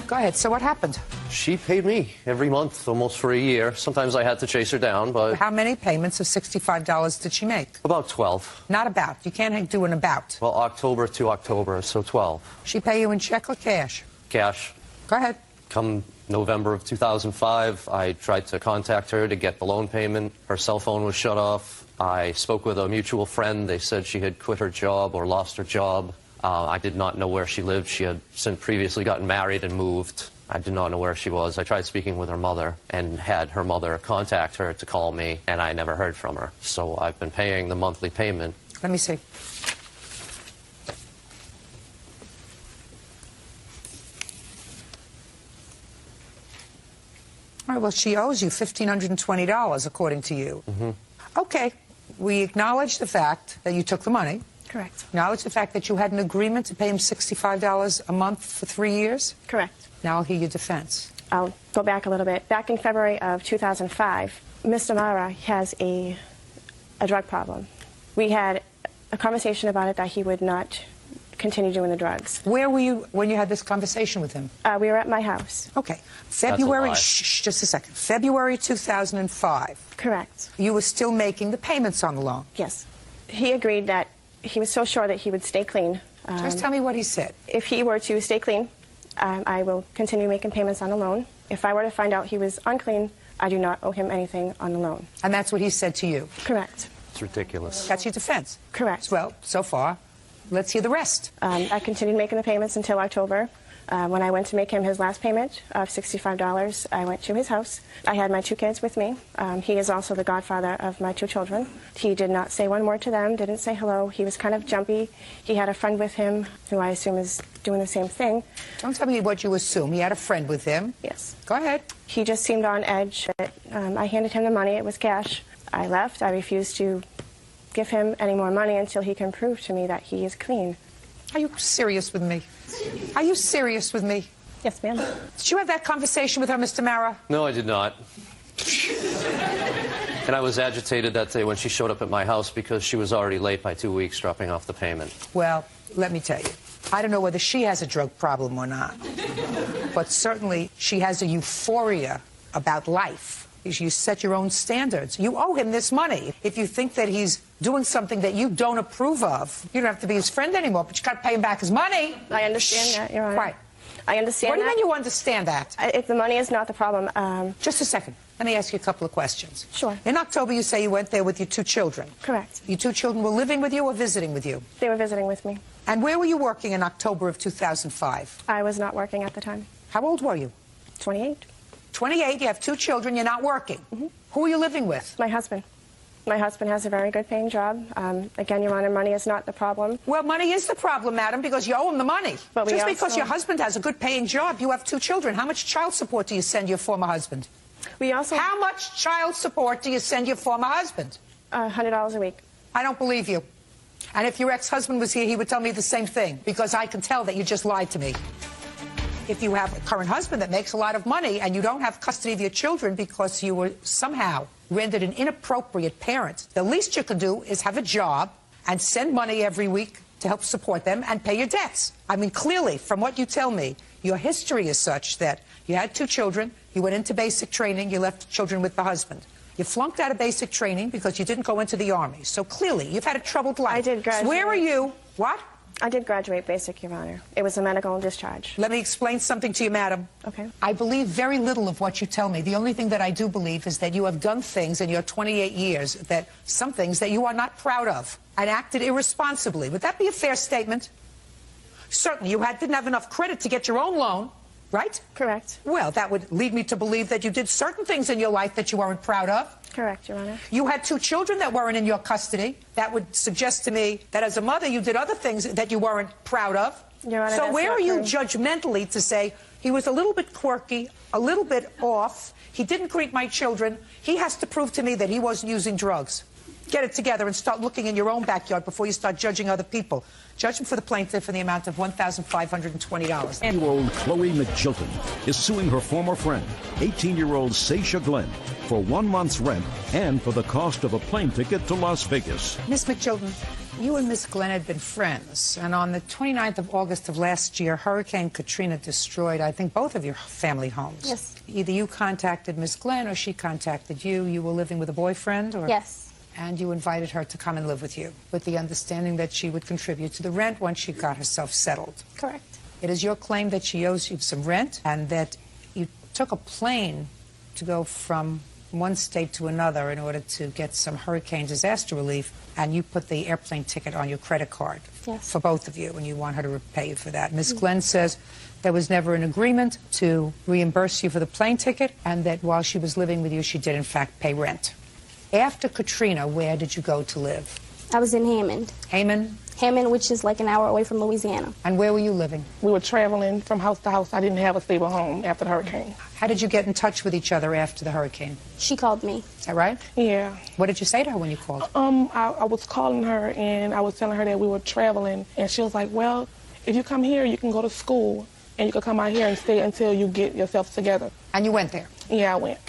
Go ahead. So what happened? She paid me every month, almost for a year. Sometimes I had to chase her down, but... How many payments of $65 did she make? About 12. Not about. You can't do an about. Well, October to October, so 12. She pay you in check or cash? Cash. Go ahead. Come November of 2005, I tried to contact her to get the loan payment. Her cell phone was shut off. I spoke with a mutual friend. They said she had quit her job or lost her job. I did not know where she lived. She had since previously gotten married and moved. I did not know where she was. I tried speaking with her mother and had her mother contact her to call me, and I never heard from her. So I've been paying the monthly payment. Let me see. All right, well, she owes you $1,520, according to you. Mm-hmm. Okay, we acknowledge the fact that you took the money. Correct. Acknowledge the fact that you had an agreement to pay him $65 a month for 3 years. Correct. Now I'll hear your defense. I'll go back a little bit. Back in February of 2005, Mr. Mara has a drug problem. We had a conversation about it that he would not continue doing the drugs. Where were you when you had this conversation with him? We were at my house. Okay. February, That's a lie. just a second. February 2005. Correct. You were still making the payments on the loan. Yes. He agreed that he was so sure that he would stay clean. Just tell me what he said. If he were to stay clean, I will continue making payments on the loan. If I were to find out he was unclean, I do not owe him anything on the loan. And that's what he said to you? Correct. It's ridiculous. That's your defense? Correct. Well, so far, let's hear the rest. I continued making the payments until October. When I went to make him his last payment of $65, I went to his house. I had my 2 kids with me. He is also the godfather of my 2 children. He did not say one word to them, didn't say hello. He was kind of jumpy. He had a friend with him who I assume is doing the same thing. Don't tell me what you assume. He had a friend with him. Yes. Go ahead. He just seemed on edge. I handed him the money. It was cash. I left. I refused to give him any more money until he can prove to me that he is clean. Are you serious with me? Are you serious with me? Yes, ma'am. Did you have that conversation with her, Mr. Mara? No, I did not. And I was agitated that day when she showed up at my house because she was already late by 2 weeks dropping off the payment. Well, let me tell you. I don't know whether she has a drug problem or not. But certainly she has a euphoria about life. You set your own standards. You owe him this money. If you think that he's doing something that you don't approve of, you don't have to be his friend anymore, but you got to pay him back his money. I understand that, Your Honor. Quiet. I understand What do you that. mean you understand that? If the money is not the problem. Just a second. Let me ask you a couple of questions. Sure. In October, you say you went there with your 2 children. Correct. Your 2 children were living with you or visiting with you? They were visiting with me. And where were you working in October of 2005? I was not working at the time. How old were you? 28. 28, you have 2 children, you're not working. Mm-hmm. Who are you living with? My husband. My husband has a very good paying job. Again, Your Honor, money is not the problem. Well, money is the problem, madam, because you owe him the money. But Just because your husband has a good paying job, you have 2 children. How much child support do you send your former husband? How much child support do you send your former husband? $100 a week. I don't believe you. And if your ex-husband was here, he would tell me the same thing, because I can tell that you just lied to me. If you have a current husband that makes a lot of money and you don't have custody of your children because you were somehow rendered an inappropriate parent, the least you can do is have a job and send money every week to help support them and pay your debts. I mean, clearly, from what you tell me, your history is such that you had 2 children, you went into basic training, you left children with the husband. You flunked out of basic training because you didn't go into the Army. So clearly, you've had a troubled life. I did graduate. So where are you? What? I did graduate basic, Your Honor. It was a medical discharge. Let me explain something to you, madam. Okay. I believe very little of what you tell me. The only thing that I do believe is that you have done things in your 28 years, some things that you are not proud of, and acted irresponsibly. Would that be a fair statement? Certainly, you didn't have enough credit to get your own loan, right? Correct. Well, that would lead me to believe that you did certain things in your life that you weren't proud of. Correct, Your Honor. You had 2 children that weren't in your custody. That would suggest to me that as a mother, you did other things that you weren't proud of. Your Honor, so where are you true. judgmentally to say he was a little bit quirky, a little bit off, he didn't greet my children, he has to prove to me that he wasn't using drugs? Get it together and start looking in your own backyard before you start judging other people. Judgment for the plaintiff in the amount of $1,520. 10-year-old Chloe McJilton is suing her former friend, 18-year-old Seisha Glenn, for 1 month's rent and for the cost of a plane ticket to Las Vegas. Miss McJilton, you and Miss Glenn had been friends, and on the 29th of August of last year, Hurricane Katrina destroyed, I think, both of your family homes. Yes. Either you contacted Miss Glenn or she contacted you. You were living with a boyfriend? Or... Yes. And you invited her to come and live with you, with the understanding that she would contribute to the rent once she got herself settled. Correct. It is your claim that she owes you some rent and that you took a plane to go from from one state to another in order to get some hurricane disaster relief, and you put the airplane ticket on your credit card for both of you, and you want her to repay you for that. Ms. Glenn says there was never an agreement to reimburse you for the plane ticket, and that while she was living with you, she did, in fact, pay rent. After Katrina, where did you go to live? I was in Hammond. Hammond? Hammond, which is like an hour away from Louisiana. And where were you living? We were traveling from house to house. I didn't have a stable home after the hurricane. How did you get in touch with each other after the hurricane? She called me. Is that right? Yeah. What did you say to her when you called? I was calling her, and I was telling her that we were traveling, and she was like, well, if you come here, you can go to school, and you can come out here and stay until you get yourself together. And you went there? Yeah, I went.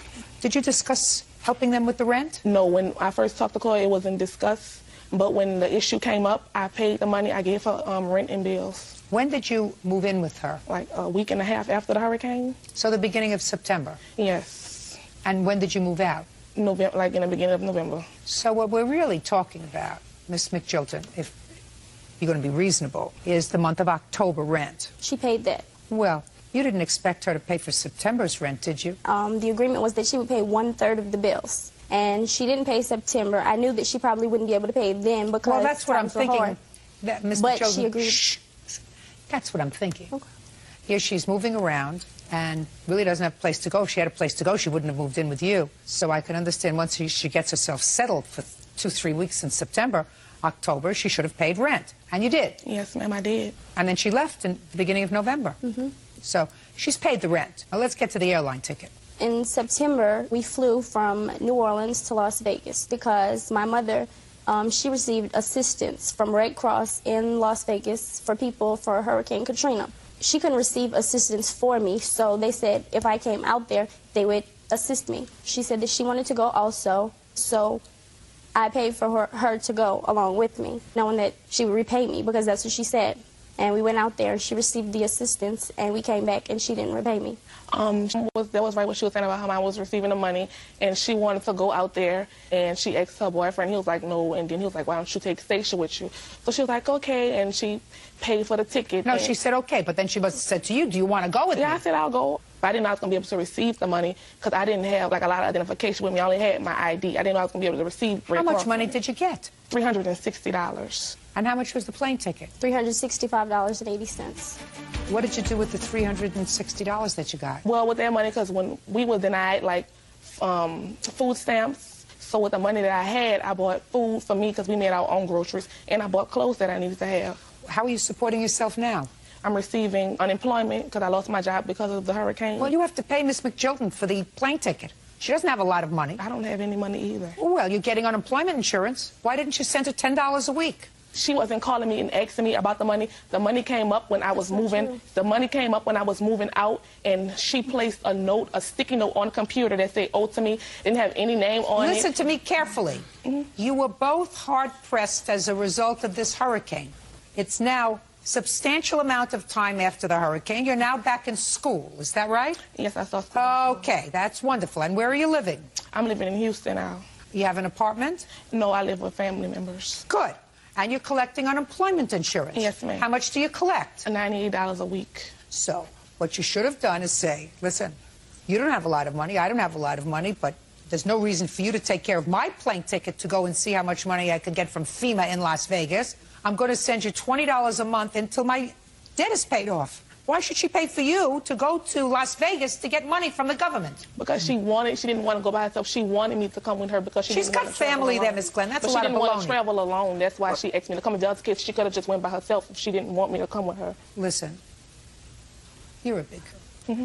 Did you discuss helping them with the rent? No, when I first talked to Chloe, it wasn't discussed. But when the issue came up, I paid the money. I gave her rent and bills. When did you move in with her? Like a week and a half after the hurricane. So the beginning of September? Yes. And when did you move out? November, like in the beginning of November. So what we're really talking about, Miss McJilton, if you're going to be reasonable, is the month of October rent. She paid that. Well, you didn't expect her to pay for September's rent, did you? The agreement was that she would pay 1/3 of the bills. And she didn't pay September. I knew that she probably wouldn't be able to pay then because well, that's what I'm thinking. Hard. That Ms. But McJilton, she agreed. Shh. That's what I'm thinking. Okay. Here she's moving around and really doesn't have a place to go. If she had a place to go, she wouldn't have moved in with you. So I can understand once she gets herself settled for 2-3 weeks in September, October, she should have paid rent. And you did. Yes, ma'am, I did. And then she left in the beginning of November. So she's paid the rent. Now let's get to the airline ticket. In September, we flew from New Orleans to Las Vegas because my mother, she received assistance from Red Cross in Las Vegas for people for Hurricane Katrina. She couldn't receive assistance for me, so they said if I came out there, they would assist me. She said that she wanted to go also, so I paid for her to go along with me, knowing that she would repay me because that's what she said. And we went out there, and she received the assistance, and we came back, and she didn't repay me. That was right what she was saying about how I was receiving the money, and she wanted to go out there, and she asked her boyfriend. He was like, no, and then he was like, why don't you take Stacia with you? So she was like, okay, and she paid for the ticket. No, she said okay, but then she must have said to you, do you want to go with me? Yeah, I said I'll go. But I didn't know I was going to be able to receive the money because I didn't have like a lot of identification with me. I only had my ID. I didn't know I was going to be able to receive. How much money did you get? $360. And how much was the plane ticket? $365.80. What did you do with the $360 that you got? Well, with that money, because when we were denied like food stamps, so with the money that I had, I bought food for me because we made our own groceries, and I bought clothes that I needed to have. How are you supporting yourself now? I'm receiving unemployment because I lost my job because of the hurricane. Well, you have to pay Miss McJilton for the plane ticket. She doesn't have a lot of money. I don't have any money either. Well, you're getting unemployment insurance. Why didn't you send her $10 a week? She wasn't calling me and asking me about the money. The money came up when I was moving. The money came up when I was moving out, and she placed a note, a sticky note on the computer that said, "Owe to me." Didn't have any name on it. Listen to me carefully. You were both hard-pressed as a result of this hurricane. It's now substantial amount of time after the hurricane. You're now back in school. Is that right? Yes, I saw school. Okay, that's wonderful. And where are you living? I'm living in Houston now. You have an apartment? No, I live with family members. Good. And you're collecting unemployment insurance? Yes, ma'am. How much do you collect? $98 a week. So what you should have done is say, listen, you don't have a lot of money, I don't have a lot of money, but there's no reason for you to take care of my plane ticket to go and see how much money I could get from FEMA in Las Vegas. I'm going to send you $20 a month until my debt is paid off. Why should she pay for you to go to Las Vegas to get money from the government? Because she didn't want to go by herself. She wanted me to come with her because she's got family there, Miss Glenn. That's a lot of baloney. She didn't want to travel alone. That's why she asked me to come. In the other case, she could have just went by herself if she didn't want me to come with her. Listen, you're a big girl.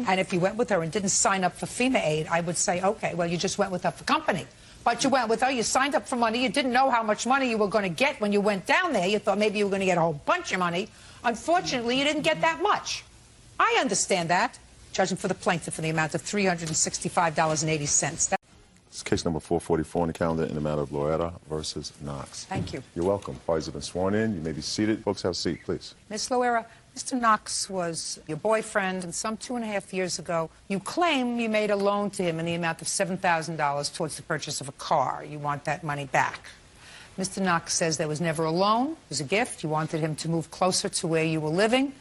And if you went with her and didn't sign up for FEMA aid, I would say, okay, well, you just went with her for company. But you went with her, you signed up for money, you didn't know how much money you were going to get when you went down there. You thought maybe you were going to get a whole bunch of money. Unfortunately, you didn't get that much. I understand that, judging for the plaintiff for the amount of $365.80. It's case number 444 on the calendar in the matter of Loretta versus Knox. Thank you. You're welcome. Parties have been sworn in. You may be seated. Folks, have a seat, please. Ms. Loera, Mr. Knox was your boyfriend, and some 2.5 years ago, you claim you made a loan to him in the amount of $7,000 towards the purchase of a car. You want that money back. Mr. Knox says there was never a loan. It was a gift. You wanted him to move closer to where you were living.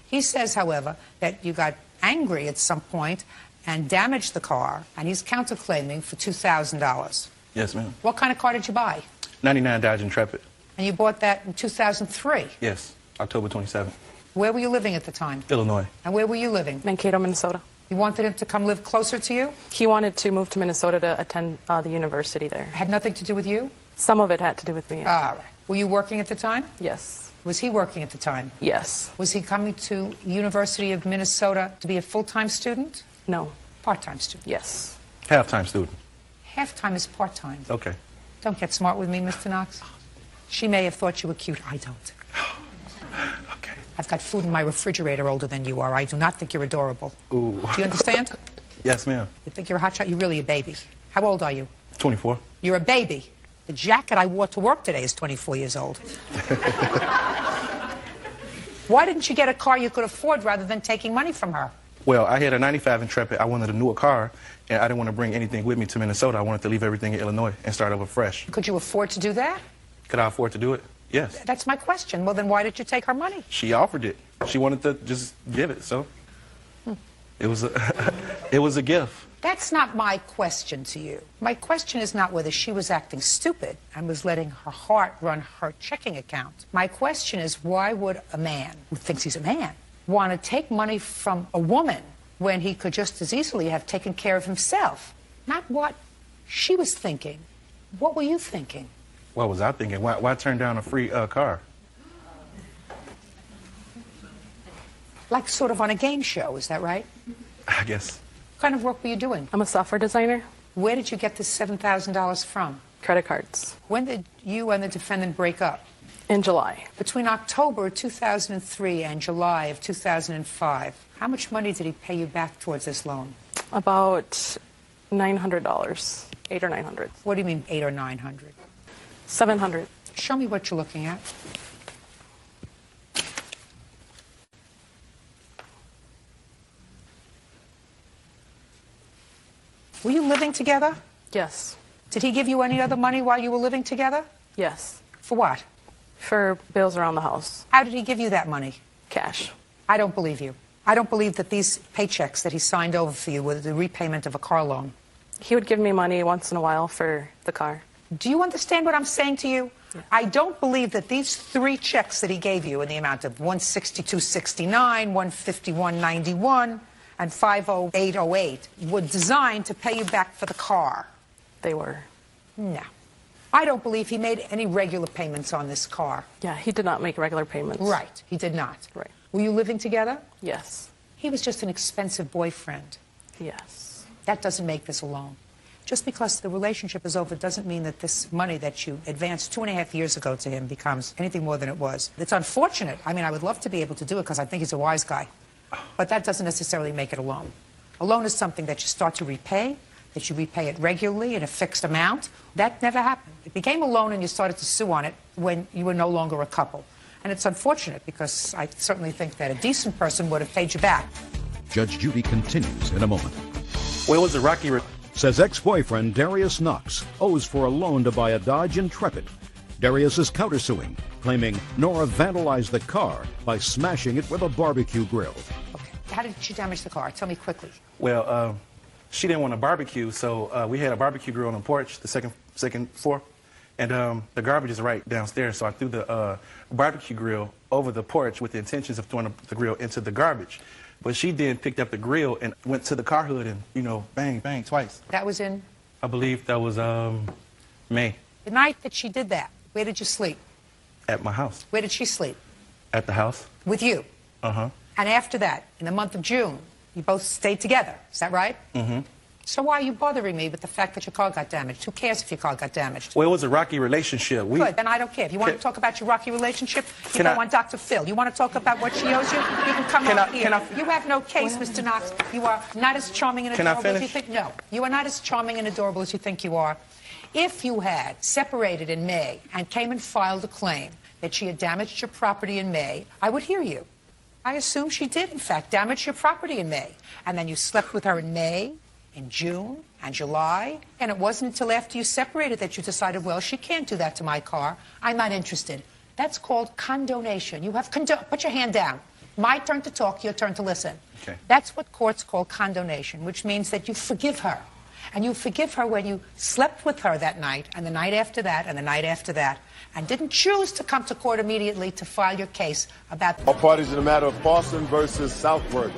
He says, however, that you got angry at some point and damaged the car, and he's counterclaiming for $2,000. Yes, ma'am. What kind of car did you buy? 99 Dodge Intrepid. And you bought that in 2003? Yes, October 27th. Where were you living at the time? Illinois. And where were you living? Mankato, Minnesota. You wanted him to come live closer to you? He wanted to move to Minnesota to attend the university there. Had nothing to do with you? Some of it had to do with me. All right. Were you working at the time? Yes. Was he working at the time? Yes. Was he coming to University of Minnesota to be a full-time student? No. Part-time student? Yes. Half-time student. Half-time is part-time. Okay. Don't get smart with me, Mr. Knox. She may have thought you were cute. I don't. Okay. I've got food in my refrigerator older than you are. I do not think you're adorable. Ooh. Do you understand? Yes, ma'am. You think you're a hotshot? You're really a baby. How old are you? 24. You're a baby. The jacket I wore to work today is 24 years old. Why didn't you get a car you could afford rather than taking money from her? Well, I had a 95 Intrepid. I wanted a newer car, and I didn't want to bring anything with me to Minnesota. I wanted to leave everything in Illinois and start over fresh. Could you afford to do that? Could I afford to do it? Yes. That's my question. Well, then why did you take her money? She offered it. She wanted to just give it, so it was a, it was a gift. That's not my question to you. My question is not whether she was acting stupid and was letting her heart run her checking account. My question is, why would a man who thinks he's a man want to take money from a woman when he could just as easily have taken care of himself? Not what she was thinking. What were you thinking? What was I thinking? Why turn down a free car? Like sort of on a game show, is that right? I guess. What kind of work were you doing? I'm a software designer. Where did you get this $7,000 from? Credit cards. When did you and the defendant break up? In July. Between October 2003 and July of 2005, how much money did he pay you back towards this loan? About $900. $800 or $900. What do you mean 800 or 900? $700. Show me what you're looking at. Were you living together? Yes. Did he give you any other money while you were living together? Yes. For what? For bills around the house. How did he give you that money? Cash. I don't believe you. I don't believe that these paychecks that he signed over for you were the repayment of a car loan. He would give me money once in a while for the car. Do you understand what I'm saying to you? Yeah. I don't believe that these 3 checks that he gave you in the amount of $162.69, $151.91, and $508.08 were designed to pay you back for the car. They were. No. I don't believe he made any regular payments on this car. Yeah, he did not make regular payments. Right, he did not. Right. Were you living together? Yes. He was just an expensive boyfriend. Yes. That doesn't make this a loan. Just because the relationship is over doesn't mean that this money that you advanced 2.5 years ago to him becomes anything more than it was. It's unfortunate. I mean, I would love to be able to do it because I think he's a wise guy. But that doesn't necessarily make it a loan. A loan is something that you start to repay, that you repay it regularly in a fixed amount. That never happened. It became a loan and you started to sue on it when you were no longer a couple. And it's unfortunate because I certainly think that a decent person would have paid you back. Judge Judy continues in a moment. Well, it was a rocky... Says ex-boyfriend Darius Knox owes for a loan to buy a Dodge Intrepid. Darius is countersuing, claiming Nora vandalized the car by smashing it with a barbecue grill. Okay. How did she damage the car? Tell me quickly. Well, she didn't want a barbecue, so we had a barbecue grill on the porch, the second floor, and the garbage is right downstairs. So I threw the barbecue grill over the porch with the intentions of throwing the grill into the garbage. But she then picked up the grill and went to the car hood and, you know, bang, bang, twice. That was in? I believe that was May. The night that she did that, where did you sleep? At my house. Where did she sleep? At the house. With you? Uh-huh. And after that, in the month of June, you both stayed together. Is that right? Mm-hmm. So why are you bothering me with the fact that your car got damaged? Who cares if your car got damaged? Well, it was a rocky relationship. Good, then I don't care. If you want to talk about your rocky relationship, you go on Dr. Phil. You want to talk about what she owes you? You can come out here. You have no case, Mr. Knox. You are not as charming and adorable as you think. No, you are not as charming and adorable as you think you are. If you had separated in May and came and filed a claim that she had damaged your property in May, I would hear you. I assume she did, in fact, damage your property in May. And then you slept with her in May, in June, and July, and it wasn't until after you separated that you decided, well, she can't do that to my car. I'm not interested. That's called condonation. You have put your hand down. My turn to talk, your turn to listen. Okay. That's what courts call condonation, which means that you forgive her. And you forgive her when you slept with her that night, and the night after that, and the night after that, and didn't choose to come to court immediately to file your case about... All parties in the matter of Paulson versus Southworth.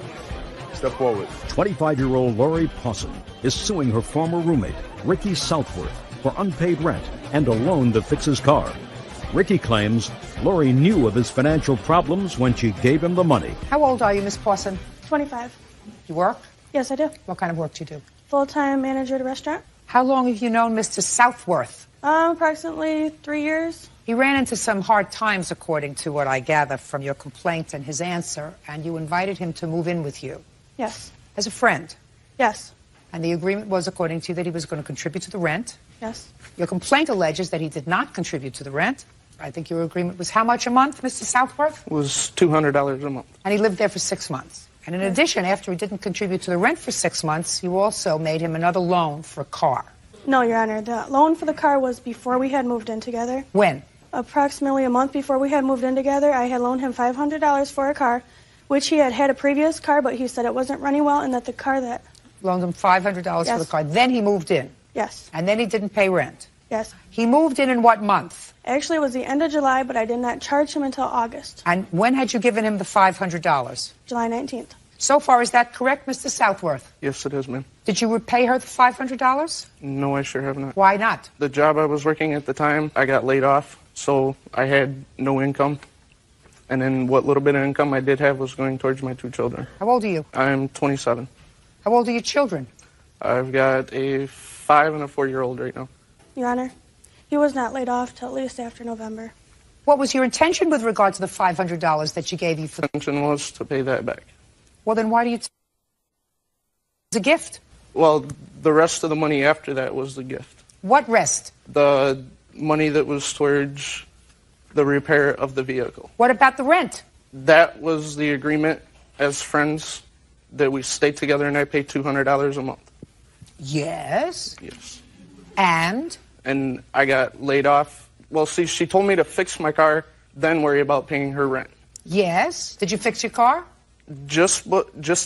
Step forward. 25-year-old Lori Pawson is suing her former roommate, Ricky Southworth, for unpaid rent and a loan to fix his car. Ricky claims Lori knew of his financial problems when she gave him the money. How old are you, Miss Pawson? 25. You work? Yes, I do. What kind of work do you do? Full-time manager at a restaurant. How long have you known Mr. Southworth? Approximately 3 years. He ran into some hard times, according to what I gather from your complaint and his answer, and you invited him to move in with you. Yes. As a friend? Yes. And the agreement was, according to you, that he was going to contribute to the rent? Yes. Your complaint alleges that he did not contribute to the rent. I think your agreement was how much a month, Mr. Southworth? It was $200 a month. And he lived there for 6 months. And in addition, after he didn't contribute to the rent for 6 months, you also made him another loan for a car. No, Your Honor. The loan for the car was before we had moved in together. When? Approximately a month before we had moved in together, I had loaned him $500 for a car, which he had had a previous car, but he said it wasn't running well and that the car that... Loaned him $500 Yes. for the car. Then he moved in. Yes. And then he didn't pay rent. Yes. He moved in what month? Actually, it was the end of July, but I did not charge him until August, And when had you given him the $500? July 19th. So far, is that correct, Mr. Southworth? Yes, it is, ma'am. Did you repay her the $500? No, I sure have not. Why not? The job I was working at the time, I got laid off, so I had no income. And then what little bit of income I did have was going towards my 2 children. How old are you? I'm 27. How old are your children? I've got a 5 and a 4-year-old right now. Your Honor, he was not laid off till at least after November. What was your intention with regard to the $500 that she gave you for... Intention was to pay that back. Well, then why do you... It's a gift. Well, the rest of the money after that was the gift. What rest? The money that was towards the repair of the vehicle. What about the rent? That was the agreement as friends that we stayed together and I paid $200 a month. Yes. Yes. And? And I got laid off. Well, see, she told me to fix my car, then worry about paying her rent. Yes. Did you fix your car? Just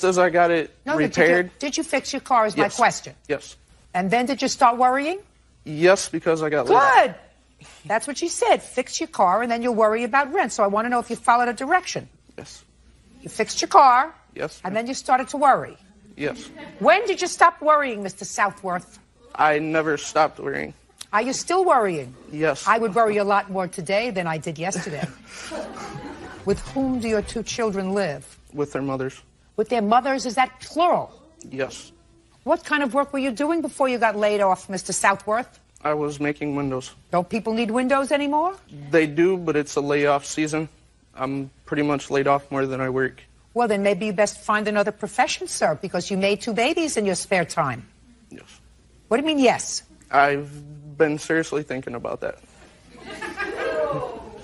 as I got it repaired. Did you fix your car is my Yes. question. Yes. And then did you start worrying? Yes, because I got laid off. Good. That's what she said. Fix your car and then you'll worry about rent. So I want to know if you followed a direction. Yes. You fixed your car. Yes. And then you started to worry. Yes. When did you stop worrying, Mr. Southworth? I never stopped worrying. Are you still worrying? Yes. I would worry a lot more today than I did yesterday. With whom do your 2 children live? With their mothers. With their mothers? Is that plural? Yes. What kind of work were you doing before you got laid off, Mr. Southworth? I was making windows. Don't people need windows anymore? They do, but it's a layoff season. I'm pretty much laid off more than I work. Well, then maybe you best find another profession, sir, because you made 2 babies in your spare time. Yes. What do you mean, yes? I've been seriously thinking about that.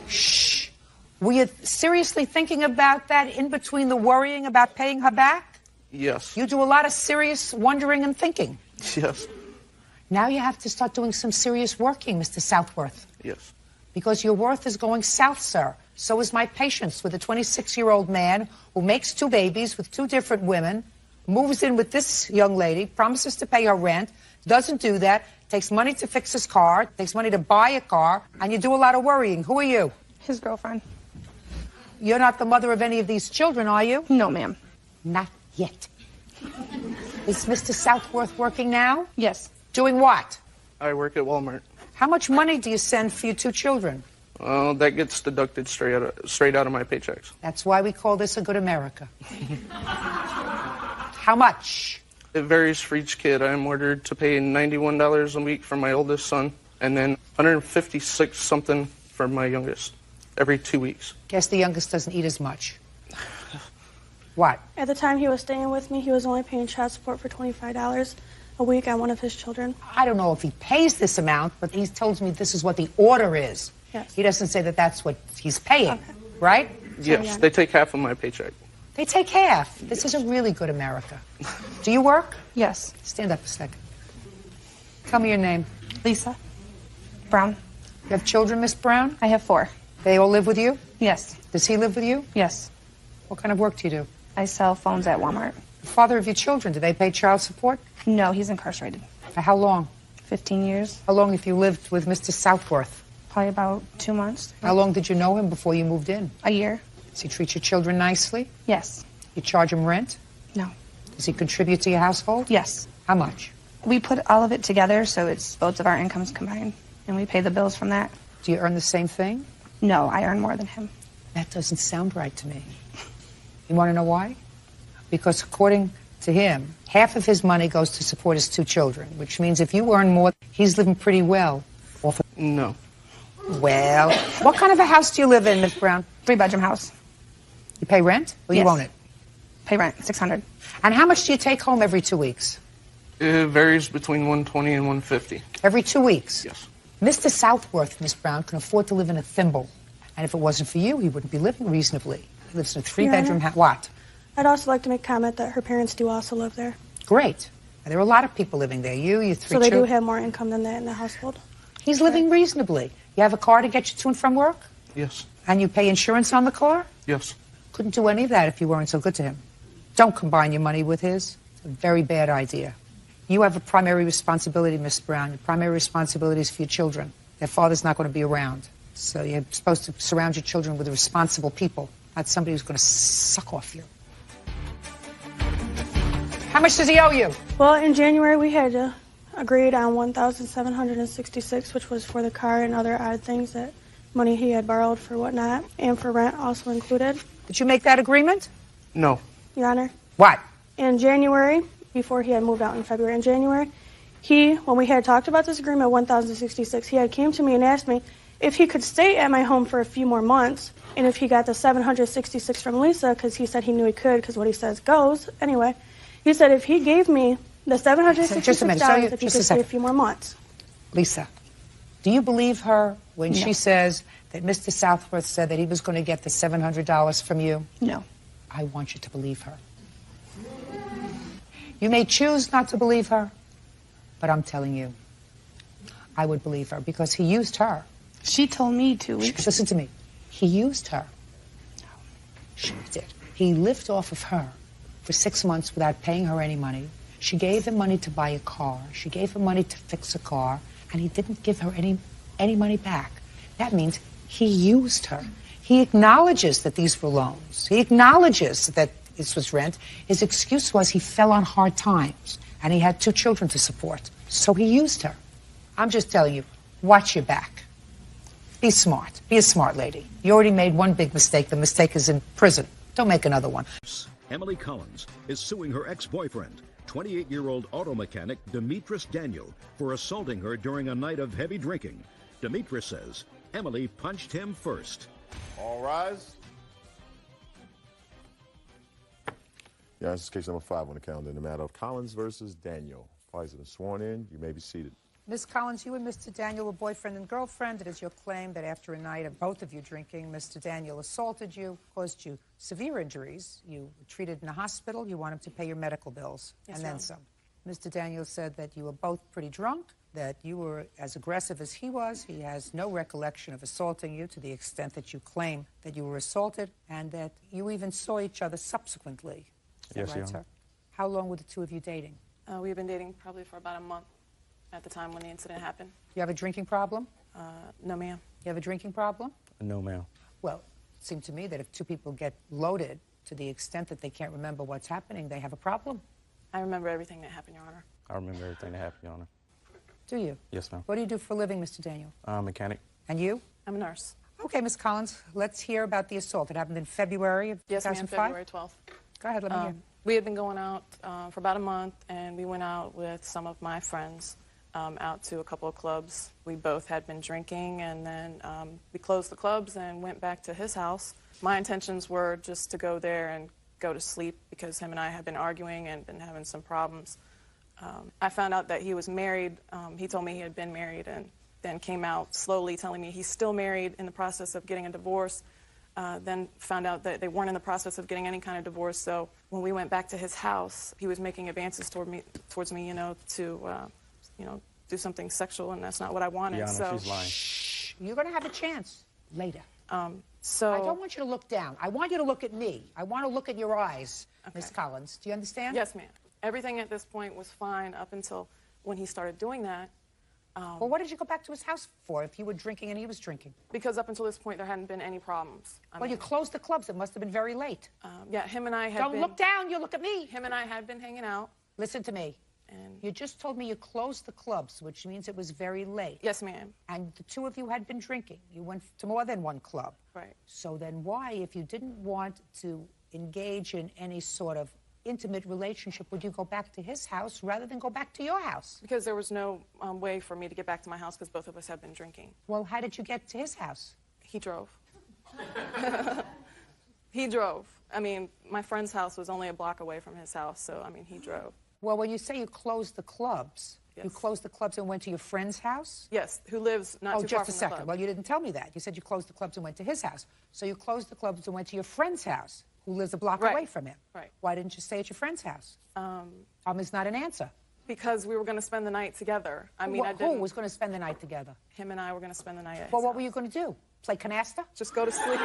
Shh. Were you seriously thinking about that in between the worrying about paying her back? Yes. You do a lot of serious wondering and thinking. Yes. Now you have to start doing some serious working, Mr. Southworth. Yes. Because your worth is going south, sir. So is my patience with a 26-year-old man who makes 2 babies with 2 different women, moves in with this young lady, promises to pay her rent, doesn't do that, takes money to fix his car, takes money to buy a car, and you do a lot of worrying. Who are you? His girlfriend. You're not the mother of any of these children, are you? No, ma'am. Not yet. Is Mr. Southworth working now? Yes. Doing what? I work at Walmart. How much money do you send for your 2 children? That gets deducted straight out of my paychecks. That's why we call this a good America. How much? It varies for each kid. I am ordered to pay $91 a week for my oldest son, and then $156 something for my youngest every 2 weeks. Guess the youngest doesn't eat as much. What? At the time he was staying with me, he was only paying child support for $25 a week on one of his children. I don't know if he pays this amount, but he tells me this is what the order is. Yes. He doesn't say that that's what he's paying, right? Yes, they take half of my paycheck. They take half. This is a really good America. Do you work? Yes. Stand up a second. Tell me your name. Lisa Brown. You have children, Miss Brown? I have 4. They all live with you? Yes. Does he live with you? Yes. What kind of work do you do? I sell phones at Walmart. The father of your children, do they pay child support? No, he's incarcerated. For how long? 15 years. How long have you lived with Mr. Southworth? Probably about 2 months. How long did you know him before you moved in? A year. Does he treat your children nicely? Yes. You charge him rent? No. Does he contribute to your household? Yes. How much? We put all of it together, so it's both of our incomes combined, and we pay the bills from that. Do you earn the same thing? No, I earn more than him. That doesn't sound right to me. You want to know why? Because according to him, half of his money goes to support his 2 children, which means if you earn more, he's living pretty well off of... No. Well, what kind of a house do you live in, Miss Brown? 3-bedroom house. You pay rent or you Yes. own it? Pay rent, $600. And how much do you take home every 2 weeks? It varies between 120 and 150. Every 2 weeks? Yes. Mr. Southworth, Miss Brown, can afford to live in a thimble. And if it wasn't for you, he wouldn't be living reasonably. He lives in a 3-bedroom house. What? I'd also like to make a comment that her parents do also live there. Great. And there are a lot of people living there. You, your 3 So they do children. have more income than that in the household. He's living reasonably. You have a car to get you to and from work? Yes. And you pay insurance on the car? Yes. Couldn't do any of that if you weren't so good to him. Don't combine your money with his. It's a very bad idea. You have a primary responsibility, Miss Brown. Your primary responsibility is for your children. Their father's not going to be around. So you're supposed to surround your children with responsible people, not somebody who's going to suck off you. How much does he owe you? Well, in January we had agreed on $1,766, which was for the car and other odd things that money he had borrowed for whatnot, and for rent also included. Did you make that agreement? No. Your Honor. What? In January, before he had moved out in February, in January, when we had talked about this agreement, $1,066, he had came to me and asked me if he could stay at my home for a few more months, and if he got the $766 from Lisa, because he said he knew he could, because what he says goes. Anyway, he said if he gave me the $766, Just a minute. if he could stay a few more months. Lisa, do you believe her when No. she says that Mr. Southworth said that he was going to get the $700 from you? No. I want you to believe her. You may choose not to believe her, but I'm telling you, I would believe her because he used her. She told me to. Listen to me. He used her. She did. He lived off of her for 6 months without paying her any money. She gave him money to buy a car. She gave him money to fix a car, and he didn't give her any money back. That means he used her. He acknowledges that these were loans. He acknowledges that this was rent. His excuse was he fell on hard times, and he had 2 children to support. So he used her. I'm just telling you, watch your back. Be smart. Be a smart lady. You already made one big mistake. The mistake is in prison. Don't make another one. Emily Collins is suing her ex-boyfriend, 28-year-old auto mechanic Demetris Daniel, for assaulting her during a night of heavy drinking. Demetris says Emily punched him first. All rise. Yeah, this is case number 5 on the calendar in the matter of Collins versus Daniel. Parties have been sworn in. You may be seated. Ms. Collins, you and Mr. Daniel were boyfriend and girlfriend. It is your claim that after a night of both of you drinking, Mr. Daniel assaulted you, caused you severe injuries. You were treated in a hospital. You want him to pay your medical bills, Yes, and then ma'am. some. Mr. Daniel said that you were both pretty drunk, that you were as aggressive as he was. He has no recollection of assaulting you to the extent that you claim that you were assaulted, and that you even saw each other subsequently. Is that Yes, right, Your Honor. sir? How long were the 2 of you dating? We've been dating probably for about a month at the time when the incident happened. You have a drinking problem? No, ma'am. You have a drinking problem? No, ma'am. Well, it seemed to me that if 2 people get loaded to the extent that they can't remember what's happening, they have a problem. I remember everything that happened, Your Honor. I remember everything that happened, Your Honor. Do you? Yes, ma'am. What do you do for a living, Mr. Daniel? Mechanic. And you? I'm a nurse. Okay, Ms. Collins, let's hear about the assault. It happened in February of Yes, ma'am, 2005? February 12th. Go ahead, let me hear. We had been going out for about a month, and we went out with some of my friends out to a couple of clubs. We both had been drinking, and then we closed the clubs and went back to his house. My intentions were just to go there and go to sleep because him and I had been arguing and been having some problems. I found out that he was married. He told me he had been married and then came out slowly telling me he's still married, in the process of getting a divorce. Then found out that they weren't in the process of getting any kind of divorce. So when we went back to his house, he was making advances towards me, to do something sexual, and that's not what I wanted. Your Honor, so she's lying. Shh, you're going to have a chance later. So I don't want you to look down. I want you to look at me. I want to look at your eyes, Miss Collins. Do you understand? Yes, ma'am. Everything at this point was fine up until when he started doing that. Well, what did you go back to his house for if you were drinking and he was drinking? Because up until this point, there hadn't been any problems. Well, you closed the clubs. It must have been very late. Yeah, him and I had Don't look down. You look at me. Him and I had been hanging out. Listen to me. And you just told me you closed the clubs, which means it was very late. Yes, ma'am. And the two of you had been drinking. You went to more than one club. Right. So then why, if you didn't want to engage in any sort of intimate relationship, would you go back to his house rather than go back to your house? Because there was no way for me to get back to my house because both of us had been drinking. Well, how did you get to his house? He drove. He drove. I mean, my friend's house was only a block away from his house, so, I mean, he drove. Well, when you say you closed the clubs, you closed the clubs and went to your friend's house? Yes, who lives not too far from the club. Oh, just a second. Well, you didn't tell me that. You said you closed the clubs and went to his house. So you closed the clubs and went to your friend's house, who lives a block away from him. Right. Why didn't you stay at your friend's house? Is not an answer. Because we were going to spend the night together. I mean, Who was going to spend the night together? Him and I were going to spend the night at his Well, what house. were you going to do? Play canasta? Just go to sleep.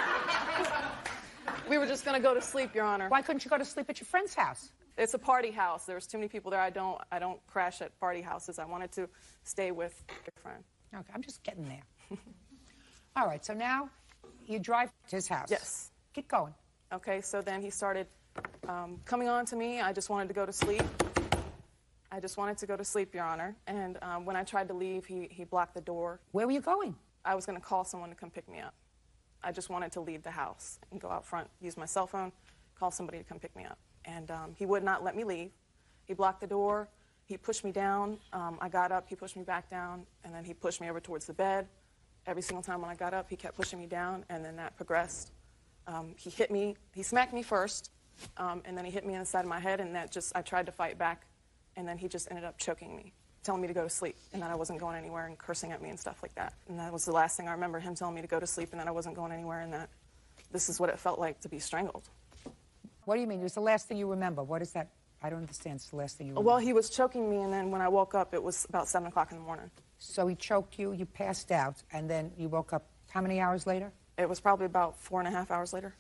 We were just going to go to sleep, Your Honor. Why couldn't you go to sleep at your friend's house? It's a party house. There's too many people there. I don't crash at party houses. I wanted to stay with your friend. Okay, I'm just getting there. All right, so now you drive to his house. Yes. Keep going. Okay, so then he started coming on to me. I just wanted to go to sleep. I just wanted to go to sleep, Your Honor. And when I tried to leave, he blocked the door. Where were you going? I was going to call someone to come pick me up. I just wanted to leave the house and go out front, use my cell phone, call somebody to come pick me up. And he would not let me leave. He blocked the door. He pushed me down. I got up. He pushed me back down. And then he pushed me over towards the bed. Every single time when I got up, he kept pushing me down. And then that progressed. He hit me. He smacked me first. And then he hit me in the side of my head. And I tried to fight back. And then he just ended up choking me, telling me to go to sleep, and that I wasn't going anywhere, and cursing at me and stuff like that. And that was the last thing I remember, him telling me to go to sleep and that I wasn't going anywhere, and that this is what it felt like to be strangled. What do you mean? It was the last thing you remember. What is that? I don't understand. It's the last thing you remember. Well, he was choking me, and then when I woke up, it was about 7 o'clock in the morning. So he choked you, you passed out, and then you woke up how many hours later? It was probably about 4.5 hours later.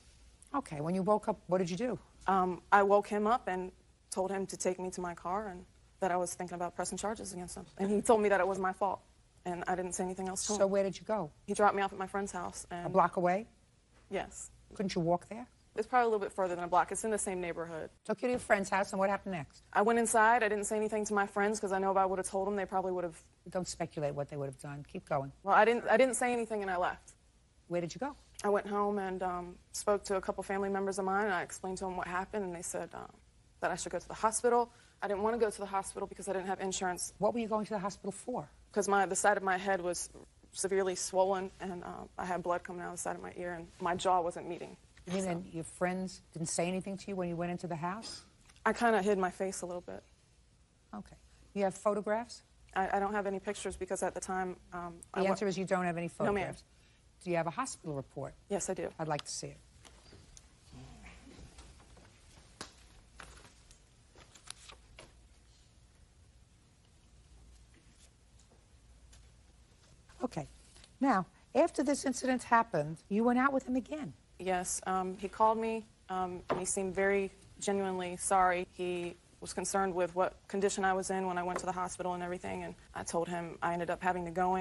Okay, when you woke up, what did you do? I woke him up and told him to take me to my car and that I was thinking about pressing charges against him. And he told me that it was my fault, and I didn't say anything else to him. So where did you go? He dropped me off at my friend's house. And a block away? Yes. Couldn't you walk there? It's probably a little bit further than a block. It's in the same neighborhood. Took you to your friend's house, and what happened next? I went inside. I didn't say anything to my friends because I know if I would have told them, they probably would have... Don't speculate what they would have done. Keep going. Well, I didn't say anything, and I left. Where did you go? I went home and spoke to a couple family members of mine, and I explained to them what happened, and they said that I should go to the hospital. I didn't want to go to the hospital because I didn't have insurance. What were you going to the hospital for? Because the side of my head was severely swollen, and I had blood coming out of the side of my ear, and my jaw wasn't meeting. You mean then your friends didn't say anything to you when you went into the house? I kind of hid my face a little bit. Okay. You have photographs? I don't have any pictures because at the time... the answer is you don't have any photographs. No, ma'am. Do you have a hospital report? Yes, I do. I'd like to see it. Okay. Now, after this incident happened, you went out with him again. Yes. He called me, and he seemed very genuinely sorry. He was concerned with what condition I was in when I went to the hospital and everything, and I told him I ended up having to go.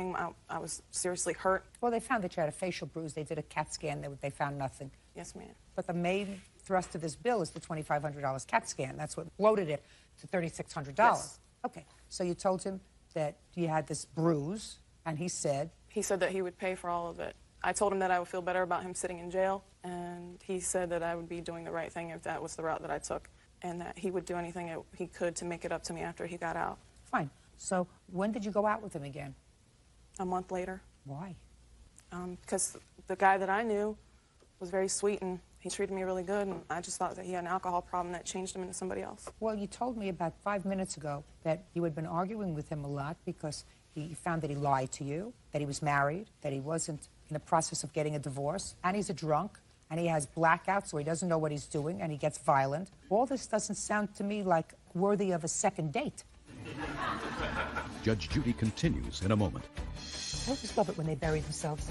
I was seriously hurt. Well, they found that you had a facial bruise. They did a CAT scan. They found nothing. Yes, ma'am. But the main thrust of this bill is the $2,500 CAT scan. That's what bloated it to $3,600. Yes. Okay. So you told him that you had this bruise, and he said... He said that he would pay for all of it. I told him that I would feel better about him sitting in jail, and he said that I would be doing the right thing if that was the route that I took, and that he would do anything he could to make it up to me after he got out. Fine. So when did you go out with him again? A month later. Why? Because the guy that I knew was very sweet, and he treated me really good, and I just thought that he had an alcohol problem that changed him into somebody else. Well, you told me about 5 minutes ago that you had been arguing with him a lot because he found that he lied to you, that he was married, that he wasn't in the process of getting a divorce, and he's a drunk, and he has blackouts, so he doesn't know what he's doing, and he gets violent. All this doesn't sound to me like worthy of a second date. Judge Judy continues in a moment. I just love it when they bury themselves.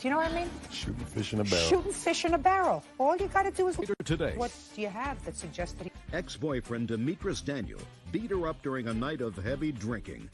Do you know what I mean? Shooting fish in a barrel. Shooting fish in a barrel. All you got to do is... Today. What do you have that suggests that he... Ex-boyfriend Demetris Daniel beat her up during a night of heavy drinking.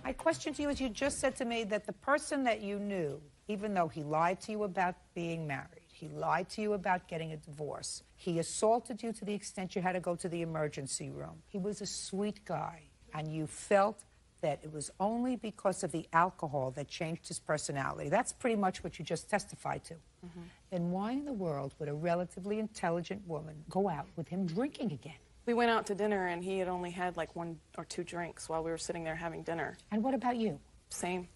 My question to you is, you just said to me that the person that you knew, even though he lied to you about being married, he lied to you about getting a divorce, he assaulted you to the extent you had to go to the emergency room. He was a sweet guy, and you felt that it was only because of the alcohol that changed his personality. That's pretty much what you just testified to. Mm-hmm. Then why in the world would a relatively intelligent woman go out with him drinking again? We went out to dinner, and he had only had like 1 or 2 drinks while we were sitting there having dinner. And what about you? Same.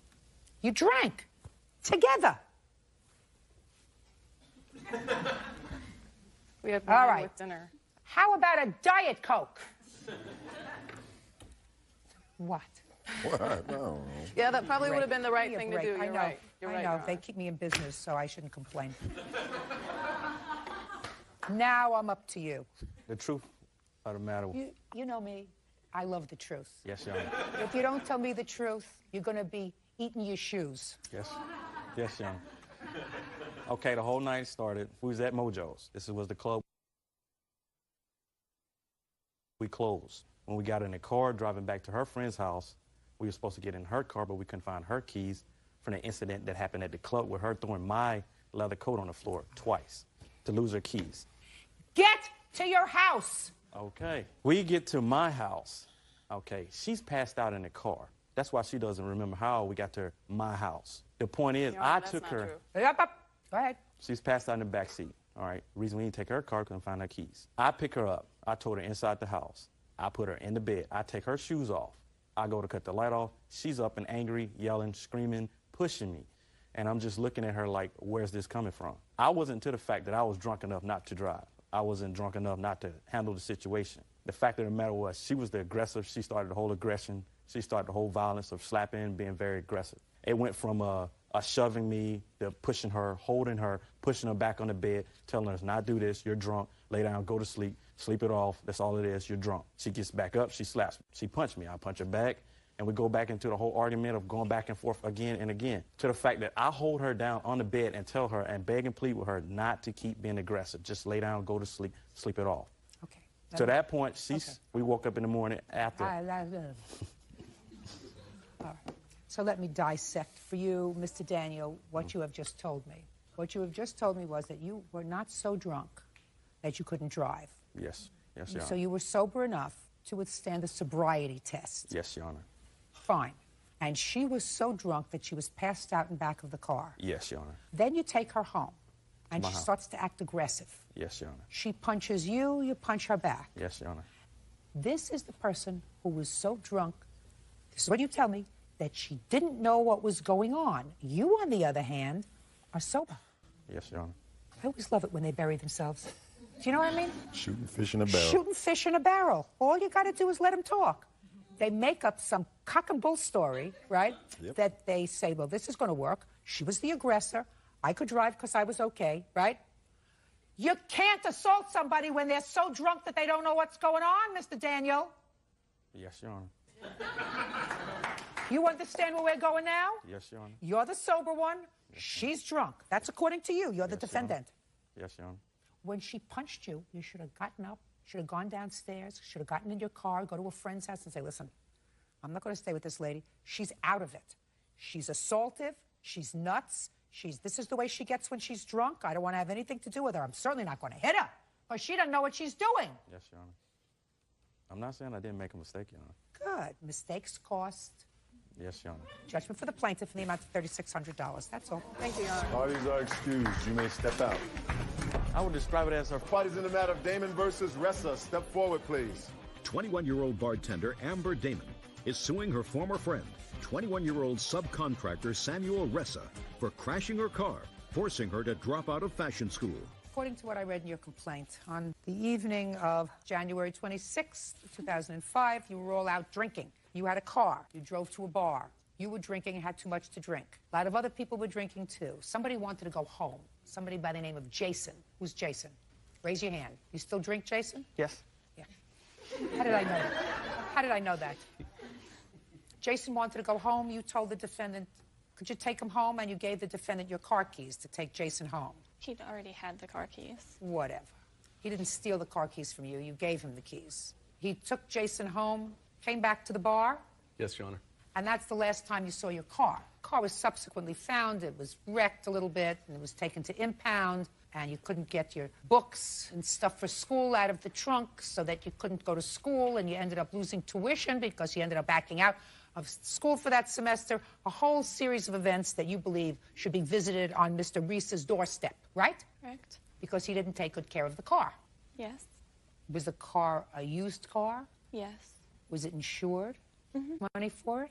You drank together. We had All wine right. with dinner. How about a Diet Coke? What? What? I don't know. Yeah, that probably Break. would have been the right Give me a thing to break. do. I You're know. right. You're I right. know. Your They Honor. keep me in business, so I shouldn't complain. Now I'm up to you. The truth of the matter. You know me. I love the truth. Yes, Your Honor. If you don't tell me the truth, you're going to be eating your shoes. Yes. Yes, Your Honor. Okay, the whole night started. We was at Mojo's. This was the club. We closed. When we got in the car driving back to her friend's house, we were supposed to get in her car, but we couldn't find her keys from the incident that happened at the club with her throwing my leather coat on the floor twice to lose her keys. Get to your house. Okay. We get to my house. Okay. She's passed out in the car. That's why she doesn't remember how we got to my house. The point is, I took her. Up. Go ahead. She's passed out in the back seat. All right. Reason we didn't take her car, couldn't find her keys. I pick her up. I told her inside the house. I put her in the bed. I take her shoes off. I go to cut the light off. She's up and angry, yelling, screaming, pushing me. And I'm just looking at her like, where's this coming from? I wasn't to the fact that I was drunk enough not to drive. I wasn't drunk enough not to handle the situation. The fact of the matter was, she was the aggressor. She started the whole aggression. She started the whole violence of slapping, being very aggressive. It went from a shoving me, to pushing her, holding her, pushing her back on the bed, telling her, not do this, you're drunk, lay down, go to sleep, sleep it off, that's all it is, you're drunk. She gets back up, she slaps me. She punched me, I punch her back, and we go back into the whole argument of going back and forth again and again, to the fact that I hold her down on the bed and tell her and beg and plead with her not to keep being aggressive. Just lay down, go to sleep, sleep it off. Okay. To that point, we woke up in the morning after. All right. So let me dissect for you, Mr. Daniel, what you have just told me. What you have just told me was that you were not so drunk that you couldn't drive. Yes. Yes, Your So Honor. you were sober enough to withstand the sobriety test. Yes, Your Honor. Fine. And she was so drunk that she was passed out in back of the car. Yes, Your Honor. Then you take her home, and My she house. starts to act aggressive. Yes, Your Honor. She punches you, you punch her back. Yes, Your Honor. This is the person who was so drunk, this is what you tell me, that she didn't know what was going on. You, on the other hand, are sober. Yes, Your Honor. I always love it when they bury themselves. Do you know what I mean? Shooting fish in a barrel. Shooting fish in a barrel. All you got to do is let them talk. They make up some cock and bull story, right? Yep. That they say, well, this is going to work. She was the aggressor. I could drive because I was okay, right? You can't assault somebody when they're so drunk that they don't know what's going on, Mr. Daniel. Yes, Your Honor. You understand where we're going now? Yes, Your Honor. You're the sober one. She's drunk. That's according to you. You're the defendant. Yes, Your Honor. When she punched you, you should have gotten up, should have gone downstairs, should have gotten in your car, go to a friend's house and say, listen, I'm not going to stay with this lady. She's out of it. She's assaultive. She's nuts. This is the way she gets when she's drunk. I don't want to have anything to do with her. I'm certainly not going to hit her because she doesn't know what she's doing. Yes, Your Honor. I'm not saying I didn't make a mistake, Your Honor. Good. Mistakes cost. Yes, Your Honor. Judgment for the plaintiff in the amount of $3,600. That's all. Thank you, Your Honor. Parties are excused. You may step out. I would describe it as her. Parties in the matter of Damon versus Ressa. Step forward, please. 21-year-old bartender Amber Damon is suing her former friend, 21-year-old subcontractor Samuel Ressa, for crashing her car, forcing her to drop out of fashion school. According to what I read in your complaint, on the evening of January 26, 2005, you were all out drinking. You had a car. You drove to a bar. You were drinking and had too much to drink. A lot of other people were drinking, too. Somebody wanted to go home. Somebody by the name of Jason. Who's Jason? Raise your hand. You still drink, Jason? Yes. Yeah. How did I know that? How did I know that? Jason wanted to go home. You told the defendant Could you take him home? And you gave the defendant your car keys to take Jason home. He'd already had the car keys. Whatever. He didn't steal the car keys from you. You gave him the keys. He took Jason home, came back to the bar, Yes, Your Honor. and that's the last time you saw your car. The car was subsequently found. It was wrecked a little bit, and it was taken to impound, and you couldn't get your books and stuff for school out of the trunk so that you couldn't go to school, and you ended up losing tuition because you ended up backing out of school for that semester. A whole series of events that you believe should be visited on Mr. Reese's doorstep, right? Correct. Because he didn't take good care of the car. Yes. Was the car a used car? Yes. Was it insured? Money for it?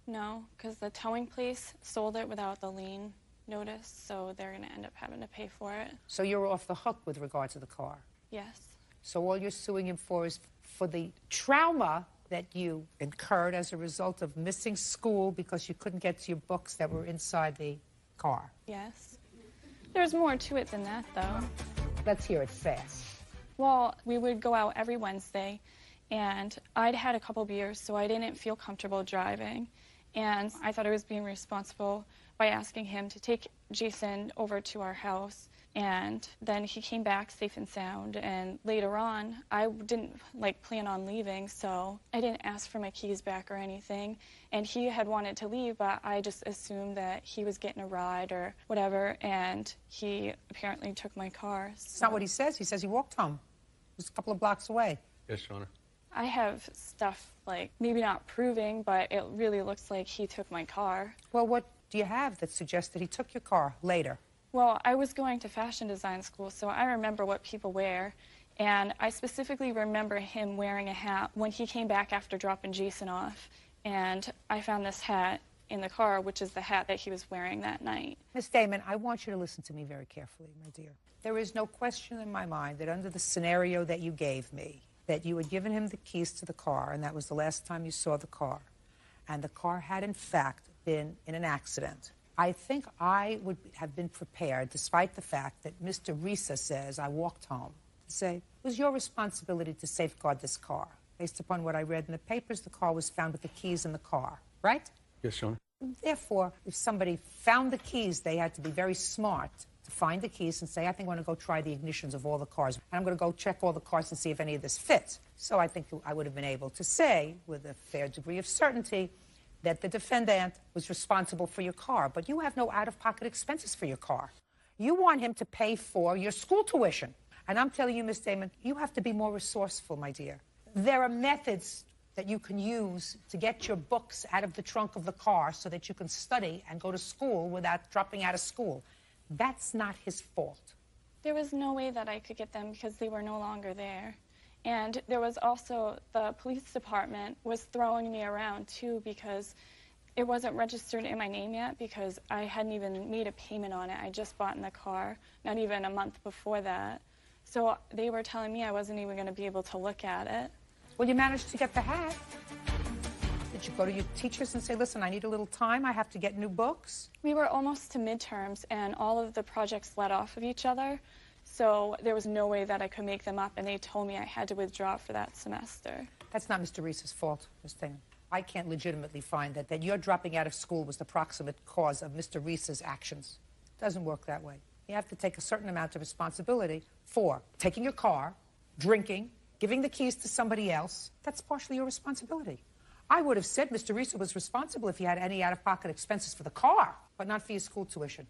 No, because the towing place sold it without the lien notice, so they're going to end up having to pay for it. So you're off the hook with regard to the car. Yes. So all you're suing him for is for the trauma that you incurred as a result of missing school because you couldn't get to your books that were inside the car. Yes. There's more to it than that, though. Let's hear it fast. Well, we would go out every Wednesday, and I'd had a couple beers, so I didn't feel comfortable driving. And I thought I was being responsible by asking him to take Jason over to our house. And then he came back safe and sound. And later on, I didn't plan on leaving, so I didn't ask for my keys back or anything. And he had wanted to leave, but I just assumed that he was getting a ride or whatever. And he apparently took my car. So. It's not what he says. He says he walked home. It was a couple of blocks away. Yes, Your Honor. I have stuff, maybe not proving, but it really looks like he took my car. Well, what do you have that suggests that he took your car later? Well, I was going to fashion design school, so I remember what people wear. And I specifically remember him wearing a hat when he came back after dropping Jason off. And I found this hat in the car, which is the hat that he was wearing that night. Miss Damon, I want you to listen to me very carefully, my dear. There is no question in my mind that under the scenario that you gave me, that you had given him the keys to the car, and that was the last time you saw the car, and the car had, in fact, been in an accident. I think I would have been prepared, despite the fact that Mr. Risa says I walked home, to say, it was your responsibility to safeguard this car. Based upon what I read in the papers, the car was found with the keys in the car, right? Yes, Your Honor. Therefore, if somebody found the keys, they had to be very smart to find the keys and say, I think I'm going to go try the ignitions of all the cars. And I'm going to go check all the cars and see if any of this fits. So I think I would have been able to say, with a fair degree of certainty, that the defendant was responsible for your car. But you have no out-of-pocket expenses for your car. You want him to pay for your school tuition. And I'm telling you, Miss Damon, you have to be more resourceful, my dear. There are methods that you can use to get your books out of the trunk of the car so that you can study and go to school without dropping out of school. That's not his fault. There was no way that I could get them because they were no longer there. And there was also the police department was throwing me around too because it wasn't registered in my name yet because I hadn't even made a payment on it. I just bought in the car, not even a month before that. So they were telling me I wasn't even going to be able to look at it. Well, you managed to get the hat. Did you go to your teachers and say, listen, I need a little time, I have to get new books? We were almost to midterms, and all of the projects led off of each other, so there was no way that I could make them up, and they told me I had to withdraw for that semester. That's not Mr. Reese's fault, Ms. Damon. I can't legitimately find that your dropping out of school was the proximate cause of Mr. Reese's actions. It doesn't work that way. You have to take a certain amount of responsibility for taking your car, drinking, giving the keys to somebody else. That's partially your responsibility. I would have said Mr. Reese was responsible if he had any out-of-pocket expenses for the car, but not for your school tuition.